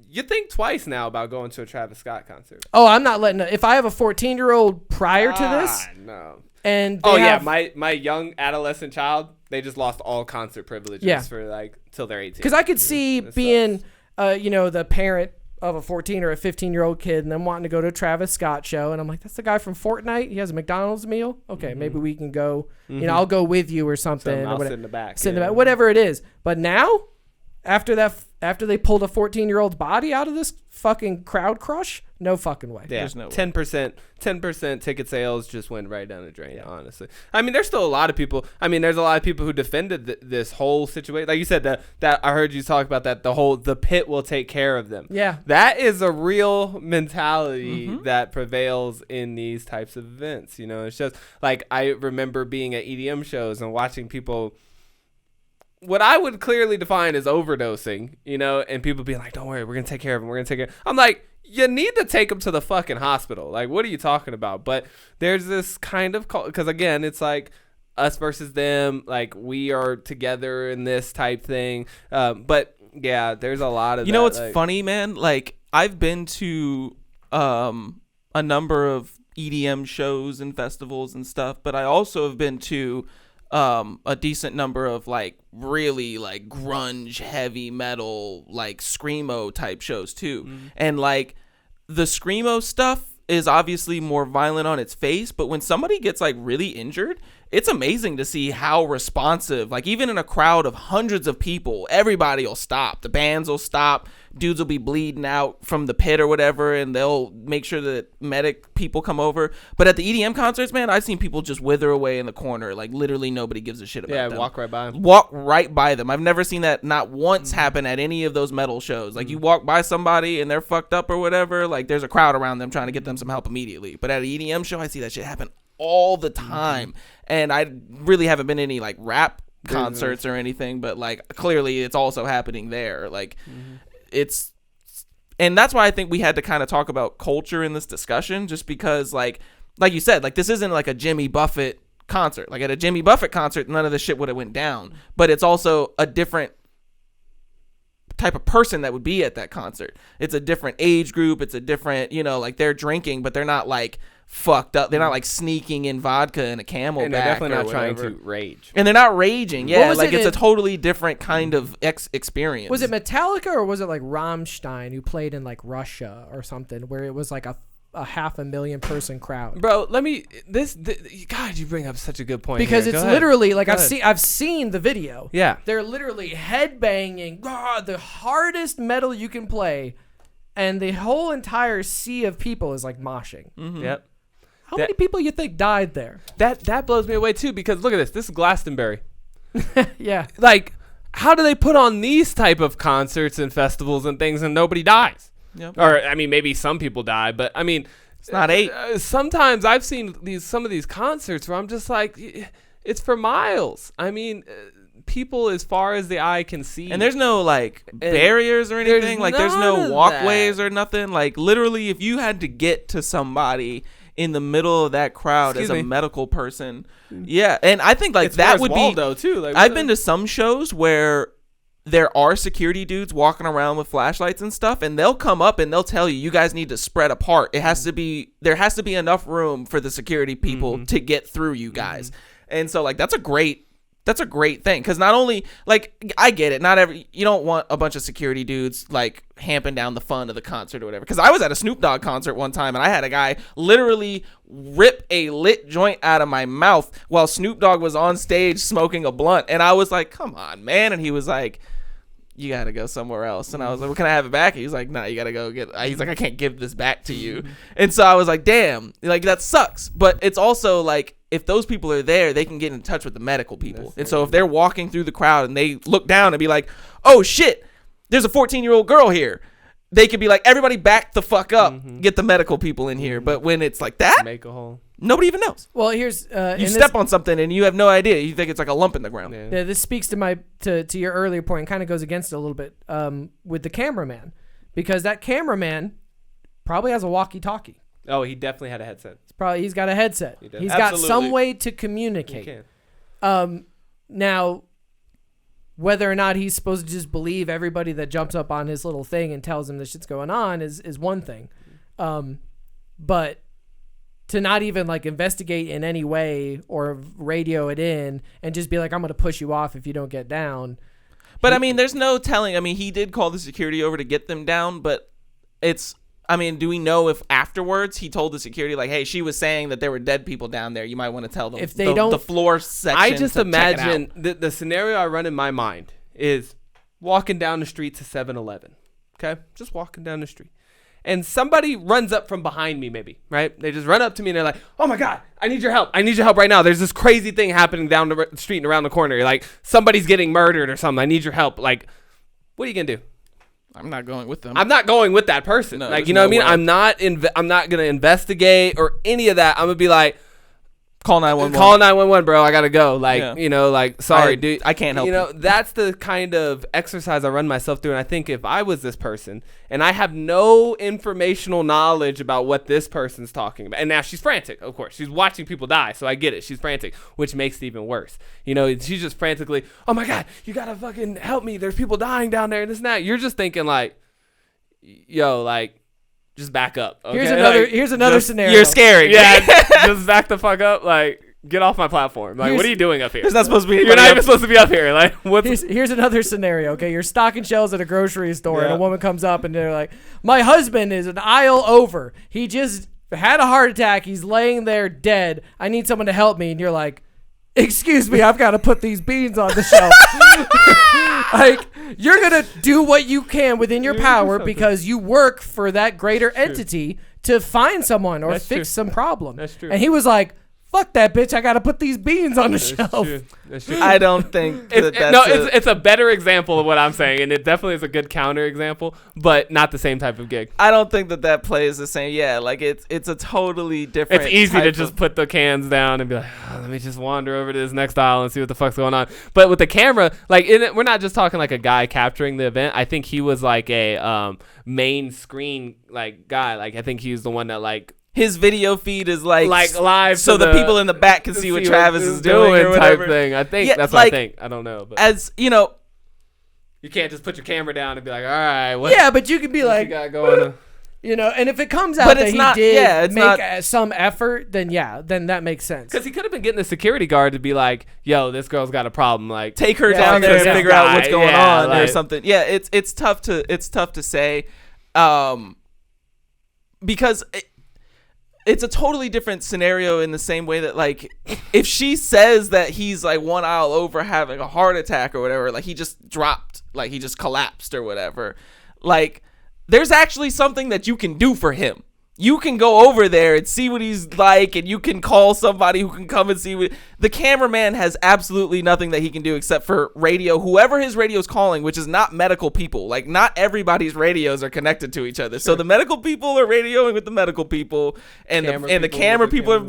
you think twice now about going to a Travis Scott concert. Oh, I'm not letting. If I have a 14-year-old prior to this, no. And my young adolescent child, they just lost all concert privileges for like till they're 18. Because I could see being, the parent of a 14 or a 15-year-old kid and then wanting to go to a Travis Scott show, and I'm like, that's the guy from Fortnite. He has a McDonald's meal. Okay, maybe we can go. I'll go with you or something. I'll sit in the back. Whatever it is. But now, after they pulled a 14-year-old's body out of this fucking crowd crush, no fucking way. Yeah, there's no 10% ticket sales just went right down the drain. Honestly, I mean, there's still a lot of people. I mean, there's a lot of people who defended this whole situation. Like you said, that I heard you talk about that. The pit will take care of them. Yeah, that is a real mentality that prevails in these types of events. You know, it's just like I remember being at EDM shows and watching people. What I would clearly define as overdosing, and people being like, don't worry, we're going to take care of them. I'm like, you need to take them to the fucking hospital. Like, what are you talking about? But there's this kind of, because again, it's like us versus them. Like, we are together in this type thing. But yeah, there's a lot of You know what's funny, man? Like, I've been to a number of EDM shows and festivals and stuff, but I also have been to a decent number of like really like grunge, heavy metal, like screamo type shows too. And like the screamo stuff is obviously more violent on its face, but when somebody gets like really injured, it's amazing to see how responsive, like even in a crowd of hundreds of people, everybody will stop. The bands will stop. Dudes will be bleeding out from the pit or whatever, and they'll make sure that medic people come over. But at the EDM concerts, man, I've seen people just wither away in the corner. Like literally nobody gives a shit about them. Yeah, walk right by them. Walk right by them. I've never seen that not once happen at any of those metal shows. Like you walk by somebody and they're fucked up or whatever, like there's a crowd around them trying to get them some help immediately. But at an EDM show, I see that shit happen all the time. And I really haven't been to any like rap concerts or anything, but like clearly it's also happening there. Like and that's why I think we had to kind of talk about culture in this discussion, just because like you said, like this isn't like a Jimmy Buffett concert. Like at a Jimmy Buffett concert, none of this shit would have went down, but it's also a different type of person that would be at that concert. It's a different age group. It's a different, like they're drinking, but they're not like fucked up. They're not like sneaking in vodka in a Camelback. And they're definitely not trying to rage. And they're not raging. Yeah, like it's a totally different kind of experience. Was it Metallica or was it like Rammstein who played in like Russia or something, where it was like a 500,000 person crowd? Bro, God, you bring up such a good point. Because it's literally like I've seen the video. Yeah, they're literally headbanging, the hardest metal you can play, and the whole entire sea of people is like moshing. Yep. How many people you think died there? That blows me away too, because look at this. This is Glastonbury. Yeah. Like, how do they put on these type of concerts and festivals and things and nobody dies? Yep. Or I mean, maybe some people die, but I mean, it's not 8. Sometimes I've seen some of these concerts where I'm just like, it's for miles. I mean, people as far as the eye can see, and there's no like barriers or anything. Like there's no walkways or nothing. Like literally, if you had to get to somebody in the middle of that crowd as a medical person, and I think like it's that would Waldo, too. Like, I've been to some shows where there are security dudes walking around with flashlights and stuff, and they'll come up and they'll tell you, you guys need to spread apart. There has to be enough room for the security people to get through you guys. And so like, that's a great thing. Cause not only like, I get it. You don't want a bunch of security dudes like hamping down the fun of the concert or whatever. Cause I was at a Snoop Dogg concert one time and I had a guy literally rip a lit joint out of my mouth while Snoop Dogg was on stage smoking a blunt. And I was like, come on, man. And he was like, you gotta go somewhere else. And I was like, well, can I have it back? He was like, nah, you gotta go get, he's like, I can't give this back to you. And so I was like, damn, like that sucks. But it's also like, if those people are there, they can get in touch with the medical people. And so if they're walking through the crowd and they look down and be like, oh shit, there's a 14-year-old girl here, they could be like, everybody back the fuck up, get the medical people in here. But when it's like that, make a hole. Nobody even knows. Well, here's you step on something and you have no idea. You think it's like a lump in the ground. Yeah, this speaks to your earlier point and kind of goes against it a little bit with the cameraman, because that cameraman probably has a walkie-talkie. Oh, he definitely had a headset. He's got a headset. He's got some way to communicate. Now, whether or not he's supposed to just believe everybody that jumps up on his little thing and tells him this shit's going on is one thing, but to not even like investigate in any way or radio it in and just be like, I'm going to push you off if you don't get down. But I mean, there's no telling. I mean, he did call the security over to get them down, but I mean, do we know if afterwards he told the security like, hey, she was saying that there were dead people down there. You might want to tell them if they don't, the floor section. I just imagine the scenario I run in my mind is walking down the street to 7-Eleven. Okay. Just walking down the street. And somebody runs up from behind me, maybe, right? They just run up to me and they're like, oh my God, I need your help. I need your help right now. There's this crazy thing happening down the street and around the corner. Like somebody's getting murdered or something. I need your help. Like, what are you going to do? I'm not going with them. I'm not going with that person. No, like, you know what I mean? Way. I'm not going to investigate or any of that. I'm going to be like, call 911. Call 911, bro. I got to go. Like, you know, like, sorry, dude. I can't help you. You know, that's the kind of exercise I run myself through. And I think if I was this person and I have no informational knowledge about what this person's talking about, and now she's frantic, of course. She's watching people die, so I get it. She's frantic, which makes it even worse. You know, she's just frantically, oh my God, you got to fucking help me. There's people dying down there and this and that. You're just thinking like, yo, like, just back up. Okay? Here's another scenario. You're scared. Yeah, just back the fuck up. Like, get off my platform. Like, what are you doing up here? There's not supposed to be. You're not even supposed to be up here. Like, here's another scenario. Okay, you're stocking shelves at a grocery store, and a woman comes up, and they're like, "My husband is an aisle over. He just had a heart attack. He's laying there dead. I need someone to help me." And you're like, excuse me, I've got to put these beans on the shelf. Like, you're going to do what you can within your power because you work for that greater entity to find someone or fix some problem. That's true. And he was like, fuck that bitch, I got to put these beans on the shelf. That's true. I don't think it's a better example of what I'm saying, and it definitely is a good counter example, but not the same type of gig. I don't think that plays the same. Yeah, like it's a totally different. It's easy to just put the cans down and be like, let me just wander over to this next aisle and see what the fuck's going on. But with the camera, like, we're not just talking like a guy capturing the event. I think he was like a main screen like guy. Like, I think he was the one that like. His video feed is like live, so the people in the back can see what Travis is doing or type thing. I think that's what I think. I don't know, but as you know, you can't just put your camera down and be like, all right, but you could be like, you got going you know, and if it comes out that he did make some effort, then that makes sense. Because he could have been getting the security guard to be like, yo, this girl's got a problem. Like, take her down there and figure out what's going on or something. Yeah, it's tough to say, because. It's a totally different scenario in the same way that, like, if she says that he's, like, one aisle over having a heart attack or whatever, like, he just dropped, like, he just collapsed or whatever, like, there's actually something that you can do for him. You can go over there and see what he's like, and you can call somebody who can come and see what... The cameraman has absolutely nothing that he can do except for radio, whoever his radio's calling, which is not medical people. Like, not everybody's radios are connected to each other. Sure. So the medical people are radioing with the medical people, and the camera people are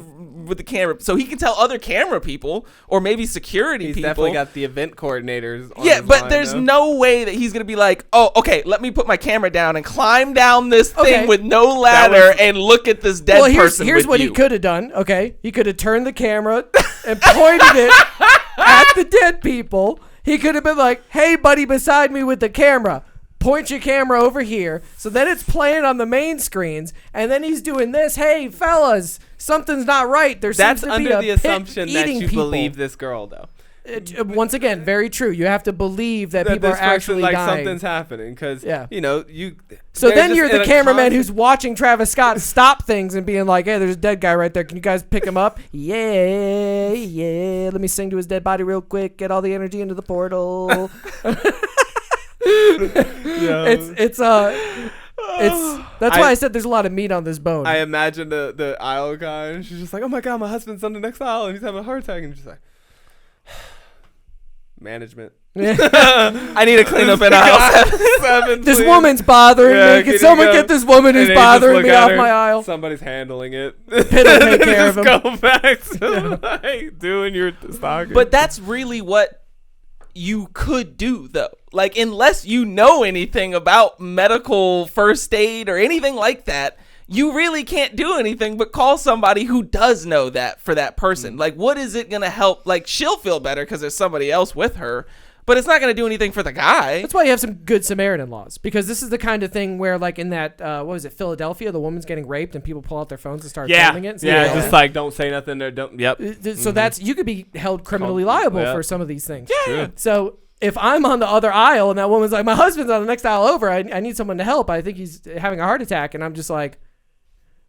with the camera. So he can tell other camera people, or maybe security people. He's definitely got the event coordinators on his but there's no way that he's going to be like, oh, okay, let me put my camera down and climb down this thing with no ladder and look at this dead person. Here's what he could have done. Okay, he could have turned the camera and pointed it at the dead people. He could have been like, hey, buddy beside me with the camera. Point your camera over here. So then it's playing on the main screens. And then he's doing this. Hey, fellas, something's not right. There seems to be under a the pit assumption that eating you people. believe this girl, though. Once again, very true. You have to believe that people are this person, actually like dying. something's happening because Yeah. you. So they're then just you're in the a cameraman who's constant- watching Travis Scott stop things and being like, hey, there's a dead guy right there. Can you guys pick him up? Yeah. Let me sing to his dead body real quick. Get all the energy into the portal. It's that's why I said there's a lot of meat on this bone. I imagine the aisle guy, and she's just like, "Oh my god, my husband's on the next aisle, and he's having a heart attack," and she's like, "Management, I need to clean up in aisle 7, This please. woman bothering Yeah, me. can Can you someone go- get this woman who's And then you just bothering look me at off her, my aisle? Somebody's handling it. Pitt will take care of Just him. go back to like doing your stalking. But that's really what you could do, though. Like, unless you know anything about medical first aid or anything like that, you really can't do anything but call somebody who does know that for that person. Like, what is it going to help? Like, she'll feel better because there's somebody else with her, but it's not going to do anything for the guy. That's why you have some good Samaritan laws, because this is the kind of thing where, like in that, what was it, Philadelphia, the woman's getting raped and people pull out their phones and start filming it. just like don't say nothing or don't. Yep. So that's, you could be held criminally liable yeah. for some of these things. Yeah. So if I'm on the other aisle and that woman's like, my husband's on the next aisle over, I need someone to help. I think he's having a heart attack, and I'm just like,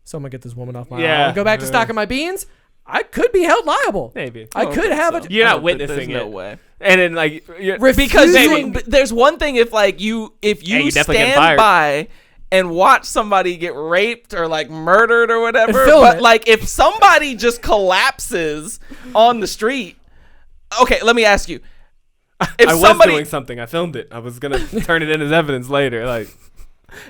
someone get this woman off my aisle and go back to stocking my beans. I could be held liable. Maybe. I could have so. a. You're I not don't think witnessing there's it. no way. And then like Because Refusing- there's one thing if like you definitely get stand fired. by and watch somebody get raped or like murdered or whatever, And film but it. like if somebody just collapses on the street, okay, let me ask you. If I was somebody, doing something. I filmed it. I was gonna turn it in as evidence later. Like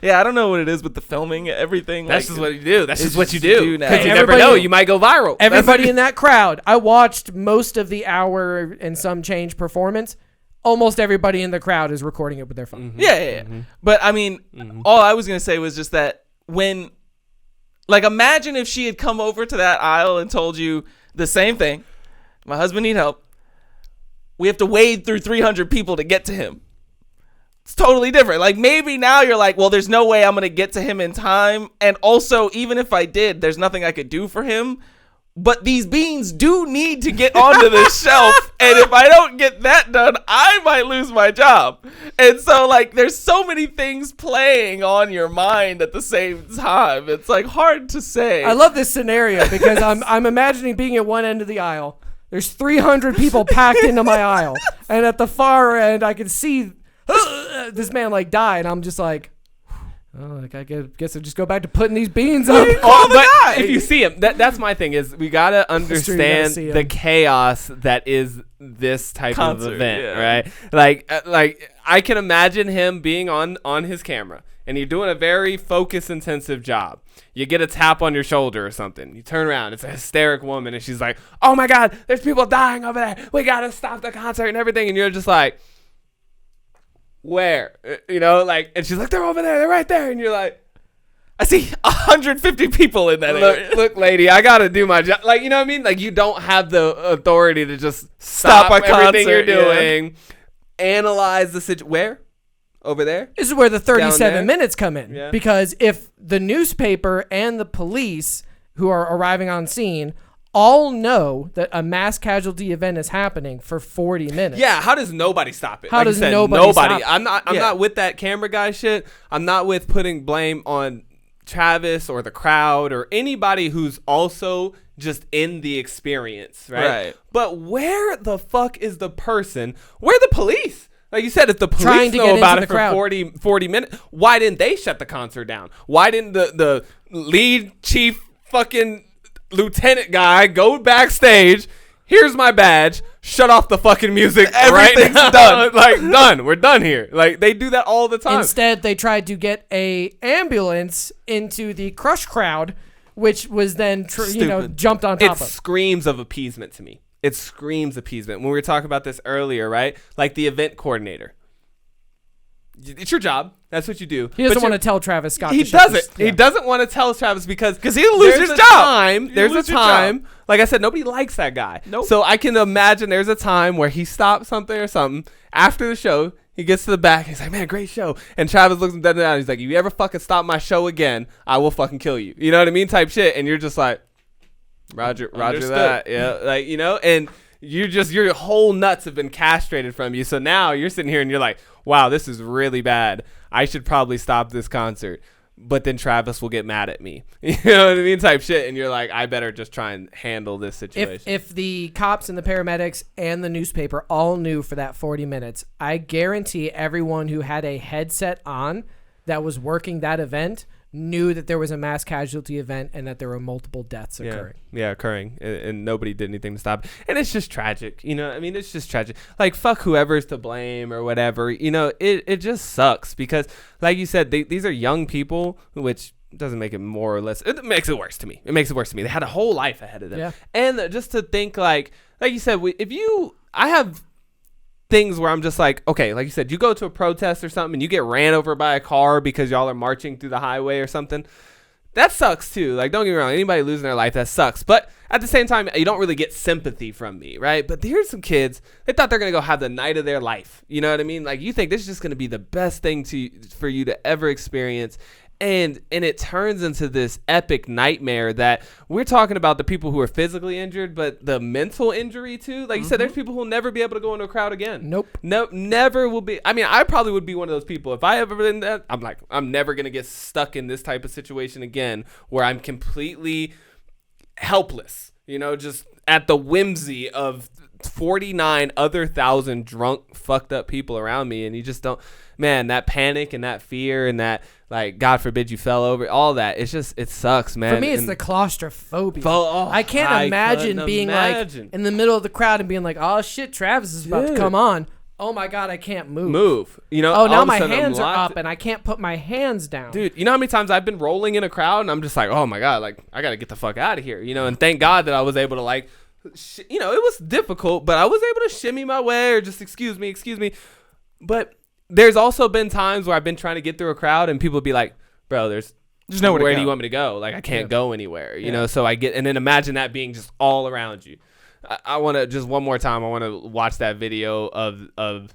yeah, I don't know what it is with the filming, everything. that's like, just what you do. That's it's just what you just do. do now. Because you never Everybody- know. You might go viral. Everybody in that crowd, I watched most of the hour and some change performance. Almost everybody in the crowd is recording it with their phone. Yeah. But I mean, all I was gonna say was just that when, like, imagine if she had come over to that aisle and told you the same thing. My husband need help. We have to wade through 300 people to get to him. It's totally different. Like, maybe now you're like, well, there's no way I'm gonna get to him in time. And also, even if I did, there's nothing I could do for him. But these beans do need to get onto the shelf. And if I don't get that done, I might lose my job. And so, like, there's so many things playing on your mind at the same time. It's, like, hard to say. I love this scenario because I'm imagining being at one end of the aisle. There's 300 people packed into my aisle, and at the far end, I can see this man like die, and I'm just like, oh, like I guess I'll just go back to putting these beans up. But if you see him, that's my thing is we gotta true, you gotta understand see the him. chaos that is this type Concert, of event, yeah. right? Like I can imagine him being on his camera, and you're doing a very focus intensive job. You get a tap on your shoulder or something. You turn around. It's a hysteric woman, and she's like, "Oh my God, there's people dying over there. We gotta stop the concert and everything." And you're just like, "Where?" And she's like, "They're over there. They're right there." And you're like, I see 150 people in that area. Look, lady, I gotta do my job. Like, you know what I mean? Like, you don't have the authority to just stop a everything you're concert, yeah. doing. Analyze the situation. Where? Over there? This is where the there? 37 minutes come in. Yeah. Because if the newspaper and the police who are arriving on scene all know that a mass casualty event is happening for 40 minutes. Yeah. How does nobody stop it? How Like you does said, nobody stop it? I'm Yeah. not with that camera guy shit. I'm not with putting blame on Travis or the crowd or anybody who's also just in the experience, right? But where the fuck is the person? Where are the police? Like you said, if the Trying police to know get about into it the for crowd. 40 minutes, why didn't they shut the concert down? Why didn't the lead chief fucking lieutenant guy go backstage? Here's my badge. Shut off the fucking music. Everything's right now. done. Like, done. We're done here. Like, they do that all the time. Instead, they tried to get a ambulance into the crush crowd, which was then jumped on top It of. screams of appeasement to me. It screams appeasement. When we were talking about this earlier, right? Like the event coordinator. It's your job. That's what you do. He doesn't want to tell Travis Scott. He to shut doesn't. his- He doesn't want to tell Travis because he'll lose his job. There's a time. Like I said, nobody likes that guy. Nope. So I can imagine there's a time where he stops something or something after the show. He gets to the back. He's like, man, great show. And Travis looks him dead down. He's like, if you ever fucking stop my show again, I will fucking kill you. You know what I mean? Type shit. And you're just like, Roger Understood. that. Yeah. Like, you know, and your whole nuts have been castrated from you. So now you're sitting here and you're like, wow, this is really bad. I should probably stop this concert. But then Travis will get mad at me. You know what I mean? Type shit. And you're like, I better just try and handle this situation. If the cops and the paramedics and the newspaper all knew for that 40 minutes, I guarantee everyone who had a headset on that was working that event knew that there was a mass casualty event and that there were multiple deaths occurring. Yeah, occurring. And nobody did anything to stop it. And it's just tragic. You know, I mean, it's just tragic. Like, fuck whoever's to blame or whatever. You know, it just sucks because, like you said, these are young people, which doesn't make it more or less. It makes it worse to me. They had a whole life ahead of them. Yeah. And just to think, like you said, I have things where I'm just like, okay, like you said, you go to a protest or something and you get ran over by a car because y'all are marching through the highway or something. That sucks too. Like, don't get me wrong, anybody losing their life, that sucks. But at the same time, you don't really get sympathy from me, right? But here's some kids, they thought they're going to go have the night of their life. You know what I mean? Like, you think this is just going to be the best thing for you to ever experience. And it turns into this epic nightmare that we're talking about the people who are physically injured, but the mental injury too. Like you said, there's people who will never be able to go into a crowd again. Nope. No, never will be. I mean, I probably would be one of those people. If I ever been that, I'm like, I'm never going to get stuck in this type of situation again where I'm completely helpless, you know, just at the whimsy of 49 other 1,000 drunk, fucked up people around me. And you just don't, man, that panic and that fear and that, like, God forbid you fell over, all that. It's just, it sucks, man. For me, it's the claustrophobia. Oh, I can't imagine being like in the middle of the crowd and being like, oh shit, Travis is about to come on. Oh my God, I can't move. You know, oh, now all of a my sudden hands I'm are locked. up and I can't put my hands down. Dude, you know how many times I've been rolling in a crowd and I'm just like, oh my God, like, I got to get the fuck out of here, you know, and thank God that I was able to, like, you know, it was difficult, but I was able to shimmy my way or just excuse me. But there's also been times where I've been trying to get through a crowd and people be like, bro, there's nowhere. Where do you want me to go? Like, I can't go anywhere, you know? So I get, and then imagine that being just all around you. I want to just one more time. I want to watch that video of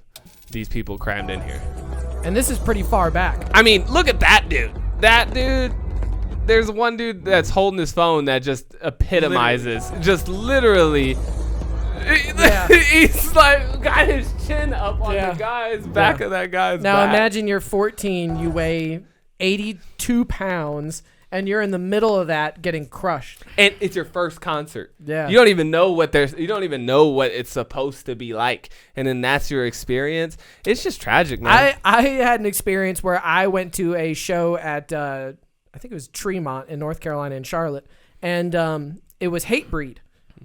these people crammed in here. And this is pretty far back. I mean, look at that dude. That dude. There's one dude that's holding his phone that just epitomizes, just literally. Yeah. He's like got his chin up on the guy's back of that guy's Now back. imagine you're 14, you weigh 82 pounds, and you're in the middle of that getting crushed. And it's your first concert. Yeah. You don't even know what it's supposed to be like. And then that's your experience. It's just tragic, man. I had an experience where I went to a show at I think it was Tremont in North Carolina in Charlotte, and it was Hatebreed.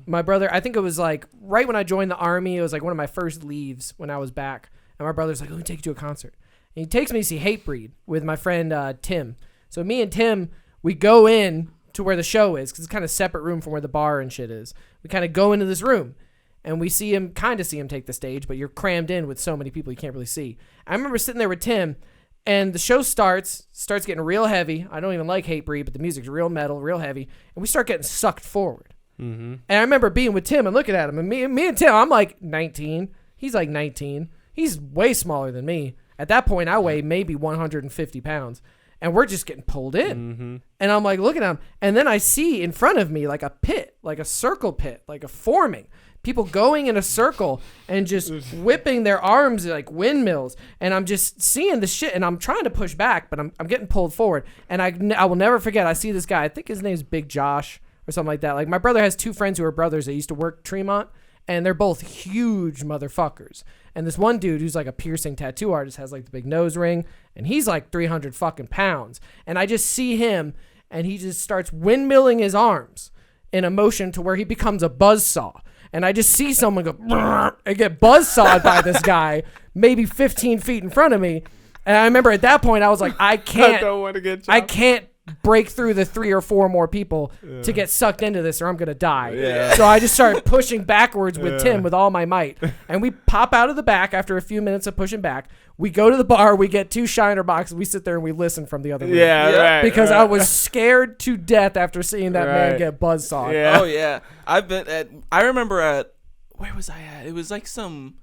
My brother, I think it was like right when I joined the Army, it was like one of my first leaves when I was back. And my brother's like, let me take you to a concert. And he takes me to see Hatebreed with my friend Tim. So me and Tim, we go in to where the show is because it's kind of separate room from where the bar and shit is. We kind of go into this room and we see him take the stage, but you're crammed in with so many people you can't really see. I remember sitting there with Tim and the show starts getting real heavy. I don't even like Hatebreed, but the music's real metal, real heavy. And we start getting sucked forward. Mm-hmm. And I remember being with Tim and looking at him. And me and Tim, I'm like 19. He's like 19. He's way smaller than me. At that point, I weigh maybe 150 pounds. And we're just getting pulled in. Mm-hmm. And I'm like looking at him. And then I see in front of me like a pit, like a circle pit, like a forming. People going in a circle and just whipping their arms like windmills. And I'm just seeing the shit. And I'm trying to push back, but I'm getting pulled forward. And I will never forget, I see this guy. I think his name's Big Josh or something like that. Like, my brother has two friends who are brothers that used to work Tremont. And they're both huge motherfuckers. And this one dude who's like a piercing tattoo artist has like the big nose ring. And he's like 300 fucking pounds. And I just see him and he just starts windmilling his arms in a motion to where he becomes a buzzsaw. And I just see someone go and get buzzsawed by this guy maybe 15 feet in front of me. And I remember at that point I was like, I don't want to get jumped. I can't break through the 3 or 4 more people to get sucked into this, or I'm gonna die. Yeah. So I just started pushing backwards with Tim with all my might, and we pop out of the back after a few minutes of pushing back. We go to the bar, we get 2 Shiner boxes, we sit there and we listen from the other room. Yeah, right. Because I was scared to death after seeing that man get buzzsawed. Yeah. Oh yeah, I remember at, where was I at? It was like some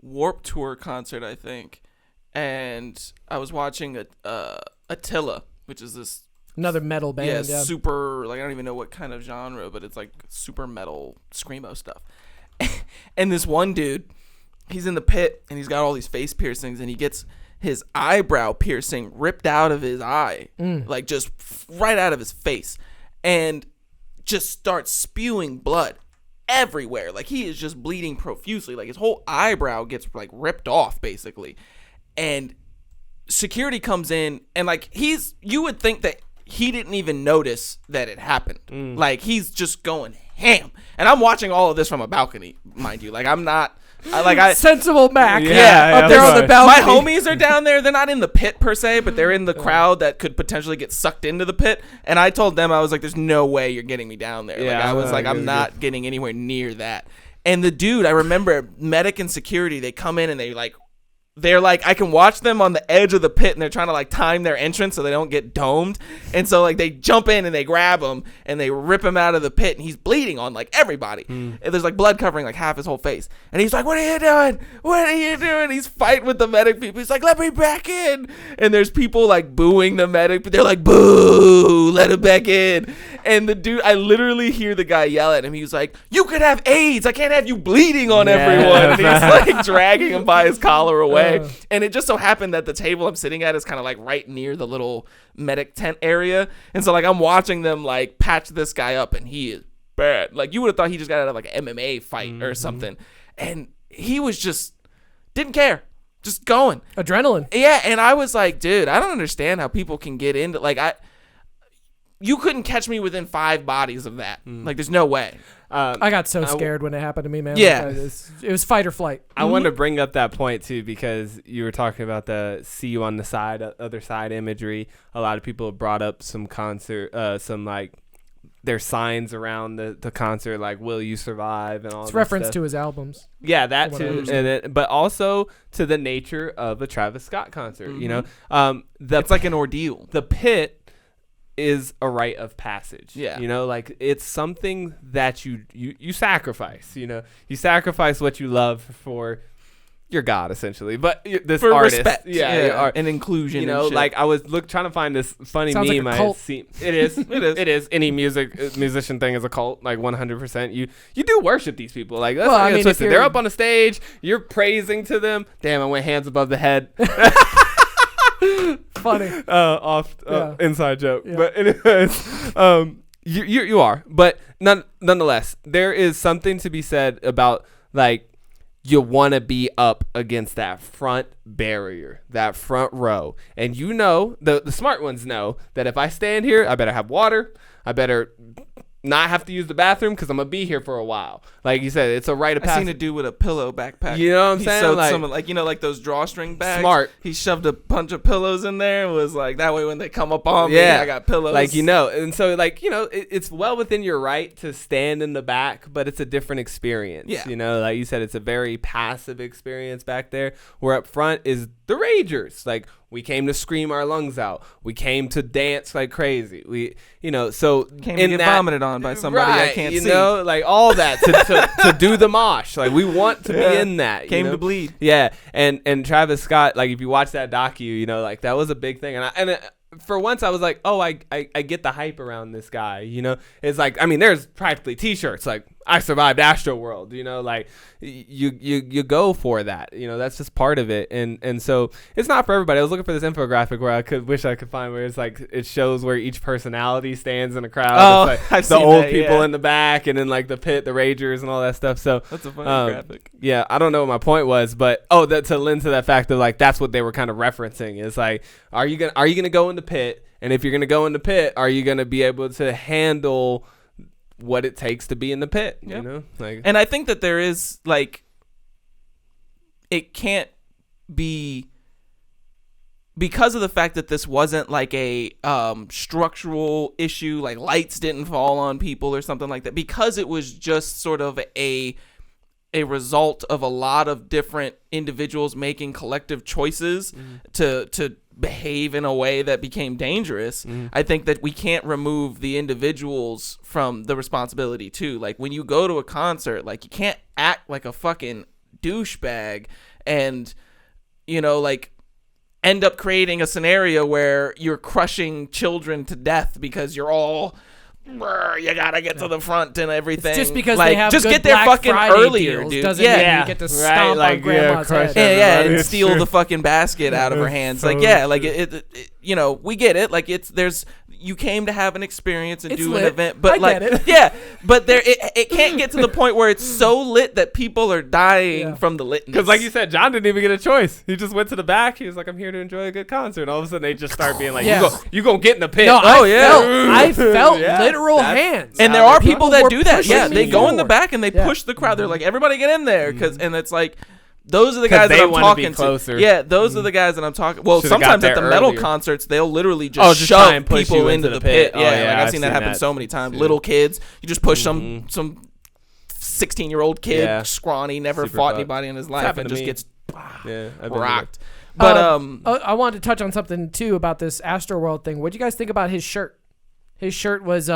Warped Tour concert, I think, and I was watching Attila, which is this Another metal band. Yeah. super, like, I don't even know what kind of genre, but it's like super metal screamo stuff. And this one dude, he's in the pit and he's got all these face piercings, and he gets his eyebrow piercing ripped out of his eye, like just right out of his face, and just starts spewing blood everywhere. Like, he is just bleeding profusely. Like, his whole eyebrow gets like ripped off basically. And security comes in, and like, you would think that he didn't even notice that it happened. Like, he's just going ham. And I'm watching all of this from a balcony, mind you. Like, I'm not Sensible Mac. Yeah, up there on the balcony. my homies are down there. They're not in the pit per se, but they're in the crowd that could potentially get sucked into the pit. And I told them, I was like, there's no way you're getting me down there. Yeah, like, I was like, I'm not getting anywhere near that. And the dude, I remember, medic and security, they come in and they're like, I can watch them on the edge of the pit, and they're trying to like time their entrance so they don't get domed. And so like, they jump in and they grab him and they rip him out of the pit, and he's bleeding on like everybody. And there's like blood covering like half his whole face. And he's like, what are you doing? What are you doing? He's fighting with the medic people. He's like, let me back in. And there's people like booing the medic, but they're like, boo, let him back in. And the dude, I literally hear the guy yell at him. He was like, you could have AIDS. I can't have you bleeding on everyone. And he's like dragging him by his collar away. And it just so happened that the table I'm sitting at is kind of like right near the little medic tent area. And so like, I'm watching them like patch this guy up, and he is bad. Like, you would have thought he just got out of like an MMA fight or something. And he was just, didn't care. Just going. Adrenaline. Yeah. And I was like, dude, I don't understand how people can get into, like, you couldn't catch me within 5 bodies of that. Like, there's no way. I got so scared when it happened to me, man. Yeah. Like, it was fight or flight. I wanted to bring up that point too, because you were talking about the see you on the side, other side imagery. A lot of people have brought up some some like there's signs around the concert, like "Will you survive?" and all. It's this reference stuff. to his albums. Yeah, that From what I too, understand. but also to the nature of a Travis Scott concert. You know, It's like an ordeal. the pit is a rite of passage. Yeah. You know, like, it's something that you sacrifice. You know, you sacrifice what you love for your God, essentially. But this For artist, respect. yeah, and inclusion. you know, and shit. like, I was trying to find this funny Sounds like meme a I cult. had seen. It is. It is. Any musician thing is a cult, like 100%. You do worship these people. Like, that's Well, not I mean, if twisted. you're- They're up on a stage. You're praising to them. Damn, I went hands above the head. Funny. Inside joke. Yeah. But anyways, you are. But nonetheless, there is something to be said about, like, you want to be up against that front barrier, that front row. And you know, the smart ones know that if I stand here, I better have water. I better not have to use the bathroom because I'm going to be here for a while. Like you said, it's a rite of I passage. seen a dude with a pillow backpack. You know what I'm He saying? sewed Like- some, like, you know, like those drawstring bags. Smart. He shoved a bunch of pillows in there and was like, that way when they come up on me, I got pillows. Like, you know, and so, like, you know, it's well within your right to stand in the back, but it's a different experience. Yeah. You know, like you said, it's a very passive experience back there, where up front is the ragers. Like, we came to scream our lungs out. We came to dance like crazy. We, you know, so Came to get vomited on by somebody I can't you see. know, like all that to do the mosh. Like, we want to be in that. Came you know? to bleed. Yeah, and Travis Scott, like, if you watch that docu, you know, like, that was a big thing. And for once, I was like, oh, I get the hype around this guy. You know, it's like, I mean, there's practically T-shirts like, I survived AstroWorld. You know, like, you go for that. You know, that's just part of it. And so it's not for everybody. I was looking for this infographic where I wish I could find where it's like, it shows where each personality stands in a crowd. Oh, it's like I've the seen old that, people yeah. in the back, and then like the pit, the ragers, and all that stuff. So That's a funny graphic. yeah, I don't know what my point was, but to lend to that fact of, like, that's what they were kind of referencing. Is like, are you gonna go in the pit? And if you're gonna go in the pit, are you gonna be able to handle what it takes to be in the pit? Yep. You know, like, And I think that there is, like, it can't be because of the fact that this wasn't like a structural issue, like lights didn't fall on people or something like that, because it was just sort of a result of a lot of different individuals making collective choices to behave in a way that became dangerous. I think that we can't remove the individuals from the responsibility too. Like when you go to a concert, like you can't act like a fucking douchebag and, you know, like end up creating a scenario where you're crushing children to death because you're all, you gotta get to the front and everything. It's just because like, they have just good get there Black fucking Friday earlier, deals dude. doesn't Yeah, mean you get to stomp like, on grandma's crush head. yeah, everybody. and It's steal true. the fucking basket out of her hands. Like, yeah, like it, you know, we get it. Like you came to have an experience and It's do lit. an event, but I like, get it. yeah, but it can't get to the point where it's so lit that people are dying from the litness. Because like you said, John didn't even get a choice. He just went to the back. He was like, I'm here to enjoy a good concert. All of a sudden, they just start being like, Yeah. you gonna get in the pit. No, yeah. I felt Yeah, literal that's- hands. And there are People people that were do that. pushing Yeah, me they go in the forward. back and they Yeah. push the crowd. They're like, everybody get in there, and it's like, those are the 'Cause guys that they I'm wanna be talking closer. to. Yeah, those are the guys that I'm talking. Well, Should've got sometimes there at the metal earlier. concerts, they'll literally Oh, just just try shove and push people you into the pit. Oh, Yeah, yeah, like I've I've seen that seen happen that so many times. too. Little kids, you just push some 16-year-old kid, Yeah. scrawny, never Super fought fucked. anybody in his life, happened and to just me. gets Yeah, I've been rocked. But I wanted to touch on something too about this AstroWorld thing. What do you guys think about his shirt? His shirt was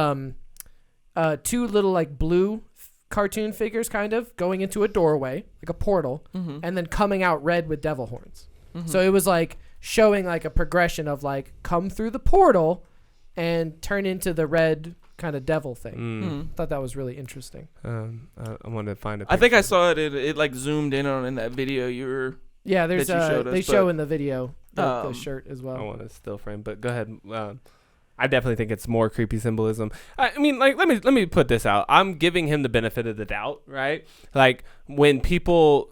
two little like blue cartoon figures kind of going into a doorway, like a portal, and then coming out red with devil horns. So it was like showing like a progression of like come through the portal and turn into the red kind of devil thing. Thought that was really interesting. I wanted to find a I think I picture. saw it. It like zoomed in on in that video you were. Yeah, there's that you showed us, they show but, in the video the shirt as I well. want to still frame, but go ahead. I definitely think it's more creepy symbolism. I mean, like, let me put this out. I'm giving him the benefit of the doubt, right? Like when people,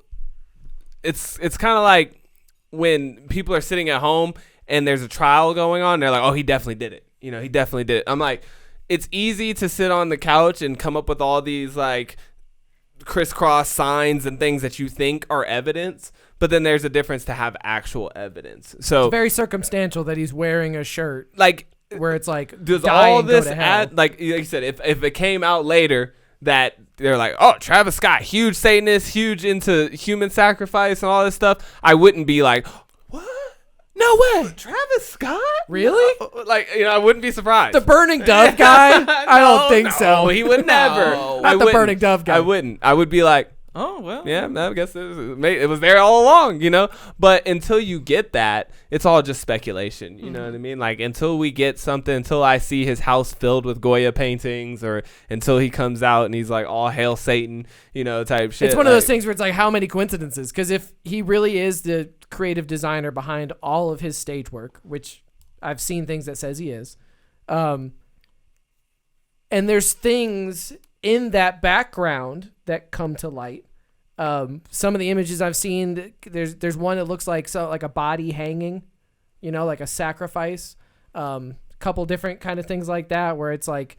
it's kind of like when people are sitting at home and there's a trial going on. They're like, oh, he definitely did it. You know, he definitely did it. I'm like, it's easy to sit on the couch and come up with all these like crisscross signs and things that you think are evidence, but then there's a difference to have actual evidence. So It's very circumstantial that he's wearing a shirt like, where it's like does die all and go this to hell. add, like you said, if it came out later that they're like, oh, Travis Scott, huge Satanist, huge into human sacrifice and all this stuff, I wouldn't be like, what? No way, Travis Scott? Really? No. Like, you know, I wouldn't be surprised. The burning dove guy? I don't think so. He would never. No. Not I the wouldn't. burning dove guy. I wouldn't. I would be like, Oh well. yeah, I guess it was there all along, you know? But until you get that, it's all just speculation, you know what I mean? Like, until we get something, until I see his house filled with Goya paintings, or until he comes out and he's like, all hail Satan, you know, type shit. It's one of those like- things where it's like, how many coincidences? Because if he really is the creative designer behind all of his stage work, which I've seen things that says he is, and there's things in that background that come to light. Some of the images I've seen, there's one that looks like a body hanging, you know, like a sacrifice. Couple different kind of things like that, where it's like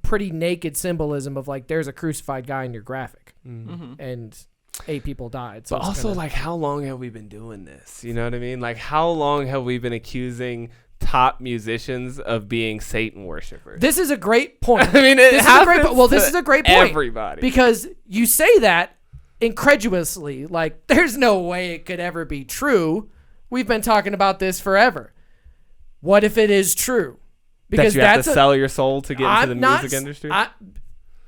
pretty naked symbolism of like there's a crucified guy in your graphic, and 8 people died. So But it's also, kinda- like, how long have we been doing this? You know what I mean? Like, how long have we been accusing top musicians of being Satan worshipers? this is a great point. I mean, this is a great. happens Well, this to is a great point. everybody. Because you say that incredulously, like there's no way it could ever be true. We've been talking about this forever. What if it is true? Because you have that's to sell your soul to get into the music industry?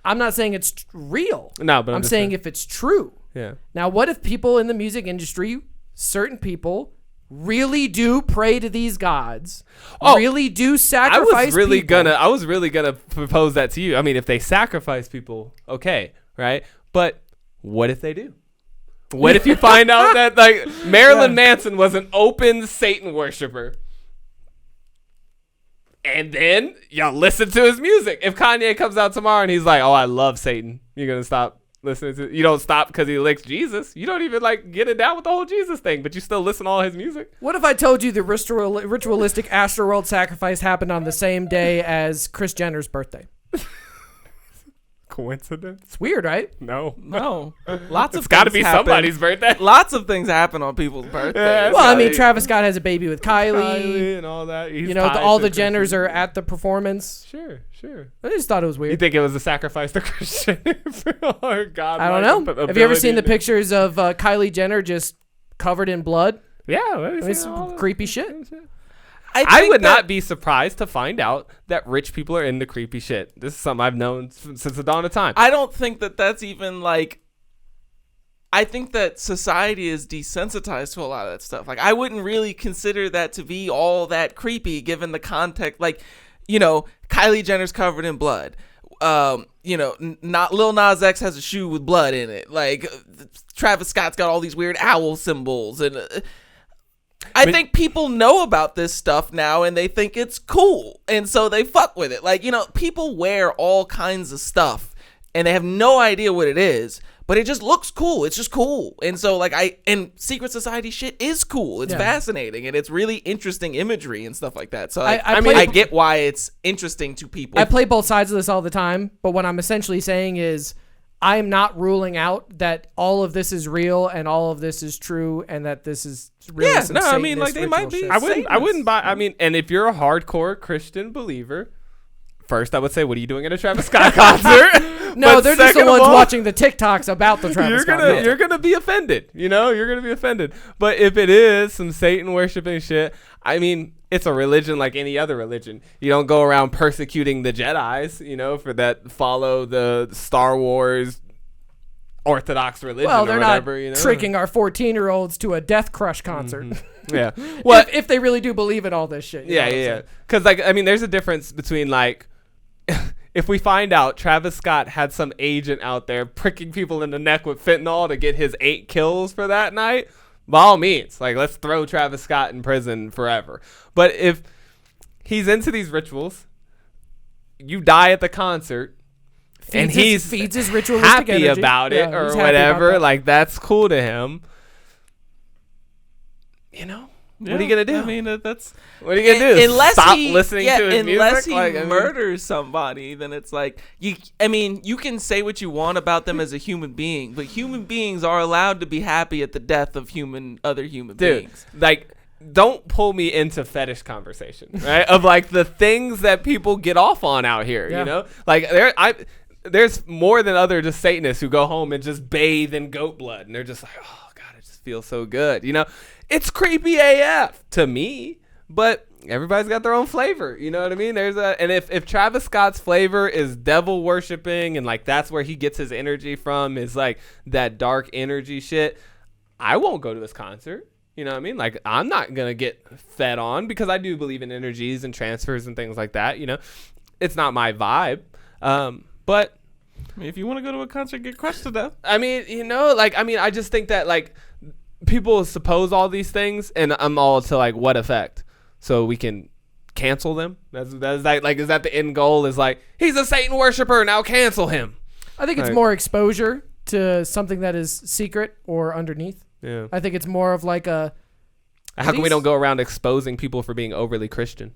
I'm not saying it's real. No, but I'm just saying if it's true. yeah. Now, what if people in the music industry, certain people, really do pray to these gods? Oh, really do I sacrifice was really people? gonna propose that to you. I mean, if they sacrifice people, okay, right? But what if they do? What if you find out that like Marilyn Manson was an open Satan worshiper? And then y'all listen to his music. If Kanye comes out tomorrow and he's like, "Oh, I love Satan," you're gonna stop listening to. You don't stop because he licks Jesus. You don't even like get it down with the whole Jesus thing, but you still listen to all his music. What if I told you the ritualistic AstroWorld sacrifice happened on the same day as Kris Jenner's birthday? Coincidence? It's weird, right? No. No. Lots of It's got to things be happen. somebody's birthday. Lots of things happen on people's birthdays. Yeah, Well, I mean, Kylie. Travis Scott has a baby with Kylie. and all that. He's You know, tied all to the Jenners Christian. are at the performance. Sure. I just thought it was You weird. think it was a sacrifice to Christian? Or God? I don't know. Have you ever seen the pictures of Kylie Jenner just covered in blood? Yeah. It's creepy shit. I think would that- not be surprised to find out that rich people are into creepy shit. This is something I've known since the dawn of time. I don't think that that's even like. I think that society is desensitized to a lot of that stuff. Like, I wouldn't really consider that to be all that creepy given the context. Like, you know, Kylie Jenner's covered in blood. You know, not Lil Nas X has a shoe with blood in it. Like, Travis Scott's got all these weird owl symbols. And I think people know about this stuff now and they think it's cool. And so they fuck with it. Like, you know, people wear all kinds of stuff and they have no idea what it is, but it just looks cool. It's just cool. And so, like, and secret society shit is cool. It's fascinating and it's really interesting imagery and stuff like that. So, like, I mean, I get why it's interesting to people. I play both sides of this all the time, but what I'm essentially saying is I'm not ruling out that all of this is real and all of this is true and that this is really some I mean, Satanist like, they might ritual be. shit. I wouldn't buy. I mean, and if you're a hardcore Christian believer, first I would say, what are you doing at a Travis Scott concert? No, But they're just the second of ones all, watching the TikToks about the Travis Scott concert. You're gonna be offended. You know, you're gonna be offended. But if it is some Satan worshiping shit, I mean, it's a religion like any other religion. You don't go around persecuting the Jedis, you know, for that follow the Star Wars Orthodox religion. Well, or they're whatever, not you know? tricking our 14-year-olds to a Death Crush concert. Yeah. Well, if they really do believe in all this shit. You know what I'm yeah. saying? Because, like, I mean, there's a difference between, like, if we find out Travis Scott had some agent out there pricking people in the neck with fentanyl to get his 8 kills for that night, by all means, like, let's throw Travis Scott in prison forever. But if he's into these rituals, you die at the concert, and feeds his ritualistic happy energy. about it Yeah, or he's happy about whatever, that. like, that's cool to him. You know? What are you gonna do? I mean, that's What are you gonna do? unless Stop he, listening to his unless music? he Like, I mean- murders somebody, then it's like you. I mean, you can say what you want about them as a human being, but human beings are allowed to be happy at the death of other human Dude, beings. like, don't pull me into fetish conversation, right? Of like the things that people get off on out here, Yeah. you know? Like there's more than other just Satanists who go home and just bathe in goat blood, and they're just like, oh god, it just feels so good, you know? It's creepy AF to me, but everybody's got their own flavor, you know what I mean? And if Travis Scott's flavor is devil worshiping and like that's where he gets his energy from, is like that dark energy shit, I won't go to this concert. You know what I mean? Like, I'm not going to get fed on because I do believe in energies and transfers and things like that. You know, it's not my vibe. But I mean, if you want to go to a concert, get crushed to death. I mean, you know, like, I mean, I just think that like people suppose all these things and I'm all to like what effect so we can cancel them. That's like, is that the end goal is like, he's a Satan worshiper, now cancel him. I think it's Like- more exposure to something that is secret or underneath. Yeah. I think it's more of like a. How come we don't go around exposing people for being overly Christian?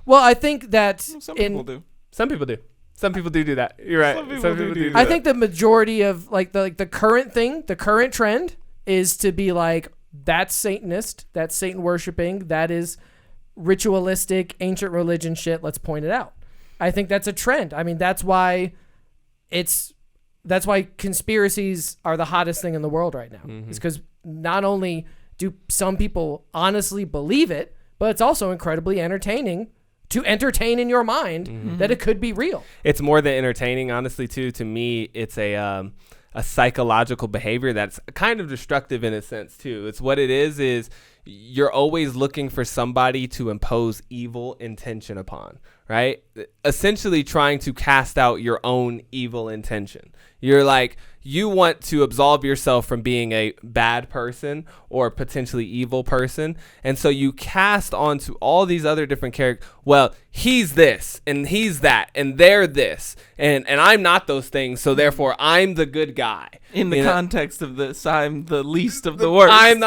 Well, I think that Some people do. Some people do. Some people do that. You're right. Some people do I that. think the majority of like the current thing, the current trend is to be like, that's Satanist, that's Satan worshiping, that is ritualistic ancient religion shit. Let's point it out. I think that's a trend. I mean, that's why conspiracies are the hottest thing in the world right now. It's because not only do some people honestly believe it, but it's also incredibly entertaining to entertain in your mind that it could be real. It's more than entertaining, honestly, too. To me, it's a psychological behavior that's kind of destructive in a sense, too. It's what it is you're always looking for somebody to impose evil intention upon, right? Essentially trying to cast out your own evil intention. You're like, you want to absolve yourself from being a bad person or potentially evil person. And so you cast onto all these other different characters. Well, he's this and he's that and they're this. And I'm not those things. So therefore I'm the good guy. In the context of this, I'm the least of the worst. I'm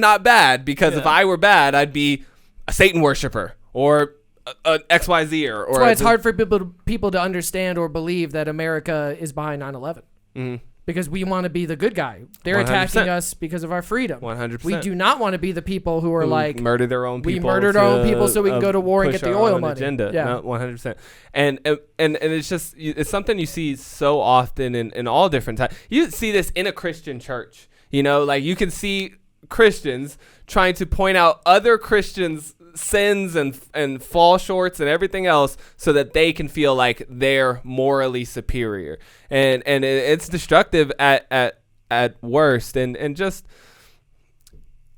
not bad because if I were bad, I'd be a Satan worshiper or XYZ or that's why it's hard for people to understand or believe that America is behind 9/11. Mm-hmm. Because we want to be the good guy. They're 100%. Attacking us because of our freedom. 100%. We do not want to be the people who are like murder their own people. We murdered our own people so we can go to war and get the oil money. Agenda. Yeah, no, 100%. And it's just it's something you see so often in all different times. You see this in a Christian church. You know, like you can see Christians trying to point out other Christians' sins and fall shorts and everything else so that they can feel like they're morally superior, and it's destructive at worst and just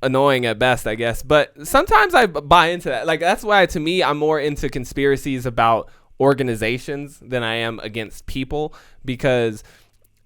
annoying at best, I guess. But sometimes I buy into that. Like that's why to me I'm more into conspiracies about organizations than I am against people, because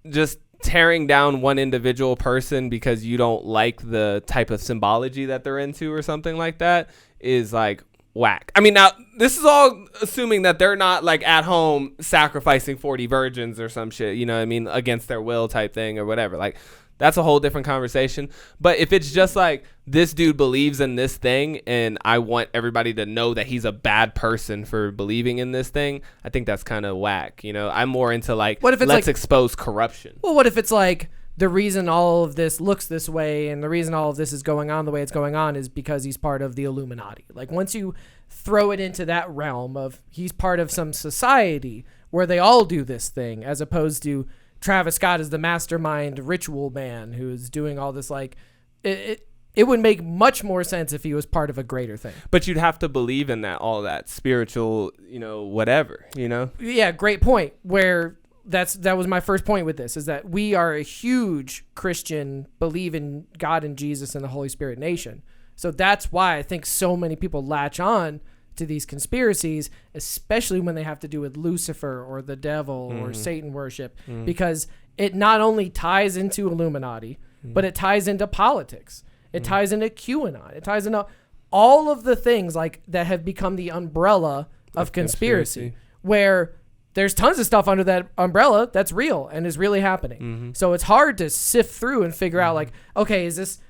just tearing down one individual person because you don't like the type of symbology that they're into or something like that is like whack. I mean, now this is all assuming that they're not like at home sacrificing 40 virgins or some shit, you know what I mean, against their will type thing or whatever. Like that's a whole different conversation. But if it's just like this dude believes in this thing and I want everybody to know that he's a bad person for believing in this thing, I think that's kind of whack. You know, I'm more into like, what if it's let's like, expose corruption. Well, what if it's like the reason all of this looks this way and the reason all of this is going on the way it's going on is because he's part of the Illuminati. Like once you throw it into that realm of he's part of some society where they all do this thing, as opposed to Travis Scott is the mastermind ritual man who's doing all this, like it would make much more sense if he was part of a greater thing. But you'd have to believe in that, all that spiritual, you know, whatever, you know? Yeah, great point. Where that was my first point with this, is that we are a huge Christian, believe in God and Jesus and the Holy Spirit nation. So that's why I think so many people latch on to these conspiracies, especially when they have to do with Lucifer or the devil or Satan worship, because it not only ties into Illuminati, but it ties into politics. It ties into QAnon. It ties into all of the things like that have become the umbrella of conspiracy, where there's tons of stuff under that umbrella that's real and is really happening. So it's hard to sift through and figure out like, okay, is this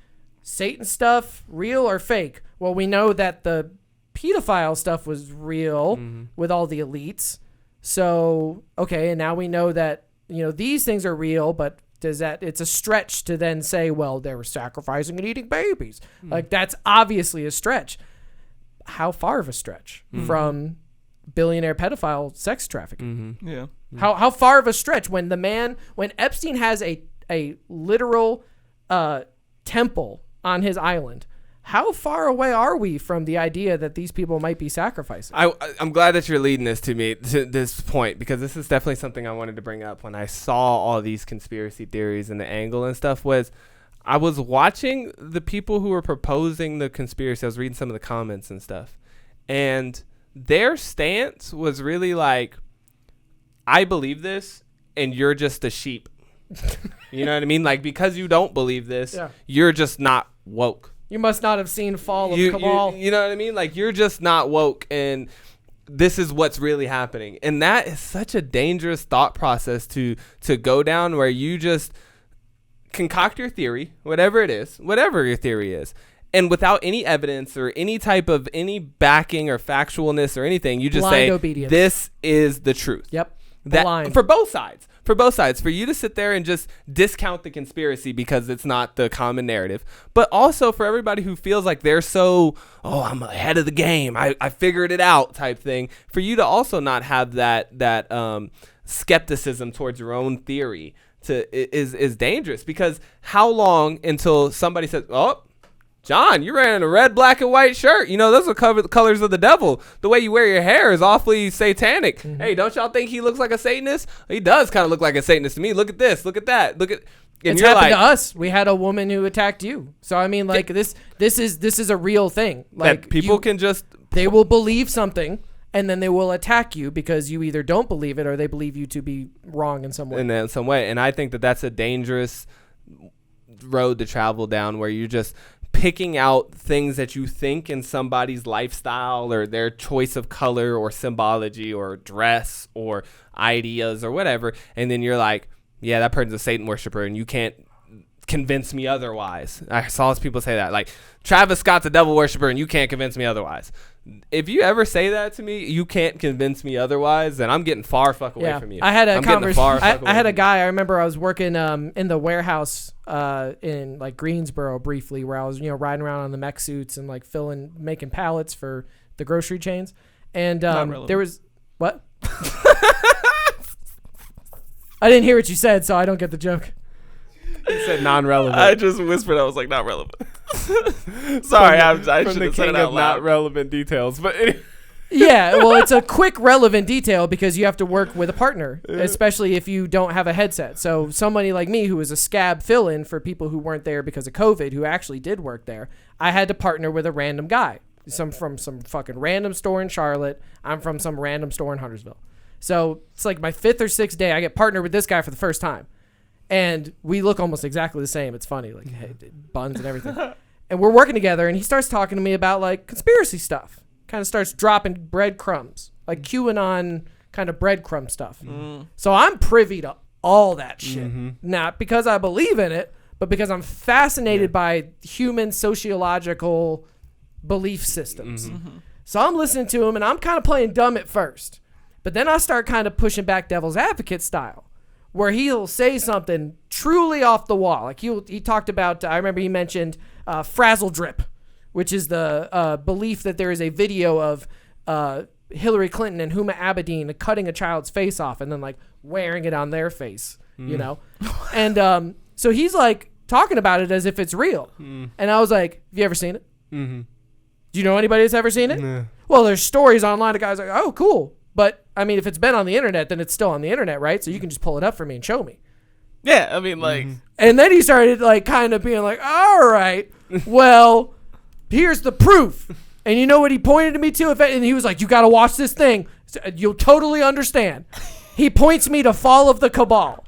Satan stuff real or fake? Well, we know that the pedophile stuff was real with all the elites. So, okay, and now we know that, you know, these things are real, but it's a stretch to then say, well, they were sacrificing and eating babies. Like that's obviously a stretch. How far of a stretch from billionaire pedophile sex trafficking? Yeah. How far of a stretch when Epstein has a literal temple on his island? How far away are we from the idea that these people might be sacrificing? I'm glad that you're leading this to me to this point, because this is definitely something I wanted to bring up when I saw all these conspiracy theories and the angle and stuff. Was I was watching the people who were proposing the conspiracy. I was reading some of the comments and stuff, and their stance was really like, I believe this and you're just a sheep. You know what I mean? Like, because you don't believe this, you're just not woke. You must not have seen Fall of Cabal. You know what I mean? Like, you're just not woke, and this is what's really happening. And that is such a dangerous thought process to go down, where you just concoct your theory, whatever it is, whatever your theory is, and without any evidence or any type of any backing or factualness or anything, you just blind say, obedience. This is the truth. Yep. That, for both sides. For both sides, for you to sit there and just discount the conspiracy because it's not the common narrative, but also for everybody who feels like they're so, I'm ahead of the game, I figured it out type thing, for you to also not have that skepticism towards your own theory is dangerous. Because how long until somebody says, John, you're wearing a red, black, and white shirt. You know, those are colors of the devil. The way you wear your hair is awfully satanic. Hey, don't y'all think he looks like a Satanist? He does kind of look like a Satanist to me. Look at this. Look at that. Look at. It's happened to us. We had a woman who attacked you. So I mean, like this is a real thing. Like that people can just. They will believe something, and then they will attack you because you either don't believe it or they believe you to be wrong in some way. In some way, and I think that that's a dangerous road to travel down, where you just picking out things that you think in somebody's lifestyle or their choice of color or symbology or dress or ideas or whatever, and then you're like, yeah, that person's a Satan worshiper, and you can't convince me otherwise. I saw people say that. Like, Travis Scott's a devil worshiper and you can't convince me otherwise. If you ever say that to me, you can't convince me otherwise, then I'm getting far fuck away from you. I had a conversation. I had a you. guy, I remember I was working in the warehouse in like Greensboro briefly, where I was, riding around on the mech suits and like making pallets for the grocery chains. And there was, what? I didn't hear what you said, so I don't get the joke. You said non-relevant. I just whispered. I was like, not relevant. Sorry, I should have said it out loud. Not relevant details, but anyway. Yeah, well, it's a quick relevant detail because you have to work with a partner, especially if you don't have a headset. So somebody like me who was a scab fill-in for people who weren't there because of COVID, who actually did work there, I had to partner with a random guy. From some fucking random store in Charlotte. I'm from some random store in Huntersville. So it's like my 5th or 6th day. I get partnered with this guy for the first time. And we look almost exactly the same. It's funny, like buns and everything. And we're working together, and he starts talking to me about like conspiracy stuff. Kind of starts dropping breadcrumbs, like QAnon kind of breadcrumb stuff. So I'm privy to all that shit. Not because I believe in it, but because I'm fascinated by human sociological belief systems. So I'm listening to him, and I'm kind of playing dumb at first. But then I start kind of pushing back devil's advocate style, where he'll say something truly off the wall. Like he talked about, I remember he mentioned frazzle drip, which is the belief that there is a video of Hillary Clinton and Huma Abedin cutting a child's face off and then like wearing it on their face, And so he's like talking about it as if it's real. And I was like, have you ever seen it? Do you know anybody that's ever seen it? Nah. Well, there's stories online of guys like, oh, cool. But, I mean, if it's been on the internet, then it's still on the internet, right? So you can just pull it up for me and show me. Yeah, I mean, like... And then he started, like, kind of being like, all right, well, here's the proof. And you know what he pointed to me to? And he was like, you got to watch this thing. You'll totally understand. He points me to Fall of the Cabal.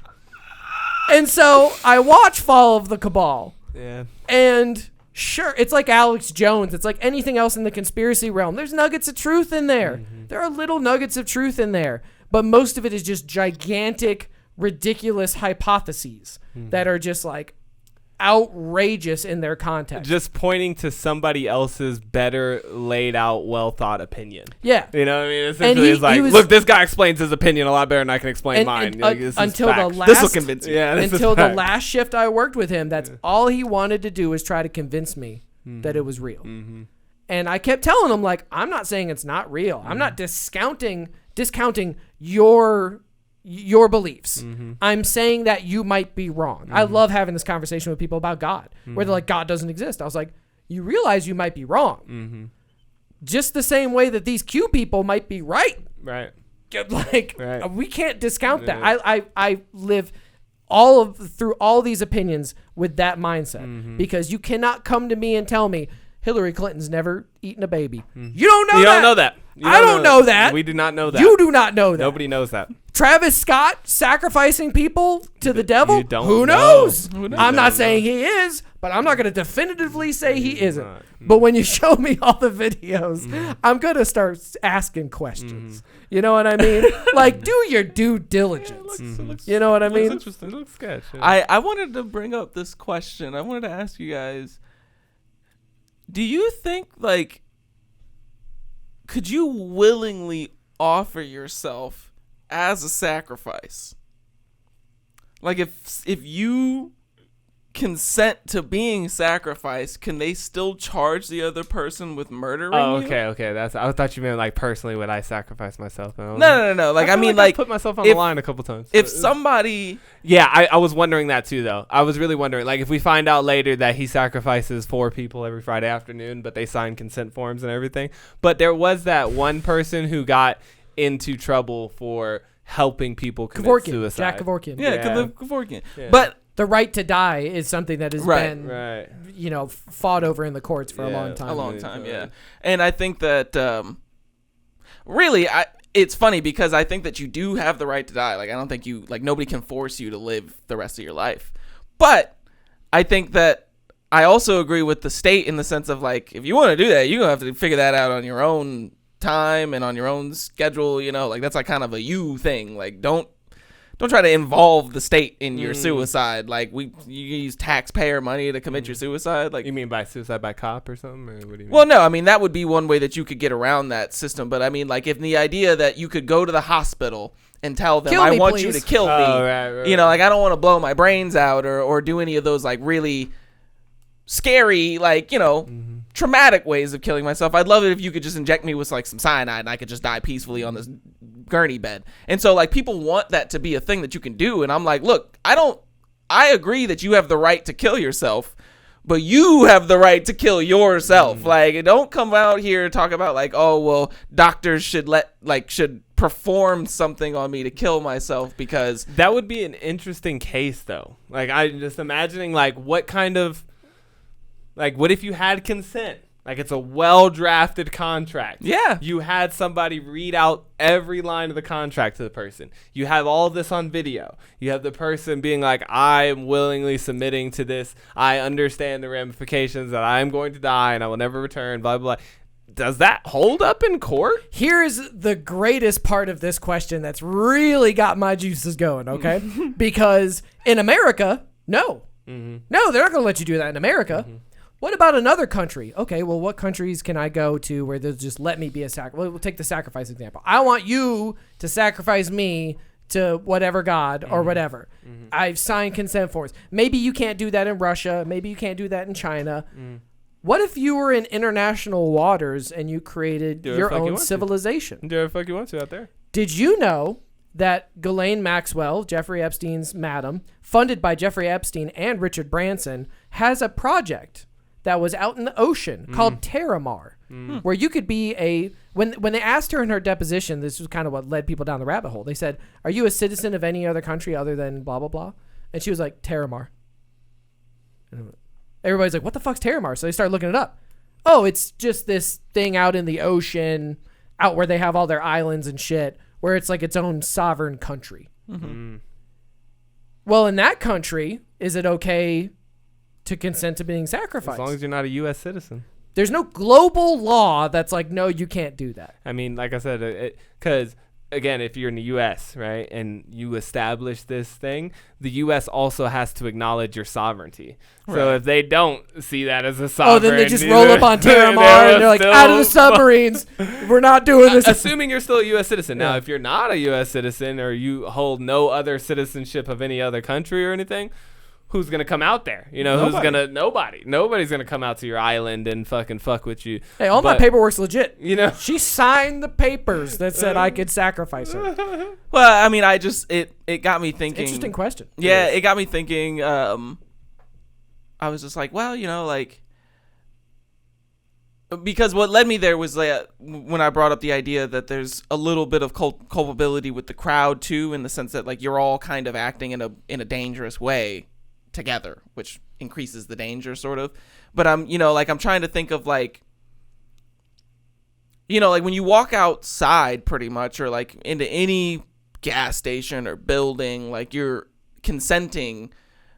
And so I watch Fall of the Cabal. Yeah. And... sure, it's like Alex Jones. It's like anything else in the conspiracy realm. There's nuggets of truth in there. There are little nuggets of truth in there. But most of it is just gigantic, ridiculous hypotheses that are just like outrageous in their context. Just pointing to somebody else's better laid out, well thought opinion. Yeah. You know what I mean? Essentially, it's like, look, this guy explains his opinion a lot better than I can explain mine. Until the last, this will convince you. Yeah, until the last shift I worked with him, that's all he wanted to do was try to convince me that it was real. And I kept telling him, like, I'm not saying it's not real. I'm not discounting your beliefs. I'm saying that you might be wrong. I love having this conversation with people about God, where they're like, God doesn't exist. I was like, you realize you might be wrong. Just the same way that these Q people might be right. Right. Like, we can't discount that. I live through all these opinions with that mindset, because you cannot come to me and tell me Hillary Clinton's never eaten a baby. You don't know that. You don't know that. I don't know that. We do not know that. You do not know that. Nobody knows that. Travis Scott sacrificing people to the devil? You don't Who know. knows? I'm not saying he is, but I'm not going to definitively say he isn't. But when you show me all the videos, I'm going to start asking questions. You know what I mean? Like, do your due diligence. You know what I mean? Looks interesting. It looks sketch. I wanted to bring up this question. I wanted to ask you guys, do you think, like, could you willingly offer yourself as a sacrifice? Like, if you consent to being sacrificed, can they still charge the other person with murdering you? Okay. I thought you meant like personally would I sacrifice myself? No. Like, I mean, I put myself on the line a couple times. If somebody, yeah, I was wondering that too, though. I was really wondering, like, if we find out later that he sacrifices 4 people every Friday afternoon, but they sign consent forms and everything. But there was that one person who got into trouble for helping people commit suicide. Jack Kevorkian. Yeah. Kevorkian. Yeah. But the right to die is something that has been, fought over in the courts for a long time. Yeah. And I think that really, it's funny because I think that you do have the right to die. Like, I don't think nobody can force you to live the rest of your life. But I think that I also agree with the state in the sense of, like, if you want to do that, you're going to have to figure that out on your own time and on your own schedule, like, that's like kind of a you thing. Like, don't don't try to involve the state in your suicide. Like you use taxpayer money to commit your suicide. Like you mean by suicide by cop or something? Or what do you mean? Well, no, I mean that would be one way that you could get around that system. But I mean, like if the idea that you could go to the hospital and tell them, I want you to kill me. Right. You know, like I don't want to blow my brains out or do any of those like really scary, like, you know, traumatic ways of killing myself. I'd love it if you could just inject me with like some cyanide and I could just die peacefully on this gurney bed. And so like people want that to be a thing that you can do. And I'm like, look, I agree that you have the right to kill yourself, but you have the right to kill yourself. Like, don't come out here and talk about like, oh, well, doctors should perform something on me to kill myself because that would be an interesting case though. Like I'm just imagining like what if you had consent? Like it's a well-drafted contract. Yeah. You had somebody read out every line of the contract to the person. You have all this on video. You have the person being like, I am willingly submitting to this. I understand the ramifications that I am going to die and I will never return, blah, blah, blah. Does that hold up in court? Here's the greatest part of this question that's really got my juices going, okay? Because in America, no. No, they're not going to let you do that in America. What about another country? Okay, well, what countries can I go to where they'll just let me be a sacrifice? Well, we'll take the sacrifice example. I want you to sacrifice me to whatever god or whatever. I've signed consent forms. Maybe you can't do that in Russia. Maybe you can't do that in China. What if you were in international waters and you created your own civilization? Do whatever the fuck you want to out there. Did you know that Ghislaine Maxwell, Jeffrey Epstein's madam, funded by Jeffrey Epstein and Richard Branson, has a project that was out in the ocean called TAID3I, where you could be when they asked her in her deposition, this was kind of what led people down the rabbit hole. They said, are you a citizen of any other country other than blah, blah, blah? And she was like, TAID3I. Everybody's like, what the fuck's TAID3I? So they started looking it up. Oh, it's just this thing out in the ocean, out where they have all their islands and shit, where it's like its own sovereign country. Well, in that country, is it okay to consent to being sacrificed? As long as you're not a U.S. citizen. There's no global law that's like, no, you can't do that. I mean, like I said, because, again, if you're in the U.S., right, and you establish this thing, the U.S. also has to acknowledge your sovereignty. Right. So if they don't see that as a sovereign... Oh, then they just roll up on TAID3I and they're like, out of the submarines. We're not doing this. Assuming you're still a U.S. citizen. Now, if you're not a U.S. citizen or you hold no other citizenship of any other country or anything... Who's gonna come out there? You know, nobody. Nobody's gonna come out to your island and fucking fuck with you. Hey, all my paperwork's legit. You know, she signed the papers that said I could sacrifice her. Well, I mean, it got me thinking. Interesting question. Yeah, it got me thinking. I was just like, well, you know, like, because what led me there was like when I brought up the idea that there's a little bit of culpability with the crowd too, in the sense that like you're all kind of acting in a dangerous way together, which increases the danger sort of. But I'm trying to think of like, you know, like when you walk outside pretty much, or like into any gas station or building, like you're consenting.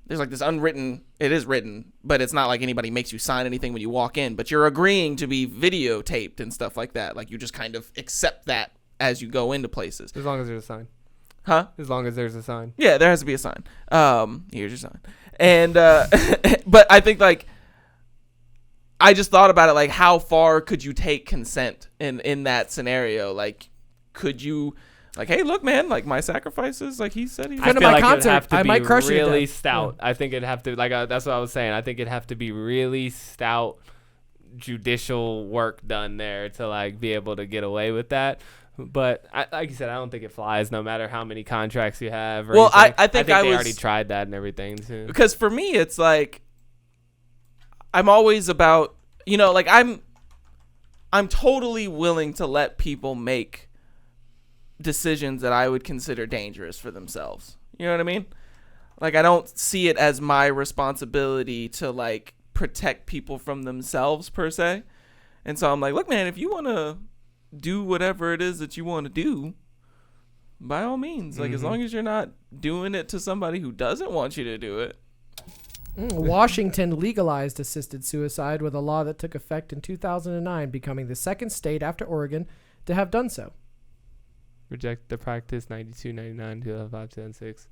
There's like this unwritten, it is written, but it's not like anybody makes you sign anything when you walk in, but you're agreeing to be videotaped and stuff like that. Like you just kind of accept that as you go into places. As long as there's a sign. Huh? As long as there's a sign. Yeah, there has to be a sign. Here's your sign. And, but I think like, I just thought about it, like how far could you take consent in that scenario? Like, could you, like, hey, look, man, like my sacrifices, like he said, I feel like concert, it'd have to I be might crush really you stout. Yeah. I think it'd have to, like, that's what I was saying. I think it'd have to be really stout judicial work done there to like be able to get away with that. But like you said, I don't think it flies no matter how many contracts you have. Or well, anything. I think they already tried that and everything too. Because for me, it's like I'm always about, you know, like I'm totally willing to let people make decisions that I would consider dangerous for themselves. You know what I mean? Like I don't see it as my responsibility to like protect people from themselves per se. And so I'm like, look, man, if you want to do whatever it is that you want to do, by all means, like as long as you're not doing it to somebody who doesn't want you to do it. Washington legalized assisted suicide with a law that took effect in 2009, becoming the second state after Oregon to have done so. Reject the practice 92, 99, 2005, 2006.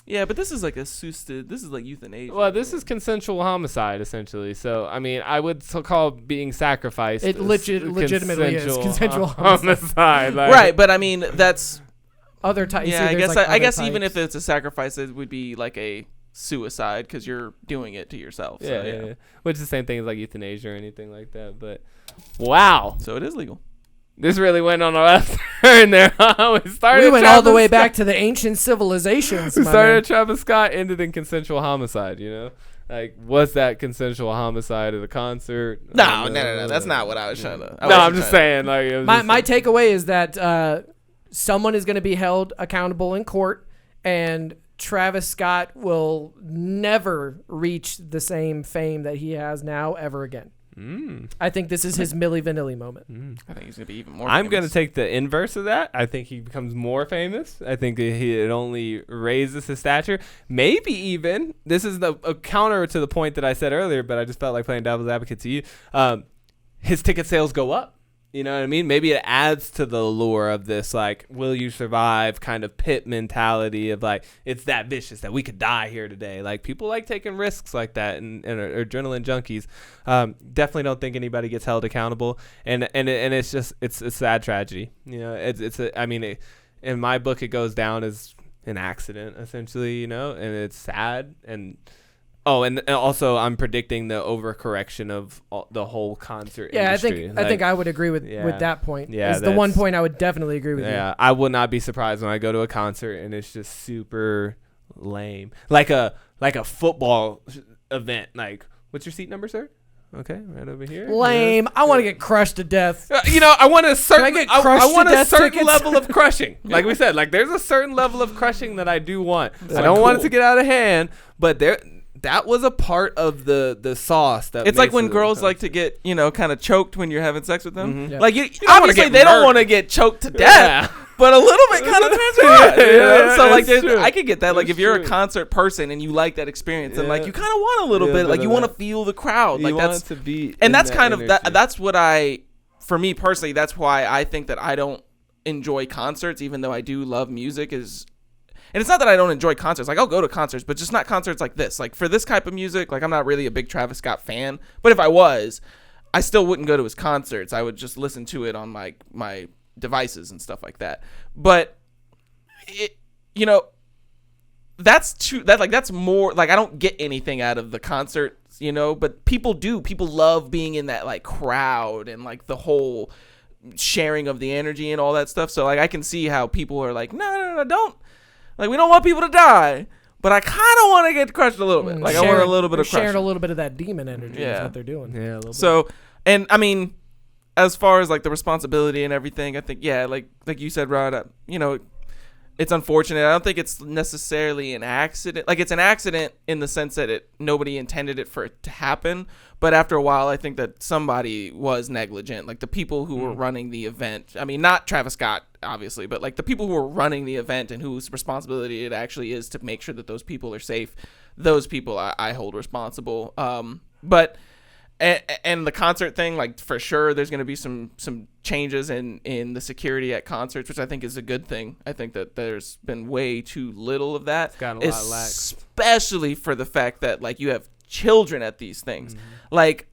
Yeah, but this is like this is like euthanasia. Well, this is consensual homicide, essentially. So, I mean, I would call being sacrificed. It legitimately is consensual homicide. Like, right, but I mean, that's other types. Yeah, I guess even if it's a sacrifice, it would be like a suicide because you're doing it to yourself. So, yeah. Which is the same thing as like euthanasia or anything like that. But wow, so it is legal. This really went on a left turn there. We went all the way back to the ancient civilizations. We started at Travis Scott, ended in consensual homicide, you know? Like, was that consensual homicide at a concert? No. That's not what I was trying to. I'm just saying. Like, my takeaway is that someone is going to be held accountable in court, and Travis Scott will never reach the same fame that he has now ever again. I think this is his Milli Vanilli moment. I think he's going to be even more I'm going to take the inverse of that. I think he becomes more famous. I think it only raises his stature. Maybe even, this is a counter to the point that I said earlier, but I just felt like playing devil's advocate to you. His ticket sales go up. You know what I mean? Maybe it adds to the allure of this, like, will you survive kind of pit mentality of, like, it's that vicious that we could die here today. Like, people like taking risks like that and are adrenaline junkies. Definitely don't think anybody gets held accountable. And it's just, it's a sad tragedy. You know, in my book, it goes down as an accident, essentially, you know, and it's sad. And also I'm predicting the overcorrection of the whole concert industry. I think I would agree with that point. Yeah, it's the one point I would definitely agree with you. Yeah, I would not be surprised when I go to a concert and it's just super lame. Like a football event. Like, what's your seat number, sir? Okay, right over here. Lame. I want to get crushed to death. I want a certain I want a certain level of crushing. Like we said, like there's a certain level of crushing that I do want. I don't want it to get out of hand, but that was a part of the sauce. It's like when girls like to get, kind of choked when you're having sex with them. Mm-hmm. Yeah. Like, obviously they don't want to get choked to death, but a little bit kind of turns you on. So, like, I could get that. Like, if you're a concert person and you like that experience, and, like, you kind of want a little bit. Like, you want to feel the crowd. Like, that's to be. And that's kind of, that's what for me personally, that's why I think that I don't enjoy concerts, even though I do love music, and it's not that I don't enjoy concerts. Like, I'll go to concerts, but just not concerts like this. Like, for this type of music, like, I'm not really a big Travis Scott fan. But if I was, I still wouldn't go to his concerts. I would just listen to it on my devices and stuff like that. But, that's more, like, I don't get anything out of the concerts, But people do. People love being in that, like, crowd and, like, the whole sharing of the energy and all that stuff. So, like, I can see how people are like, no, don't. Like, we don't want people to die, but I kind of want to get crushed a little bit. Like, I want a little bit of crushing. Sharing a little bit of that demon energy is what they're doing. Yeah, a little bit. So, and I mean, as far as, like, the responsibility and everything, I think, like you said, Rod, it's unfortunate. I don't think it's necessarily an accident. Like, it's an accident in the sense that nobody intended it for it to happen. But after a while, I think that somebody was negligent. Like, the people who were running the event. I mean, not Travis Scott, obviously, but, like, the people who were running the event and whose responsibility it actually is to make sure that those people are safe. Those people I hold responsible. But the concert thing, like, for sure, there's going to be some changes in the security at concerts, which I think is a good thing. I think that there's been way too little of that. It's gotten a lot of lack. Especially for the fact that, like, you have children at these things. Like,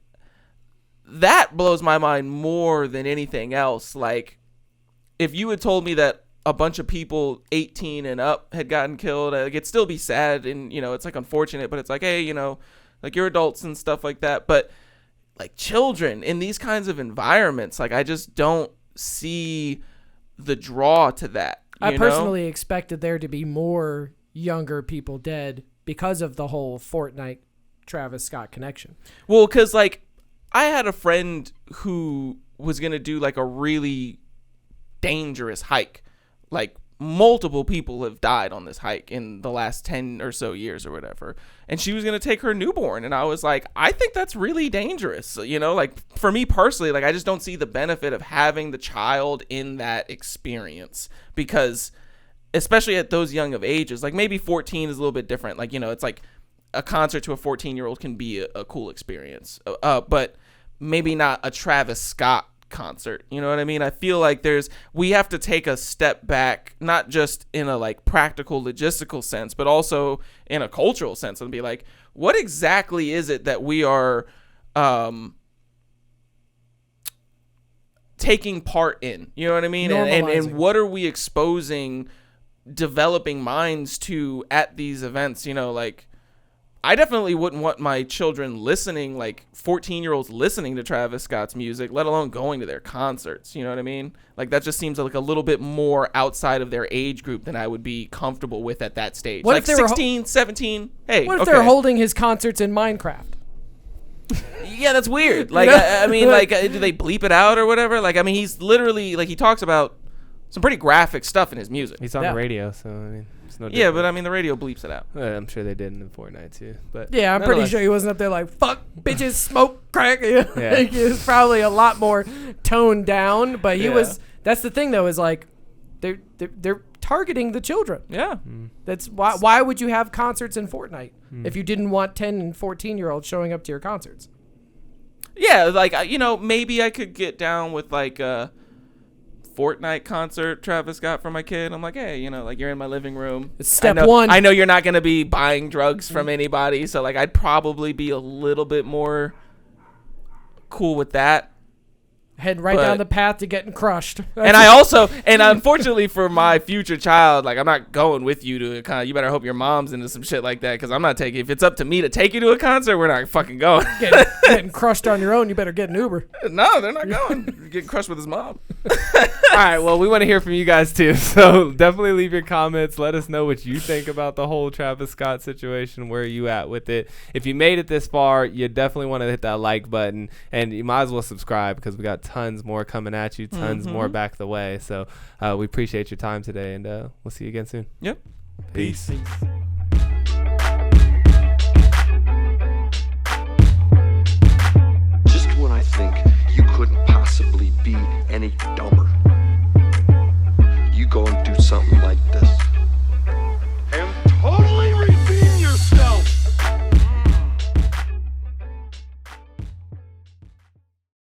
that blows my mind more than anything else. Like, if you had told me that a bunch of people 18 and up had gotten killed, like, it'd still be sad and, it's, like, unfortunate, but it's like, hey, like, you're adults and stuff like that. But, like, children in these kinds of environments, like, I just don't see the draw to that. I personally expected there to be more younger people dead because of the whole Fortnite Travis Scott connection. Well, because, like, I had a friend who was going to do, like, a really dangerous hike. Like, multiple people have died on this hike in the last 10 or so years or whatever. And she was going to take her newborn. And I was like, I think that's really dangerous. Like, for me personally, like, I just don't see the benefit of having the child in that experience, because especially at those young of ages, like, maybe 14 is a little bit different. Like, it's like a concert to a 14-year-old can be a cool experience. But maybe not a Travis Scott concert. You know what I mean? I feel like we have to take a step back, not just in a like practical logistical sense, but also in a cultural sense, and be like, what exactly is it that we are taking part in? You know what I mean? And what are we exposing developing minds to at these events? You know, like, I definitely wouldn't want my children listening, like 14-year-olds listening to Travis Scott's music, let alone going to their concerts. You know what I mean? Like, that just seems like a little bit more outside of their age group than I would be comfortable with at that stage. What like if they were 16, 17. Hey, what if they're holding his concerts in Minecraft? Yeah, that's weird. Like, I mean, like, do they bleep it out or whatever? Like, I mean, he's literally, like, he talks about some pretty graphic stuff in his music. He's on the radio, so, I mean, it's no different. Yeah, but I mean, the radio bleeps it out. I'm sure they did in Fortnite, too. But yeah, I'm pretty sure he wasn't up there like, fuck, bitches, smoke, crack. Yeah. Like, he was probably a lot more toned down, but he was, that's the thing, though, is like, they're targeting the children. Yeah. That's why would you have concerts in Fortnite if you didn't want 10 and 14-year-olds showing up to your concerts? Yeah, like, you know, maybe I could get down with like a Fortnite concert Travis got for my kid. I'm like, hey, you know, like, you're in my living room. It's step one. I know you're not going to be buying drugs from anybody, so like, I'd probably be a little bit more cool with that. Heading right down the path to getting crushed. And I also, and unfortunately for my future child, like, I'm not going with you to a concert. You better hope your mom's into some shit like that, because I'm not taking. If it's up to me to take you to a concert, we're not fucking going. Getting crushed on your own, you better get an Uber. No, they're not going. Getting crushed with his mom. All right, well, we want to hear from you guys too, so definitely leave your comments. Let us know what you think about the whole Travis Scott situation. Where are you at with it? If you made it this far, you definitely want to hit that like button, and you might as well subscribe, because we got tons more coming at you, tons more back the way. So we appreciate your time today, and we'll see you again soon. Yep. Peace.